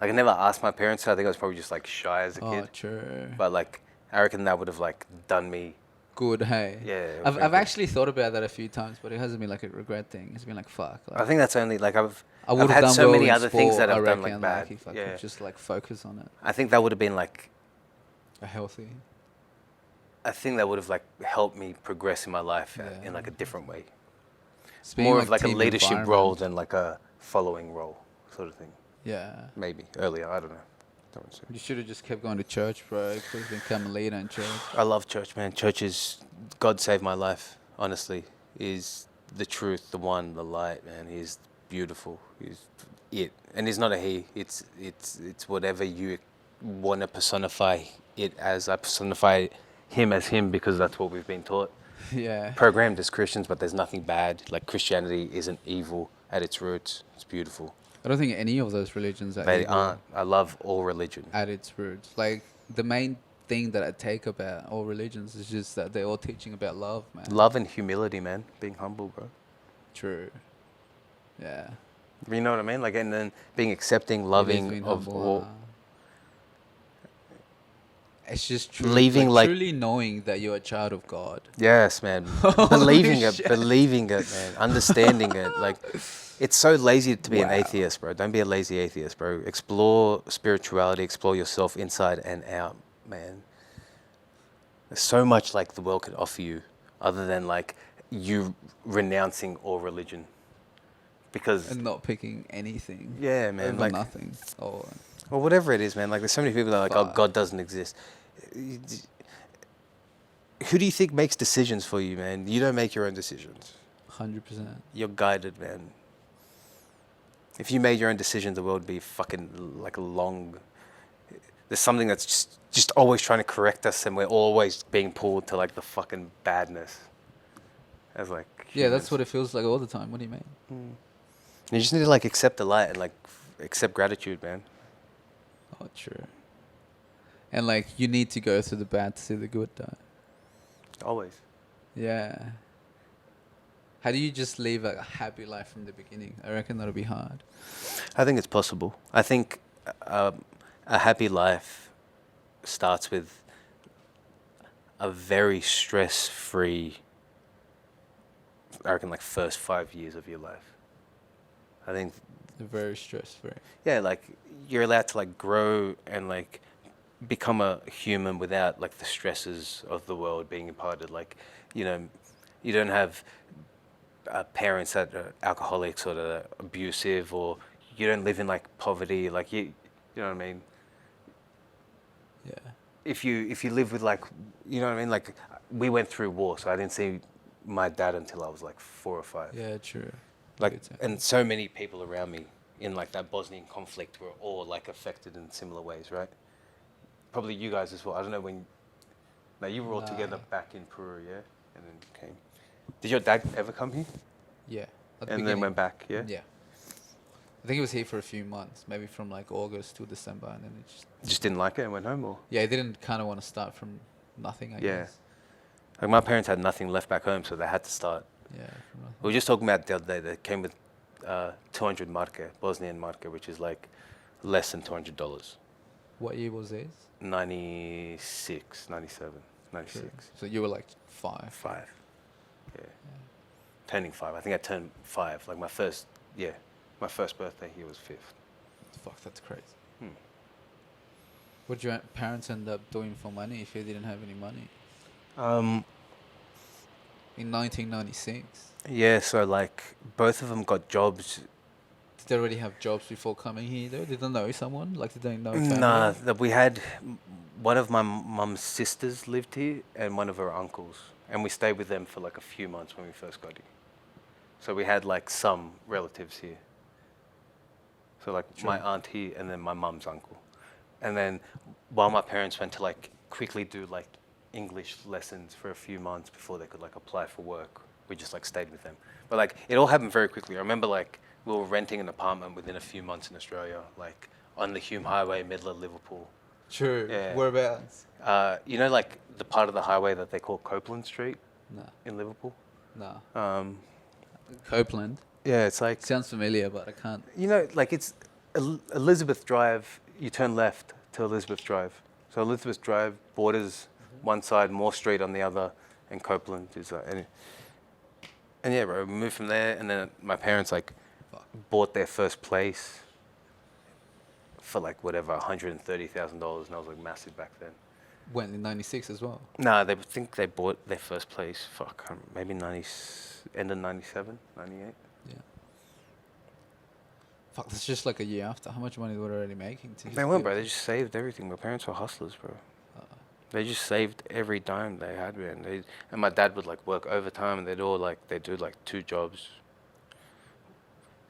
Like I never asked my parents. So I think I was probably just like shy as a Oh, kid. true. But like I reckon that would have like done me. Good, hey. Yeah, it I've was very good. actually thought about that a few times, but it hasn't been like a regret thing. It's been like, fuck. Like, I think that's only like I've I would have had done so well many in other things sport, that I've I done reckon, like bad. Like, if I Yeah. could just like focus on it. I think that would have been like A healthy. I think that would have like helped me progress in my life Yeah. in like a different way. Speaking More of like a team leadership environment. role than like a following role sort of thing. Yeah. Maybe earlier. I don't know. Don't want to say. You should have just kept going to church, bro. You could have become a leader in church. I love church, man. Church is God saved my life. Honestly, is the truth, the one, the light, man. He's beautiful. He's it, and he's not a he. It's whatever you want to personify it as. I personify him as him because that's what we've been taught, Yeah. programmed as Christians. But there's nothing bad. Like Christianity isn't evil at its roots. It's beautiful. I don't think any of those religions are They evil aren't. I love all religion. at its roots. Like, the main thing that I take about all religions is just that they're all teaching about love, man. Love and humility, man. Being humble, bro. True. Yeah. You know what I mean? Like, and then being accepting, loving being of humble, all. It's just Leaving, like- truly knowing that you're a child of God. Yes, man. shit. Believing it, man. Understanding it. Like, it's so lazy to be an Wow. atheist, bro. Don't be a lazy atheist, bro. Explore spirituality. Explore yourself inside and out, man. There's so much like the world could offer you, other than like you renouncing all religion. Because And not picking anything. yeah, man. Over Like, nothing. Or or whatever it is, man. Like, there's so many people that are like, oh, Fuck. God doesn't exist. Who do you think makes decisions for you, man? You don't make your own decisions. 100%. You're guided, man. If you made your own decisions, the world would be fucking like a long. There's something that's just always trying to correct us, and we're always being pulled to like the fucking badness. As like. Yeah, that's humans. what it feels like all the time. What do you mean? You just need to like accept the light and like accept gratitude, man. Oh, true. And like, you need to go through the bad to see the good, though. Always. Yeah. How do you just live a happy life from the beginning? I reckon that'll be hard. I think it's possible. I think a happy life starts with a very stress-free, I reckon, like first 5 years of your life. I think, They're very stress-free. yeah, like you're allowed to like grow and like become a human without like the stresses of the world being imparted. Like, you know, you don't have parents that are alcoholics or that are abusive, or you don't live in like poverty. Like you know what I mean? Yeah. If you live with like, you know what I mean? Like we went through war, so I didn't see my dad until I was like 4 or 5. Yeah, true. Like, Good to- and so many people around me in like that Bosnian conflict were all like affected in similar ways, right? Probably you guys as well. I don't know when. No, you were all together No. back in Peru, yeah, and then came. Did your dad ever come here? Yeah. At the And then beginning. went back, yeah? Yeah. I think he was here for a few months, maybe from like August to December, and then it just Just didn't like it and went home, or? he didn't kind of want to start from nothing. I Yeah. guess. Like my parents had nothing left back home, so they had to start. Yeah. From nothing. We were just talking about the other day. They came with 200 marke, Bosnian marke, which is like less than $200. What year was this? 96, 97, 96. So you were like 5. 5. Yeah. Turning 5. I think I turned 5. Like my first birthday here was 5th. Fuck, that's crazy. Hmm. What did your parents end up doing for money if you didn't have any money? In 1996, Yeah, so like both of them got jobs. did they already have jobs before coming here though? Did they know someone? Like, did they know family? Nah, we had one of my mum's sisters lived here and one of her uncles. and we stayed with them for like a few months when we first got here. So we had like some relatives here. So like my auntie and then my mum's uncle. And then while my parents went to like quickly do like English lessons for a few months before they could like apply for work, we just like stayed with them. But like it all happened very quickly. I remember like we were renting an apartment within a few months in Australia, like on the Hume Highway, middle of Liverpool. True. Yeah. Whereabouts? You know, like the part of the highway that they call Copeland Street No. in Liverpool? No. Copeland. Yeah, it's like, Sounds familiar, but I can't. you know, like it's Elizabeth Drive, you turn left to Elizabeth Drive. So Elizabeth Drive borders one side, Moore Street on the other, and Copeland is and yeah, bro, we moved from there, and then my parents like bought their first place for like whatever, $130,000, and I was like massive back then. Went in '96 as well. No, they think they bought their first place, maybe end of 97, 98. Yeah. Fuck, that's just like a year after. How much money they were already making? They weren't, bro. They just saved everything. My parents were hustlers, bro. They just saved every dime they had, man. And my dad would like work overtime, and they'd do like 2 jobs.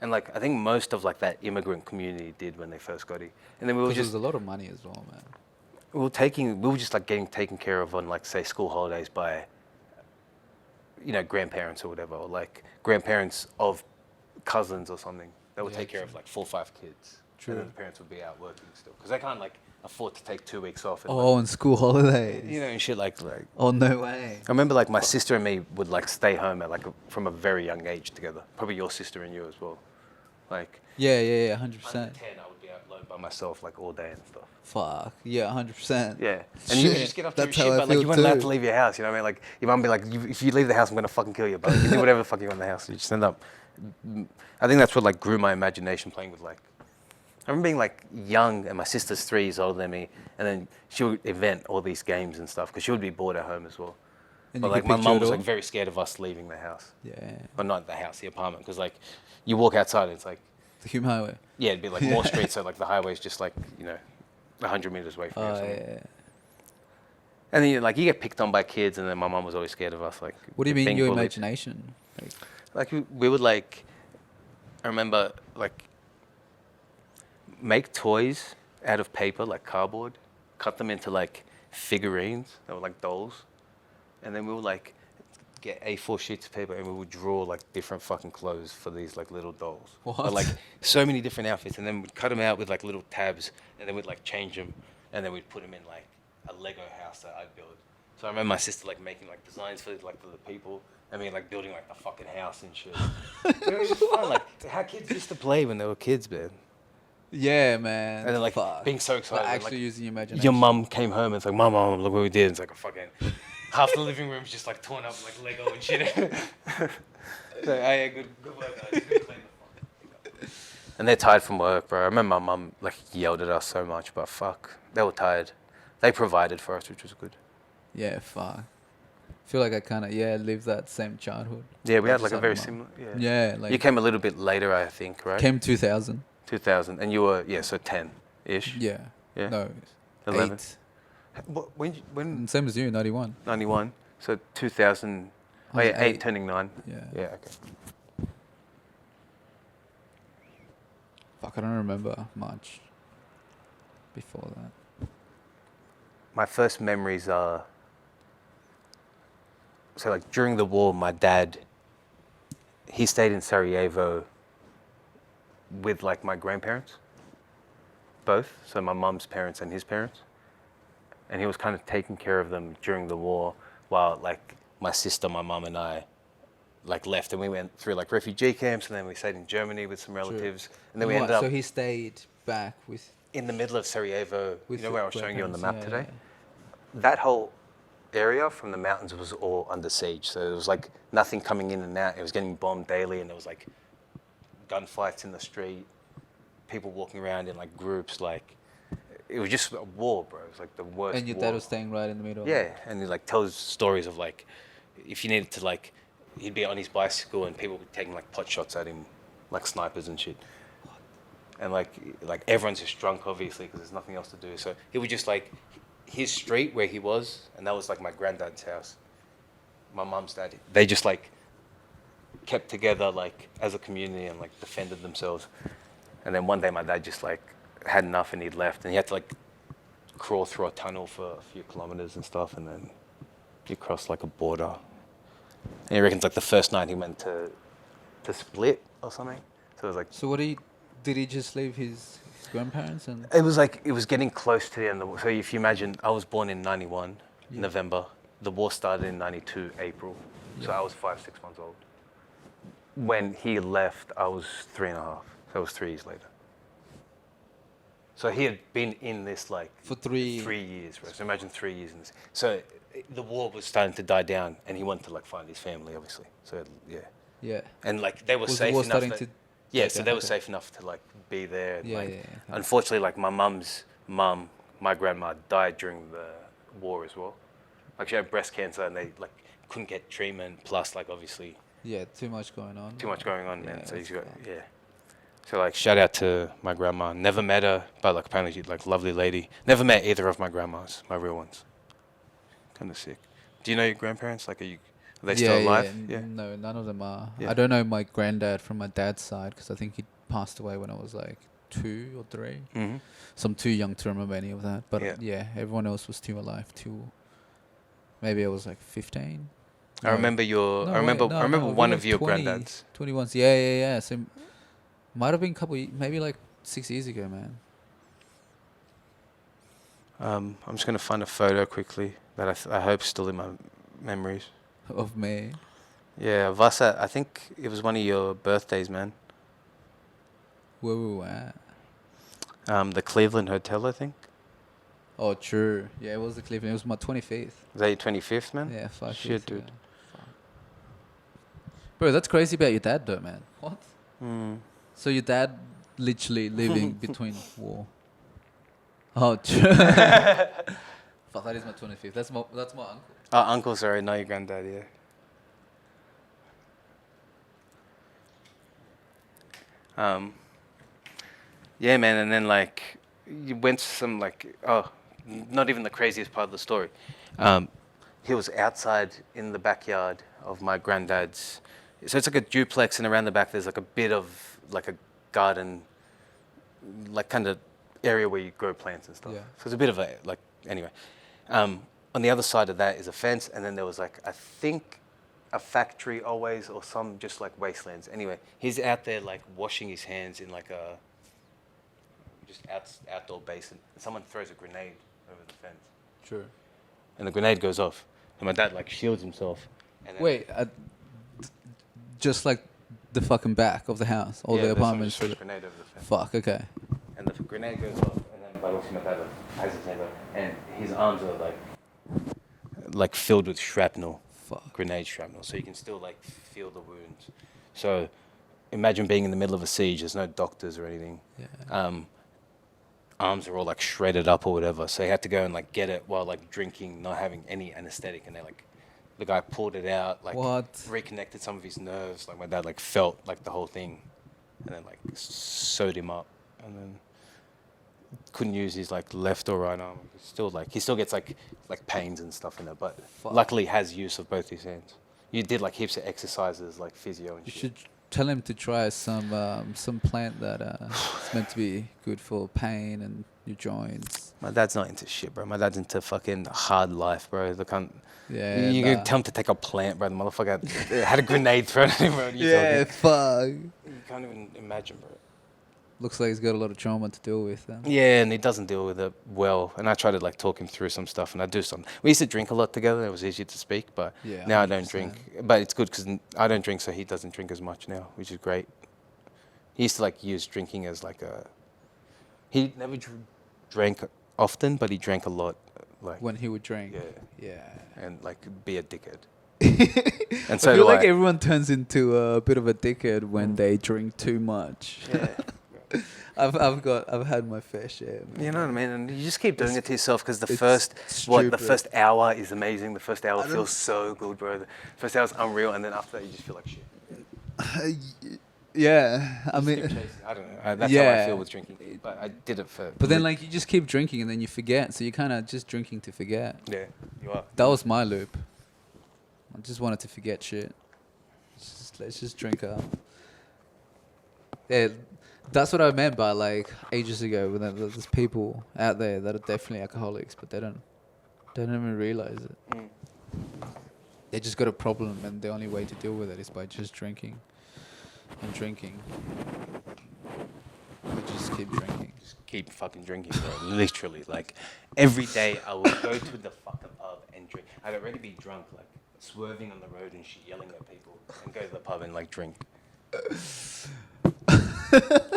And like I think most of like that immigrant community did when they first got here. And then we were Because just there's a lot of money as well, man. we were just like getting taken care of on like say school holidays by, you know, grandparents or whatever, or like grandparents of cousins or something. They would Yeah, take care true. of like 4 or 5 kids. True. And then the parents would be out working still because they can't like afford to take 2 weeks off. And, Oh, on school holidays. you know, and shit like. Oh, no way. I remember like my sister and me would like stay home at from a very young age together. Probably your sister and you as well. Like. Yeah, 100%. Under 10, I would be out alone by myself like all day and stuff. Fuck. Yeah, 100%. Yeah, and you would Shit, just get up to your that's shit, how I but like feel you weren't allowed too. to leave your house. You know what I mean? Like your mum be like, if you leave the house, I'm gonna fucking kill you. But you can do whatever the fuck you want in the house. You just end up. I think that's what like grew my imagination playing with like. I remember being like young, and my sister's 3 years older than me, and then she would invent all these games and stuff because she would be bored at home as well. And But you like could my picture mum it was all? like very scared of us leaving the house. Yeah. Or not the house, the apartment, because like you walk outside, and it's like. The Hume Highway. Yeah, it'd be like more streets, so like the highway's just like, you know, 100 meters away from you. or Oh, something. yeah. And then like you get picked on by kids, and then my mum was always scared of us. Like, What do you mean being your bullied. imagination? Like we would like, I remember like make toys out of paper, like cardboard, cut them into like figurines that were like dolls, and then we would like get A4 sheets of paper and we would draw like different fucking clothes for these like little dolls. What? But, like so many different outfits, and then we'd cut them out with like little tabs, and then we'd like change them, and then we'd put them in like a Lego house that I'd build. So I remember my sister like making like designs for the people. I mean, like building like the fucking house and shit. It was just fun, like how kids used to play when they were kids, man. Yeah, man. And then like Fuck. being so excited. Like, when, actually like, using your imagination. your mum came home and it's like, Mum, look what we did. It's like a fucking half the living room's just like torn up like Lego and shit. So, oh, yeah, good work, guys. Good clean the fuck. And they're tired from work, bro. I remember my mum like yelled at us so much, but fuck, they were tired. They provided for us, which was good. Yeah, fuck. I feel like I kind of, lived that same childhood. Yeah, we I had just like a had very mum. similar. Yeah, like. You came a little bit later, I think, right? Came 2000. 2000, and you were so 10-ish. Yeah. Yeah. No. 11. 8. When Same as you, 91. 91, so 2000. I Oh was yeah, 8 8. turning 9. Yeah. Yeah, okay. Fuck, I don't remember much before that. My first memories are. So like during the war, my dad. He stayed in Sarajevo. With like my grandparents. Both, so my mum's parents and his parents. And he was kind of taking care of them during the war, while like my sister, my mum, and I, like left, and we went through like refugee camps, and then we stayed in Germany with some relatives, and then we ended up So he stayed back with. in the middle of Sarajevo. With You know where I was showing you on the map grandparents, today? That whole area from the mountains was all under siege. So there was like nothing coming in and out. It was getting bombed daily, and there was like gunfights in the street, people walking around in like groups. Like it was just a war, bro. It was like the worst. And your war. dad was staying right in the middle. Yeah, and he like tells stories of like if you needed to like he'd be on his bicycle and people would be taking like pot shots at him, like snipers and shit. And like everyone's just drunk obviously because there's nothing else to do. So it was just like his street where he was, and that was like my granddad's house. my mum's dad, they just like kept together like as a community and like defended themselves. And then one day my dad just like had enough and he left, and he had to like crawl through a tunnel for a few kilometers and stuff, and then he crossed like a border. And he reckons like the first night he went to Split or something. So it was like So did he just leave his grandparents and? it was like it was getting close to the end of the war. So if you imagine, I was born in 91 November. The war started in 92 April. So I was 5-6 months old. When he left, I was 3.5. So it was 3 years later. So he had been in this like For 3 years, right? So imagine 3 years in this. So the war was starting to die down, and he wanted to like find his family, obviously. So yeah, Yeah. and like they were Was the safe war enough. starting That, to yeah, die so down? they were Okay. safe enough to like be there. And, Yeah, like, yeah. Unfortunately, like my mum's mum, my grandma died during the war as well. Like she had breast cancer, and they like couldn't get treatment. Plus, like obviously Yeah, too much going on. too much going on, man. Yeah, So he's that's got bad. yeah. So like shout out to my grandma. Never met her, but like apparently she's like lovely lady. Never met either of my grandmas, my real ones. Kind of sick. Do you know your grandparents? Like are they still alive? Yeah. No, none of them are. Yeah. I don't know my granddad from my dad's side because I think he passed away when I was like 2 or 3. Mm-hmm. So I'm too young to remember any of that. But Yeah. yeah, everyone else was still alive too. Maybe I was like 15. I No. remember your. No, I remember. wait, no, I remember no, we one were of your 20, granddads. 21. Yeah. So might have been maybe like 6 years ago, man. I'm just gonna find a photo quickly that I hope still in my memories. Of me. Yeah, of us at, I think it was one of your birthdays, man. Where we were at. The Cleveland Hotel, I think. Oh, true. Yeah, it was the Cleveland. It was my 25th. Is that your 25th, man? Yeah, 5 Shit, years dude. ago. Fuck. Bro, that's crazy about your dad, though, man. What? Mm. So your dad literally living between war. Oh, true. Fuck, that is my 25th. That's my uncle. Uncle, sorry, not your granddad, yeah. Yeah, man, and then like you went to some like not even the craziest part of the story. He was outside in the backyard of my granddad's. So it's like a duplex, and around the back there's like a bit of like a garden, like kind of area where you grow plants and stuff. Yeah. So it's a bit of a like anyway. On the other side of that is a fence, and then there was like I think a factory always or some just like wastelands. Anyway, he's out there like washing his hands in like a just outdoor basin. Someone throws a grenade over the fence, True. and the grenade goes off, and my dad like shields himself. And then, Wait, just like the fucking back of the house or yeah, the there's someone apartment. just throws a grenade over the fence. Fuck, okay. And the grenade goes off, and then by looking at that, has his hand up, and his arms are like filled with shrapnel, Fuck. grenade shrapnel, so you can still like feel the wounds. So imagine being in the middle of a siege. There's no doctors or anything. Yeah. Arms are all like shredded up or whatever. So he had to go and like get it while like drinking, not having any anesthetic, and they like the guy pulled it out, like What? reconnected some of his nerves. Like my dad like felt like the whole thing, and then like sewed him up, and then couldn't use his like left or right arm. Still like he still gets like pains and stuff in it, but Fuck. luckily has use of both his hands. You did like heaps of exercises like physio and You shit. should tell him to try some plant that is meant to be good for pain and your joints. My dad's not into shit, bro. My dad's into fucking hard life, bro. The cunt. Yeah. You nah. could tell him to take a plant, bro. The motherfucker had a grenade thrown at him, bro. Yeah, fuck. You can't even imagine, bro. Looks like he's got a lot of trauma to deal with. Yeah, and he doesn't deal with it well. And I try to like talk him through some stuff, and I do some. We used to drink a lot together. It was easy to speak, but Yeah, now I don't 100%. drink. But it's good because I don't drink, so he doesn't drink as much now, which is great. He used to like use drinking as like a. He never drank often, but he drank a lot, like When he would drink. yeah, Yeah. and like be a dickhead. And I so feel do like I. everyone turns into a bit of a dickhead when they drink too much. Yeah. I've had my fair share. Man. You know what I mean? And you just keep doing it to yourself because the it's first the stupid. first hour is amazing. The first hour I don't- feels so good, bro. The first hour is unreal, and then after that you just feel like shit. Yeah, I Just keep mean, chasing. I don't know. That's how I Yeah. feel with drinking. But I did it for. but then like you just keep drinking and then you forget. So you're kind of just drinking to forget. yeah, you are. That was my loop. I just wanted to forget shit. Let's just drink up. Yeah, that's what I meant by like ages ago. When there's people out there that are definitely alcoholics, but they don't even realize it. They just got a problem, and the only way to deal with it is by just drinking and drinking. We just keep drinking. Just keep fucking drinking, bro. Literally, like every day I would go to the fucking pub and drink. I'd already be drunk, like swerving on the road and shit, yelling at people, and go to the pub and like drink.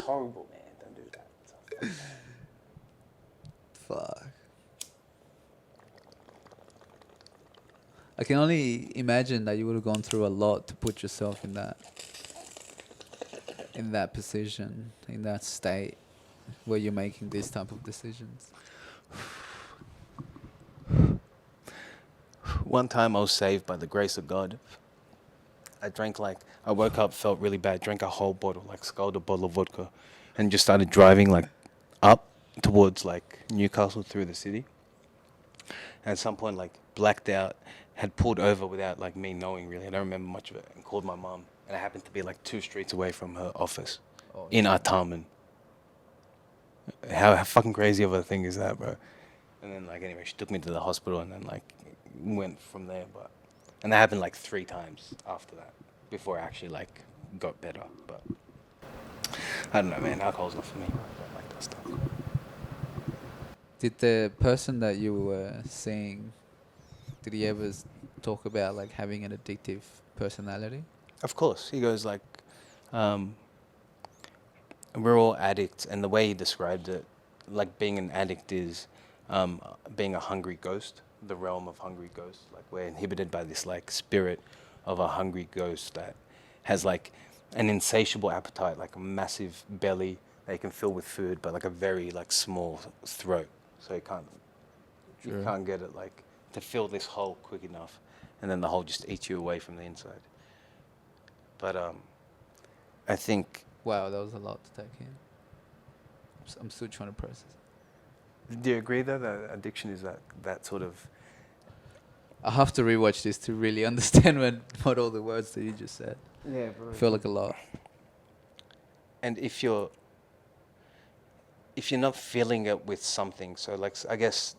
Horrible, man. Don't do that. It's Fuck. I can only imagine that you would have gone through a lot to put yourself in that position, in that state where you're making these type of decisions. One time I was saved by the grace of God. I woke up, felt really bad, drank a whole bottle, like sculled a bottle of vodka, and just started driving like up towards like Newcastle through the city. And at some point, like blacked out, had pulled over without like me knowing really. I don't remember much of it, and called my mum. And I happened to be like 2 streets away from her office in Artarmon. How fucking crazy of a thing is that, bro? And then like anyway, she took me to the hospital and then like went from there. And that happened like 3 times after that before I actually like got better. But I don't know, man. Alcohol's not for me. I don't like that stuff. Did the person that you were seeing, did he ever talk about like having an addictive personality? Of course, he goes like, we're all addicts, and the way he described it, like being an addict is being a hungry ghost, the realm of hungry ghosts. Like we're inhibited by this like spirit of a hungry ghost that has like an insatiable appetite, like a massive belly that you can fill with food, but like a very like small throat, so you can't get it like to fill this hole quick enough, and then the hole just eats you away from the inside. But I think. Wow, that was a lot to take in. I'm still trying to process it. Do you agree though that addiction is that sort of? I have to rewatch this to really understand what all the words that you just said. Yeah, bro. I feel like a lot. And if you're not feeling it with something, so like I guess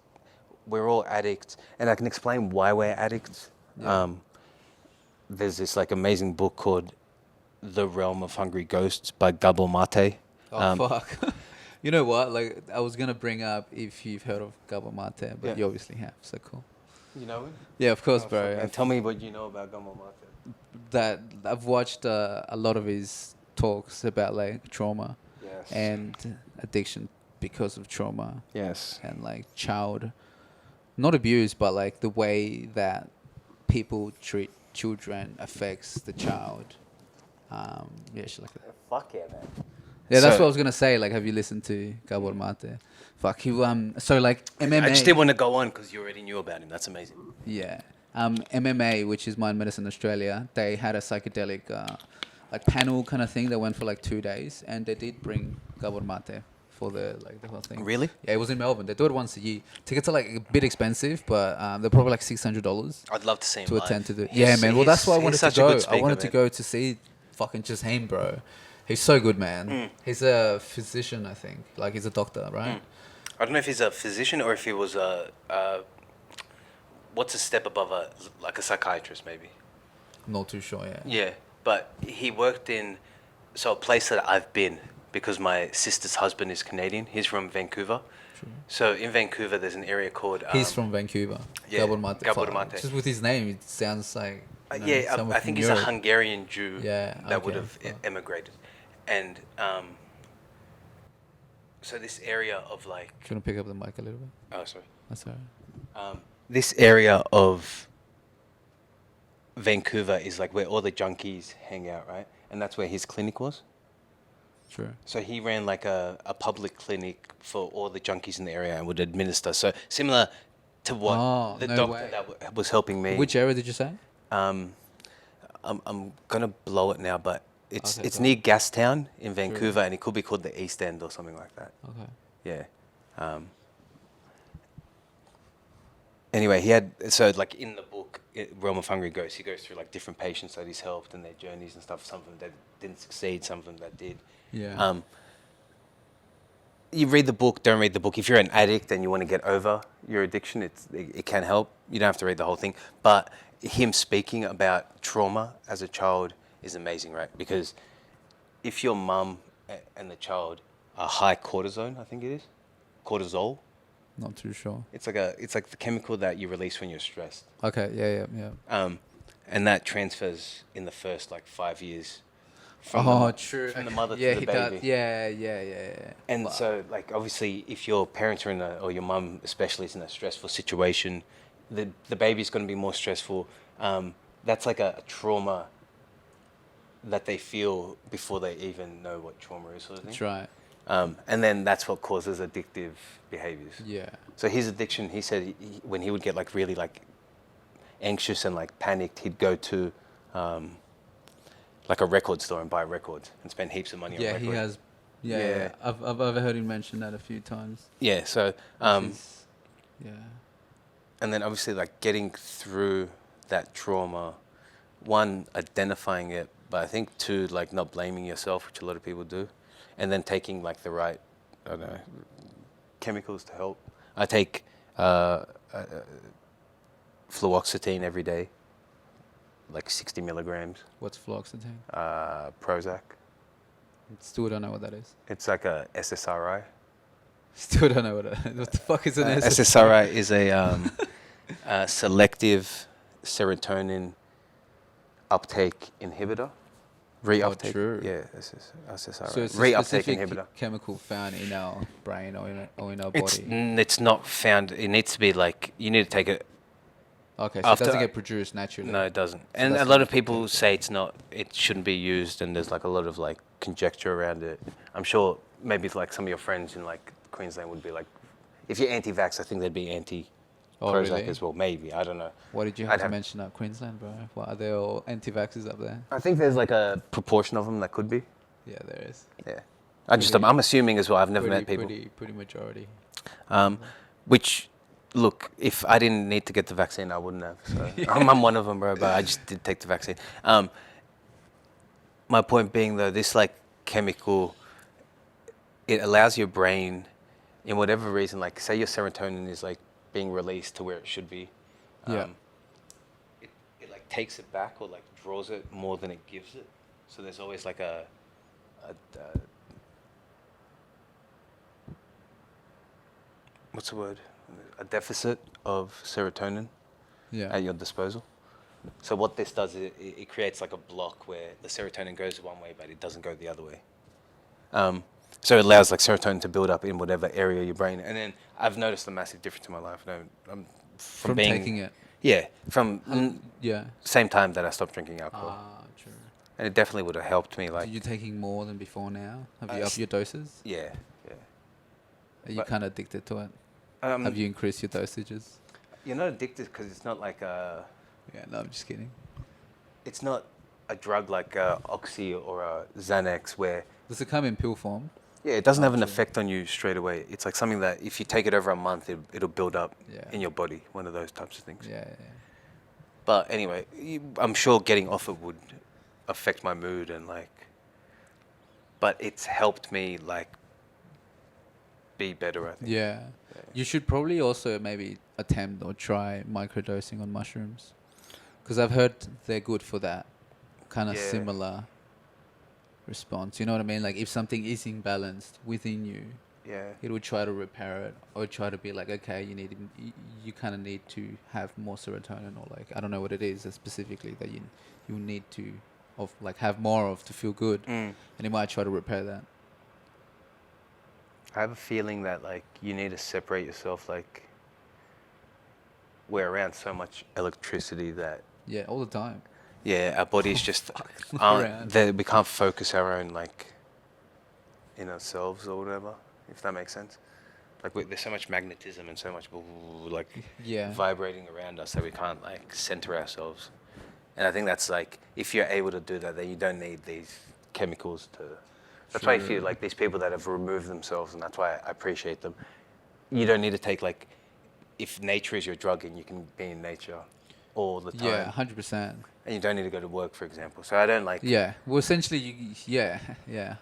we're all addicts, and I can explain why we're addicts. Yeah. There's this like amazing book called The Realm of Hungry Ghosts by Gabor Mate. Oh, fuck. You know what? Like, I was going to bring up if you've heard of Gabor Mate, but Yeah. you obviously have, so cool. You know him? Yeah, of course, Oh, bro. fuck. And tell me what you know about Gabor Mate. That I've watched a lot of his talks about, like, trauma Yes. and addiction because of trauma Yes. and, like, child, not abuse, but, like, the way that people treat children affects the child. Yeah, shit like that. Fuck yeah, man. Yeah, that's So- what I was gonna say. Like, have you listened to Gabor Mate? Fuck you. So like MMA. I just didn't want to go on because you already knew about him. That's amazing. Yeah. MMA, which is Mind Medicine Australia, they had a psychedelic like panel kind of thing that went for like 2 days, and they did bring Gabor Mate for the whole thing. Really? Yeah, it was in Melbourne. They do it once a year. Tickets are like a bit expensive, but they're probably like $600 I'd love to see him to live. attend to the. He's- Yeah, man. Well, that's why I he's wanted to such a go. good speaker, I wanted to man. go to see fucking Jaheim, bro. He's so good, man. He's a physician, I think. Like, he's a doctor, right? I don't know if he's a physician or if he was what's a step above like a psychiatrist maybe. Not too sure, yeah. Yeah, but he worked in a place that I've been because my sister's husband is Canadian. He's from Vancouver. True. So in Vancouver, there's an area called. He's from Vancouver. yeah, Gabor Mate. Gabor Fuck. Mate. Just with his name, it sounds like. you know, yeah, someone I from think he's a Europe. Hungarian Jew Yeah, that would okay, have fuck. emigrated, and so this area of like. Do you want to pick up the mic a little bit? Oh, sorry. That's all right. This area of Vancouver is like where all the junkies hang out, right? And that's where his clinic was. Sure. So he ran like a public clinic for all the junkies in the area and would administer. So similar to what Oh, the no doctor way. that was helping me. Which area did you say? I'm gonna blow it now, but it's Okay, it's go near Gastown in Vancouver, and it could be called the East End or something like that. Okay. Yeah. Anyway, he had like in the book Realm of Hungry Ghosts, he goes through like different patients that he's helped and their journeys and stuff. Some of them that didn't succeed, some of them that did. Yeah. You read the book, don't read the book. If you're an addict and you want to get over your addiction, it can help. You don't have to read the whole thing. But him speaking about trauma as a child is amazing, right? Because if your mum and the child are high cortisone, I think it is, cortisol, Not too sure. it's like the chemical that you release when you're stressed. Okay. Yeah. And that transfers in the first like 5 years from True. from the mother yeah, to the he baby. does. Yeah. And Wow. so, like, obviously, if your parents are or your mum especially is in a stressful situation, the baby's going to be more stressful. That's like a trauma that they feel before they even know what trauma is, sort of thing. That's right. And then that's what causes addictive behaviors. Yeah. So his addiction, he said, when he would get like really like anxious and like panicked, he'd go to like a record store and buy records and spend heaps of money on Yeah, records. he has. Yeah. I've heard him mention that a few times. Yeah, so Which is- yeah. and then obviously like getting through that trauma, one, identifying it, but I think two, like not blaming yourself, which a lot of people do, and then taking like the right, I don't know, chemicals to help. I take fluoxetine every day, like 60 milligrams, What's fluoxetine? Prozac. Still don't know what that is. It's like a SSRI. Still don't know what that is. What the fuck is an SSRI is a selective serotonin uptake inhibitor. Reuptake. true. Yeah, SSRI. So it's a Reuptake specific inhibitor. chemical found in our brain or in our body. It's not found. It needs to be like you need to take it. Okay, so it after- doesn't get produced naturally. No, it doesn't. And a that's lot not of people okay. say it's not. It shouldn't be used, and there's like a lot of like conjecture around it. I'm sure maybe like some of your friends in like Queensland would be like, if you're anti-vax, I think they'd be anti. Oh, Prozac really? as well, maybe. I don't know. Why did you have to mention Queensland, bro? Why are there all anti-vaxxers up there? I think there's like a proportion of them that could be. Yeah, there is. Yeah. Pretty- I'm assuming as well. I've never met people. Pretty majority. Which, look, if I didn't need to get the vaccine, I wouldn't have. So I'm one of them, bro. But I just did take the vaccine. My point being, though, this like chemical, it allows your brain, in whatever reason, like say your serotonin is like being released to where it should be. Yeah. It like takes it back or like draws it more than it gives it. So there's always like a what's the word? A deficit of serotonin Yeah. at your disposal. So what this does is it creates like a block where the serotonin goes one way, but it doesn't go the other way. So it allows like serotonin to build up in whatever area of your brain. And then I've noticed a massive difference in my life. From taking it. Yeah, from Yeah. same time that I stopped drinking alcohol. True. And it definitely would have helped me. So Like, you're taking more than before now? Have you Uh, upped your doses? yeah. Are you but- kind of addicted to it? Um, Have you increased your dosages? You're not addicted because it's not like Yeah, no, I'm just kidding. it's not a drug like Oxy or Xanax where Does it come in pill form? yeah, it doesn't have an true. effect on you straight away. It's like something that if you take it over a month, it'll build up Yeah. in your body. One of those types of things. Yeah. But anyway, I'm sure getting off it would affect my mood and like. But it's helped me like be better. I think. Yeah. You should probably also maybe attempt or try microdosing on mushrooms. Because I've heard they're good for that. Kind of Yeah. similar response. You know what I mean? Like if something is imbalanced within you, Yeah. it will try to repair it or try to be like, okay, you kind of need to have more serotonin or like, I don't know what it is specifically that you need to have more of to feel good. Mm. And it might try to repair that. I have a feeling that like you need to separate yourself. Like we're around so much electricity that Yeah, all the time. yeah, our bodies just Around. we can't focus our own like in ourselves or whatever. If that makes sense. Like there's so much magnetism and so much like Yeah. vibrating around us that we can't like center ourselves. And I think that's like if you're able to do that, then you don't need these chemicals to. That's why I True. feel like these people that have removed themselves, and that's why I appreciate them. You don't need to take like, if nature is your drug and you can be in nature. all the time. Yeah, 100%. And you don't need to go to work, for example. So I don't like. Yeah. Well, essentially, yeah. Yeah.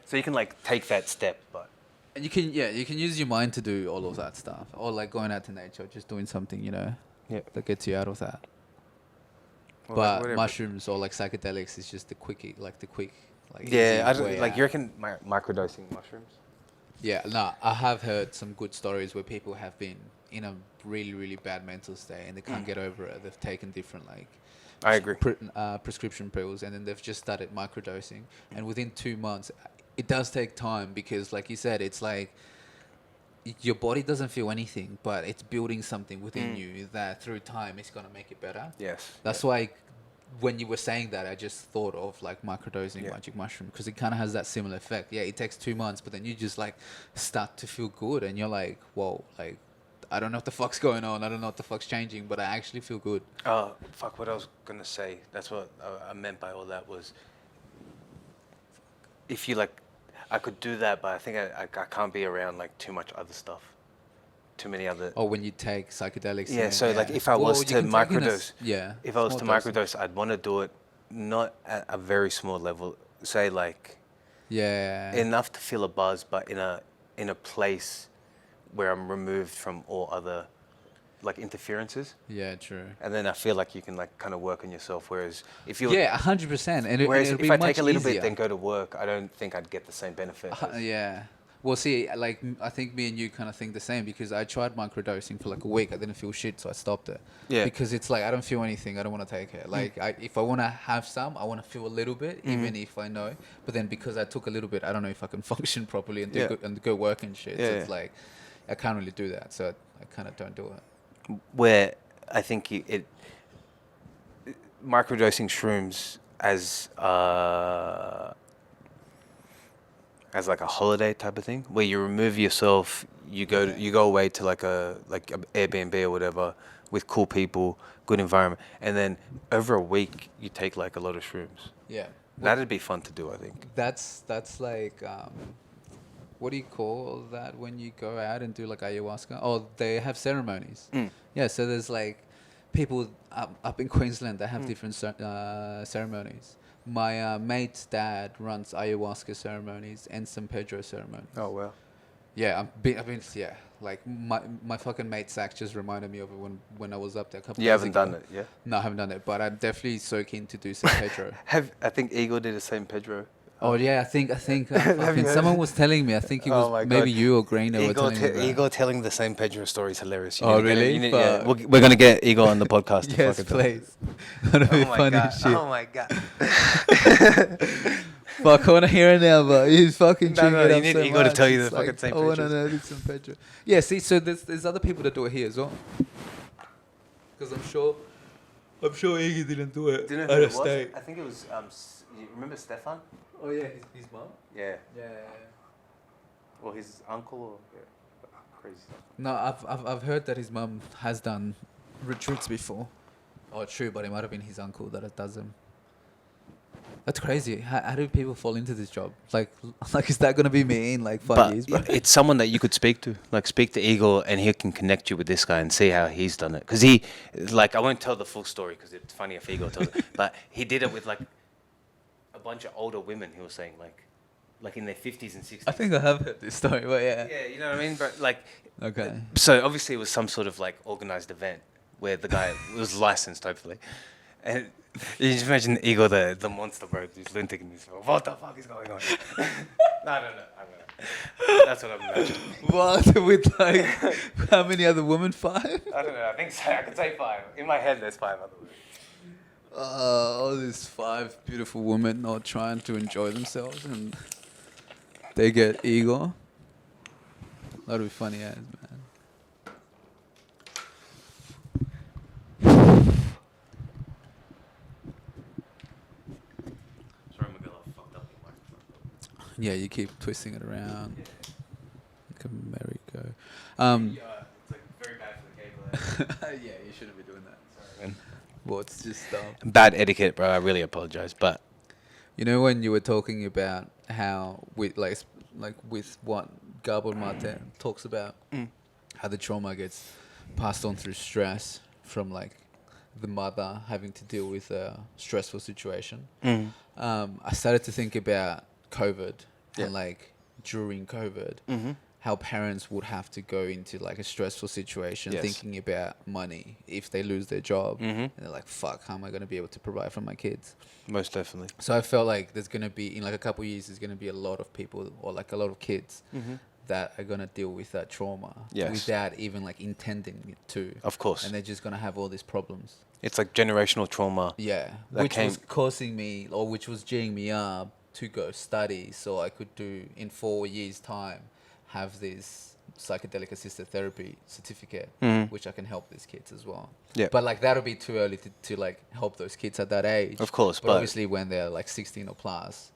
So you can like take that step, but And you can use your mind to do all of that stuff, or like going out to nature, just doing something, yeah. that gets you out of that. Well, But whatever. mushrooms or like psychedelics is just the quick, like Yeah, easy I don't way like. out. You reckon microdosing mushrooms? Yeah, no, I have heard some good stories where people have been in a really, really bad mental state and they can't get over it. They've taken different I agree. prescription pills, and then they've just started microdosing. And within 2 months, it does take time because, like you said, it's like your body doesn't feel anything, but it's building something within you that through time is gonna make it better. Yes. That's why when you were saying that, I just thought of like microdosing Yeah. magic mushroom because it kind of has that similar effect. Yeah, it takes 2 months, but then you just like start to feel good, and you're like, whoa, like I don't know what the fuck's going on. I don't know what the fuck's changing, but I actually feel good. Oh, fuck, what I was going to say. That's what I meant by all that was if you like, I could do that, but I think I can't be around like too much other stuff. Too many other. Or when you take psychedelics. Yeah, and- so like if I Well, was you to can take in a microdose, yeah. if I was to small dosage. microdose, I'd want to do it not at a very small level, say like Yeah. enough to feel a buzz, but in a place where I'm removed from all other like interferences. Yeah, true. And then I feel like you can like kind of work on yourself. Whereas if you Yeah, 100%. And whereas it'll if be I much take a little easier. bit then go to work, I don't think I'd get the same benefit. as- Yeah. Well, see, like I think me and you kind of think the same because I tried microdosing for like a week. I didn't feel shit, so I stopped it. Yeah. Because it's like I don't feel anything. I don't want to take it. Like if I want to have some, I want to feel a little bit, even if I know. But then because I took a little bit, I don't know if I can function properly and do Yeah. and go work and shit. Yeah, So it's yeah. like I can't really do that. So I kind of don't do it. Where I think microdosing shrooms as like a holiday type of thing, where you remove yourself, you go away to like a Airbnb or whatever with cool people, good environment, and then over a week you take like a lot of shrooms. Yeah. That'd be fun to do, I think. That's like what do you call that when you go out and do like ayahuasca? Oh, they have ceremonies. Yeah, so there's like people up in Queensland that have different ceremonies. My mate's dad runs ayahuasca ceremonies and San Pedro ceremonies. Oh well. Yeah, I've been yeah. Like my fucking mate Zach just reminded me of it when I was up there a couple. You days haven't ago. done it, yeah? No, I haven't done it, but I'm definitely so keen to do San Pedro. I think Igor did the same Pedro. Oh yeah, I think Have you fucking heard someone it? was telling me. I think it Oh was my maybe God. you or Green were telling me. That. Igor telling the same Pedro story is hilarious. You Oh, need to get really? him- you need- yeah, Fuck. we're gonna get Igor on the podcast. To Yes, fucking tell it. please. That'd be Oh my funny god! as shit. Oh my god! Fuck, I want to hear it now, but he's fucking No, chewing no, it you up need so Igor to much. tell you It's the fucking St. I want to Pedro's. know this St. Pedro. Yeah, see, so there's other people that do it here as well. Because I'm sure Iggy didn't do it Do you know out who of it was? state. I think it was. You remember Stefan? Oh yeah, his mom. Yeah. Yeah. Or his uncle? Or crazy stuff. No, I've heard that his mum has done retreats before. Oh, true, but it might have been his uncle that does them. That's crazy. How do people fall into this job? Like is that gonna be me in like 5 years, bro? it's someone that you could speak to. Like speak to Igor, and he can connect you with this guy and see how he's done it. Because I won't tell the full story because it's funny if Igor tells it. But he did it with like a bunch of older women. He was saying like in their 50s and 60s. I think I have heard this story, but yeah. Yeah, you know what I mean. But like, Okay. so obviously it was some sort of like organized event where the guy was licensed, hopefully, and. You just imagine Igor, the monster, bro, just lunatic in this film. What the fuck is going on? No. That's what I'm imagining. What with like how many other women? 5? I don't know. I think so. I could say 5. In my head, there's 5 other women. Oh, there's 5 beautiful women not trying to enjoy themselves, and they get Igor. That'd be funny as man. Sorry, Miguel, I fucked up your microphone. Yeah, you keep twisting it around like a merry-go. It's like very bad for the cable. Yeah, you shouldn't be doing that. Sorry, man. Well, it's just Bad etiquette, bro. I really apologize, but you know when you were talking about how with like with what Gabor Mate talks about how the trauma gets passed on through stress from like the mother having to deal with a stressful situation, Mm. I started to think about COVID Yeah. and like during COVID, Mm-hmm. how parents would have to go into like a stressful situation, Yes. thinking about money if they lose their job, Mhm. and they're like, "Fuck, how am I going to be able to provide for my kids?" Most definitely. So I felt like there's going to be in like a couple of years, there's going to be a lot of people or like a lot of kids Mm-hmm. that are going to deal with that trauma Yes. without even like intending it to. Of course. And they're just going to have all these problems. It's like generational trauma. Yeah. That Which was came- causing me, or which was geeing me up to go study so I could do in 4 years' time, have this psychedelic assisted therapy certificate, Mhm. which I can help these kids as well. Yeah. But like that'll be too early to like help those kids at that age. Of course, But but- obviously when they're like 16 or plus.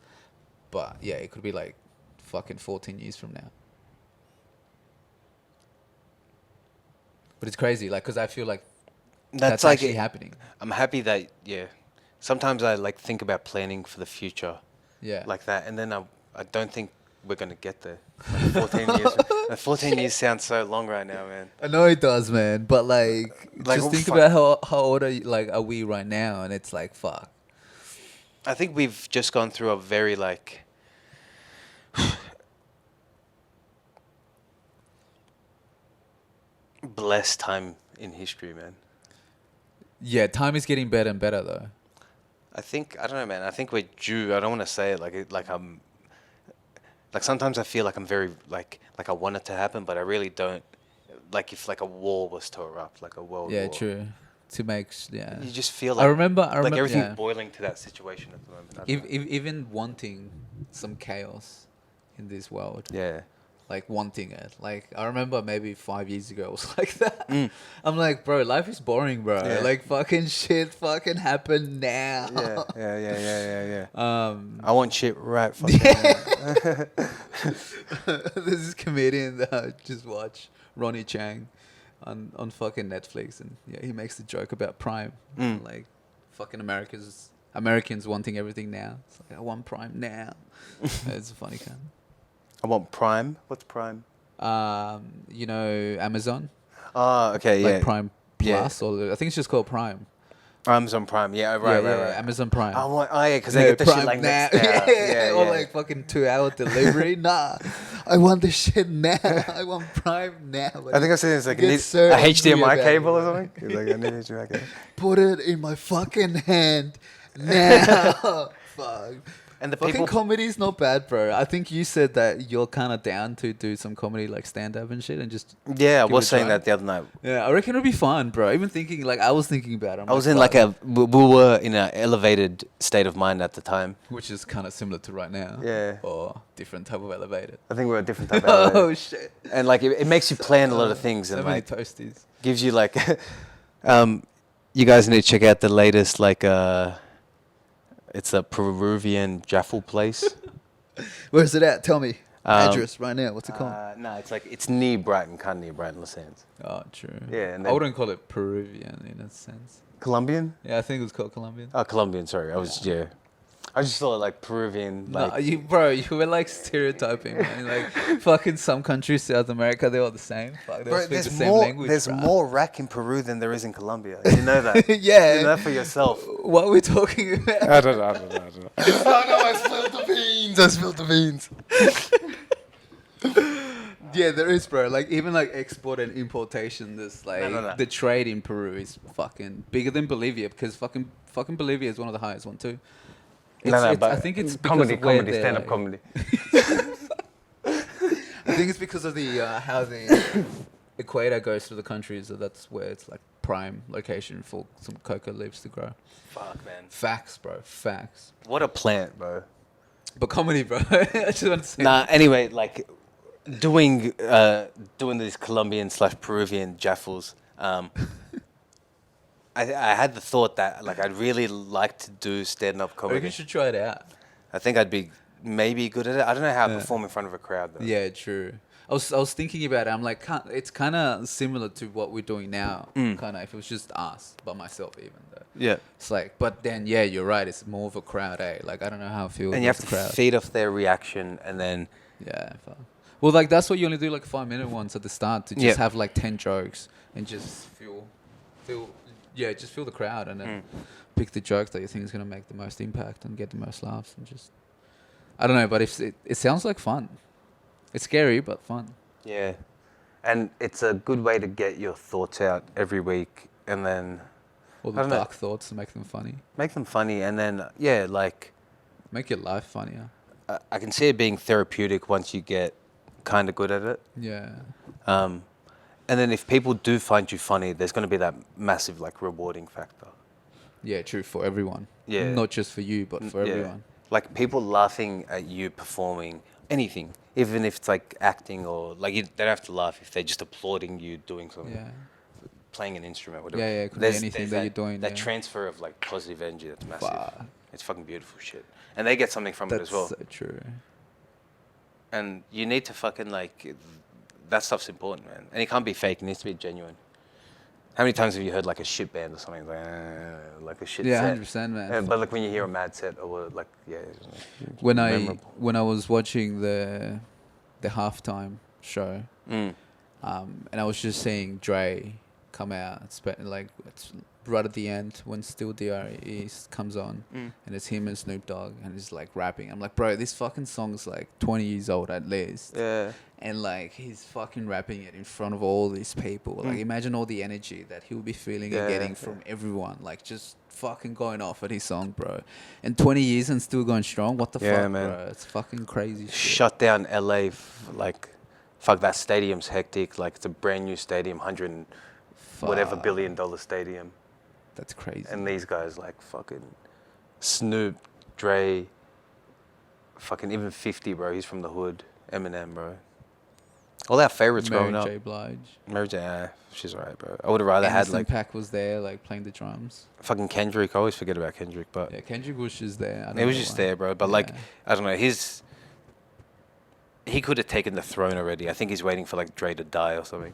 But yeah, it could be like fucking 14 years from now. But it's crazy, like, because I feel like that's like actually happening. I'm happy that sometimes I like think about planning for the future Yeah. like that, and then I don't think we're gonna get there. Like 14 years. 14 years sounds so long right now, man. I know it does, man. But like Like, just think fuck. about how old are we right now, and it's like fuck. I think we've just gone through a very like blessed time in history, man. Yeah, time is getting better and better though. I think I don't know, man. I think we're due. I don't want to say it like I'm. Like sometimes I feel like I'm very like I want it to happen, but I really don't. Like if like a war was to erupt, like a world Yeah, war. true. To make yeah. You just feel I like remember like everything yeah. boiling to that situation at the moment. I don't If, know. even wanting some chaos in this world, Yeah. like wanting it. Like I remember maybe 5 years ago it was like that. Mm. I'm like, bro, life is boring, bro. Yeah. Like fucking shit fucking happen now. Yeah. Um I want shit right fucking now. there's this comedian that I just watch, Ronnie Chang, on fucking Netflix, and yeah, he makes the joke about Prime, Mm. like fucking Americans wanting everything now. It's like I want Prime now. It's a funny kind. I want Prime. What's Prime? You know, Amazon, Oh, okay, like yeah. Prime Yeah. Plus, or I think it's just called Prime. Amazon Prime. Yeah, right. Amazon Prime. I want. Oh yeah, because they get the shit like now. next now. Yeah, or like fucking 2-hour delivery. Nah, I want this shit now. I want Prime now. I think I've seen it's like Get need so a angry HDMI about cable it. or something. It's like I need a HDMI cable. Put it in my fucking hand now. Fuck. And the Fucking people. comedy's not bad, bro. I think you said that you're kind of down to do some comedy, like stand up and shit, and just Yeah, I give was it a saying try. that the other night. yeah. I reckon it'll be fun, bro. Even thinking like I was thinking about it. I was in like we were in an elevated state of mind at the time. which is kind of similar to right now. Yeah. Or different type of elevated. I think we were a different type of Oh elevated. shit. And like it makes you plan a lot of things So and many like toasties. gives you like you guys need to check out the latest like it's a Peruvian jaffle place. Where's it at? Tell me. Um, Address right now. What's it called? No, it's like it's near Brighton, kind of near Brighton, Los Angeles. Oh, true. Yeah, and I then- wouldn't call it Peruvian in a sense. Colombian? Yeah, I think it was called Colombian. Oh, Colombian. Sorry, I just thought like Peruvian. Like No, you were like stereotyping, man. Like fucking some countries, South America, they're all the same. Fuck, they all speak the same language. there's bruh. more rack in Peru than there is in Colombia. You know that. Yeah. You know that for yourself. What are we talking about? I don't know. Oh no, I spilled the beans. Yeah, there is, bro. Like even like export and importation, this like No. the trade in Peru is fucking bigger than Bolivia because fucking Bolivia is one of the highest one too. But I think it's because of where they're, stand-up like- comedy. I think it's because of the how the equator goes through the country, so that's where it's like prime location for some cocoa leaves to grow. Fuck, man. Facts, bro. Facts. What a plant, bro. But comedy, bro. I just want to say. Nah. Anyway, like doing these Colombian / Peruvian jaffles. I had the thought that like I'd really like to do stand-up I reckon comedy. you should try it out. I think I'd be maybe good at it. I don't know how to Yeah. perform in front of a crowd though. Yeah, true. I was thinking about it. I'm like, it's kind of similar to what we're doing now. Mm. Kind of, if it was just us, by myself, even though. Yeah. It's like, but then, yeah, you're right. It's more of a crowd, eh? Like, I don't know how I feel. And you have with to the crowd. feed off their reaction, and then Yeah. Fuck. Well, like that's what you only do like 5-minute ones at the start to just Yeah. have like 10 jokes and just feel Yeah, just feel the crowd and then pick the joke that you think is going to make the most impact and get the most laughs and just... I don't know, but if it sounds like fun. It's scary, but fun. Yeah. And it's a good way to get your thoughts out every week and then All I the don't know. dark thoughts to make them funny. make them funny. And then, yeah, like, Make your life funnier. I can see it being therapeutic once you get kind of good at it. Yeah. And then if people do find you funny, there's going to be that massive, like, rewarding factor. Yeah, true, for everyone. Yeah. Not just for you, but for Yeah. everyone. Like, people laughing at you performing anything, even if it's, like, acting or, like, they don't have to laugh if they're just applauding you doing something. Yeah. Playing an instrument, whatever. Yeah, yeah, it could be anything that you're doing, That yeah. transfer of like positive energy, that's massive. Fuck. It's fucking beautiful shit, and they get something from it That's as well. so true. And you need to fucking like, that stuff's important, man. And it can't be fake; it needs to be genuine. How many times have you heard like a shit band or something like a shit Yeah, set? 100%, man. Yeah, but like when you hear a mad set or like it's When memorable. I was watching the halftime show, Mm. and I was just seeing Dre come out, it's right at the end when Still D.R.E. comes on, and it's him and Snoop Dogg, and he's like rapping. I'm like, bro, this fucking song's like 20 years old at least. Yeah. And like he's fucking rapping it in front of all these people. Like imagine all the energy that he'll be feeling and Yeah, getting from everyone. Like just fucking going off at his song, bro. And 20 years and still going strong. What the Yeah, fuck, man. bro? It's fucking crazy shit. Shut down LA, like, fuck, that stadium's hectic. Like, it's a brand new stadium, whatever Fuck. $billion stadium. That's crazy. And these guys like fucking Snoop, Dre, fucking even 50, bro. He's from the hood. Eminem, bro. All our favorites Mary growing up. J. Blige. Mary J. She's alright, bro. I would have rather had Anderson like Paak was there, like playing the drums. fucking Kendrick. I always forget about Kendrick, but Yeah, Kendrick was just there. I don't it was know just why. there, bro. But like, Yeah. I don't know. He could have taken the throne already. I think he's waiting for like Dre to die or something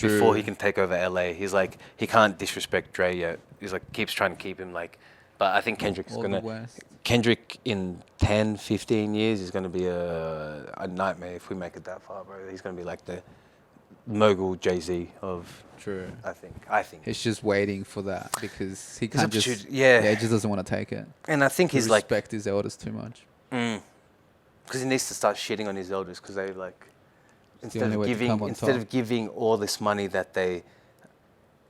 before he can take over LA. He's like, he can't disrespect Dre yet. He's like, keeps trying to keep him like, but I think Kendrick's All the gonna. West. Kendrick in 10, 15 years is going to be a nightmare if we make it that far, bro. He's going to be like the mogul Jay-Z of, True. I think. He's just waiting for that because he His can't just. opportunity- yeah. he just doesn't want to take it. And I think He he's like, respect his elders too much. because he needs to start shitting on his elders because they like, only way to come on instead of top. giving all this money that they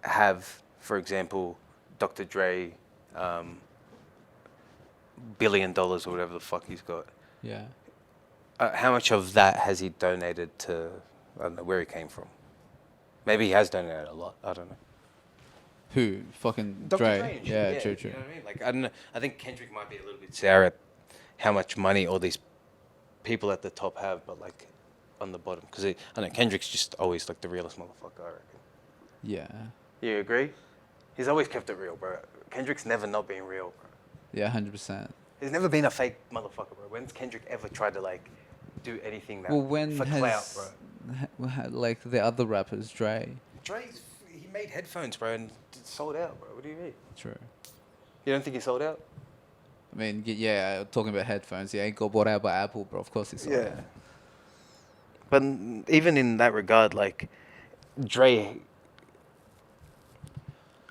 have, for example, Dr. Dre, $1 billion or whatever the fuck he's got. Yeah. How much of that has he donated to? I don't know where he came from. Maybe he has donated a lot. I don't know. Who? Fucking Dr. Dre. Dre and shit, Yeah, true, You true. know what I mean? Like I don't know. I think Kendrick might be a little bit sour at how much money all these people at the top have, but like on the bottom, because I don't know. Kendrick's just always like the realest motherfucker. I reckon. Yeah. You agree? He's always kept it real, bro. Kendrick's never not been real, bro. Yeah, 100%. He's never been a fake motherfucker, bro. When's Kendrick ever tried to like do anything that Well, when for clout, bro? like the other rappers, Dre. He made headphones, bro, and it sold out, bro. What do you mean? True. You don't think he sold out? I mean, yeah, talking about headphones, yeah, he got bought out by Apple, bro. Of course he sold out. But even in that regard, like Dre,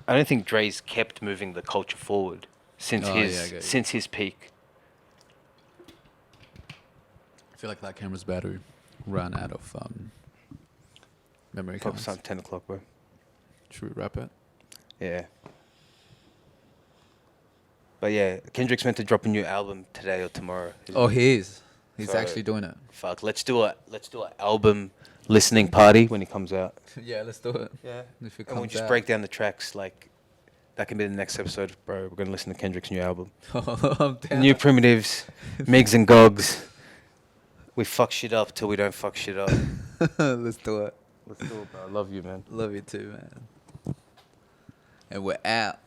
I don't think Dre's kept moving the culture forward since Oh, yeah, I get you. since his peak. I feel like that camera's battery ran out of memory Focus cards. on 10 o'clock, bro. Should we wrap it? Yeah. But yeah, Kendrick's meant to drop a new album today or tomorrow. Oh, he is. He's So- actually doing it. Fuck, let's do a album listening party when he comes out. Yeah, let's do it. Yeah. If it And we'll comes just out. break down the tracks. Like that can be the next episode, bro. We're gonna listen to Kendrick's new album. I'm down. New Primitives, Migs and Gogs. We fuck shit up till we don't fuck shit up. Let's do it. Let's do it, bro. I love you, man. Love you too, man. And we're out.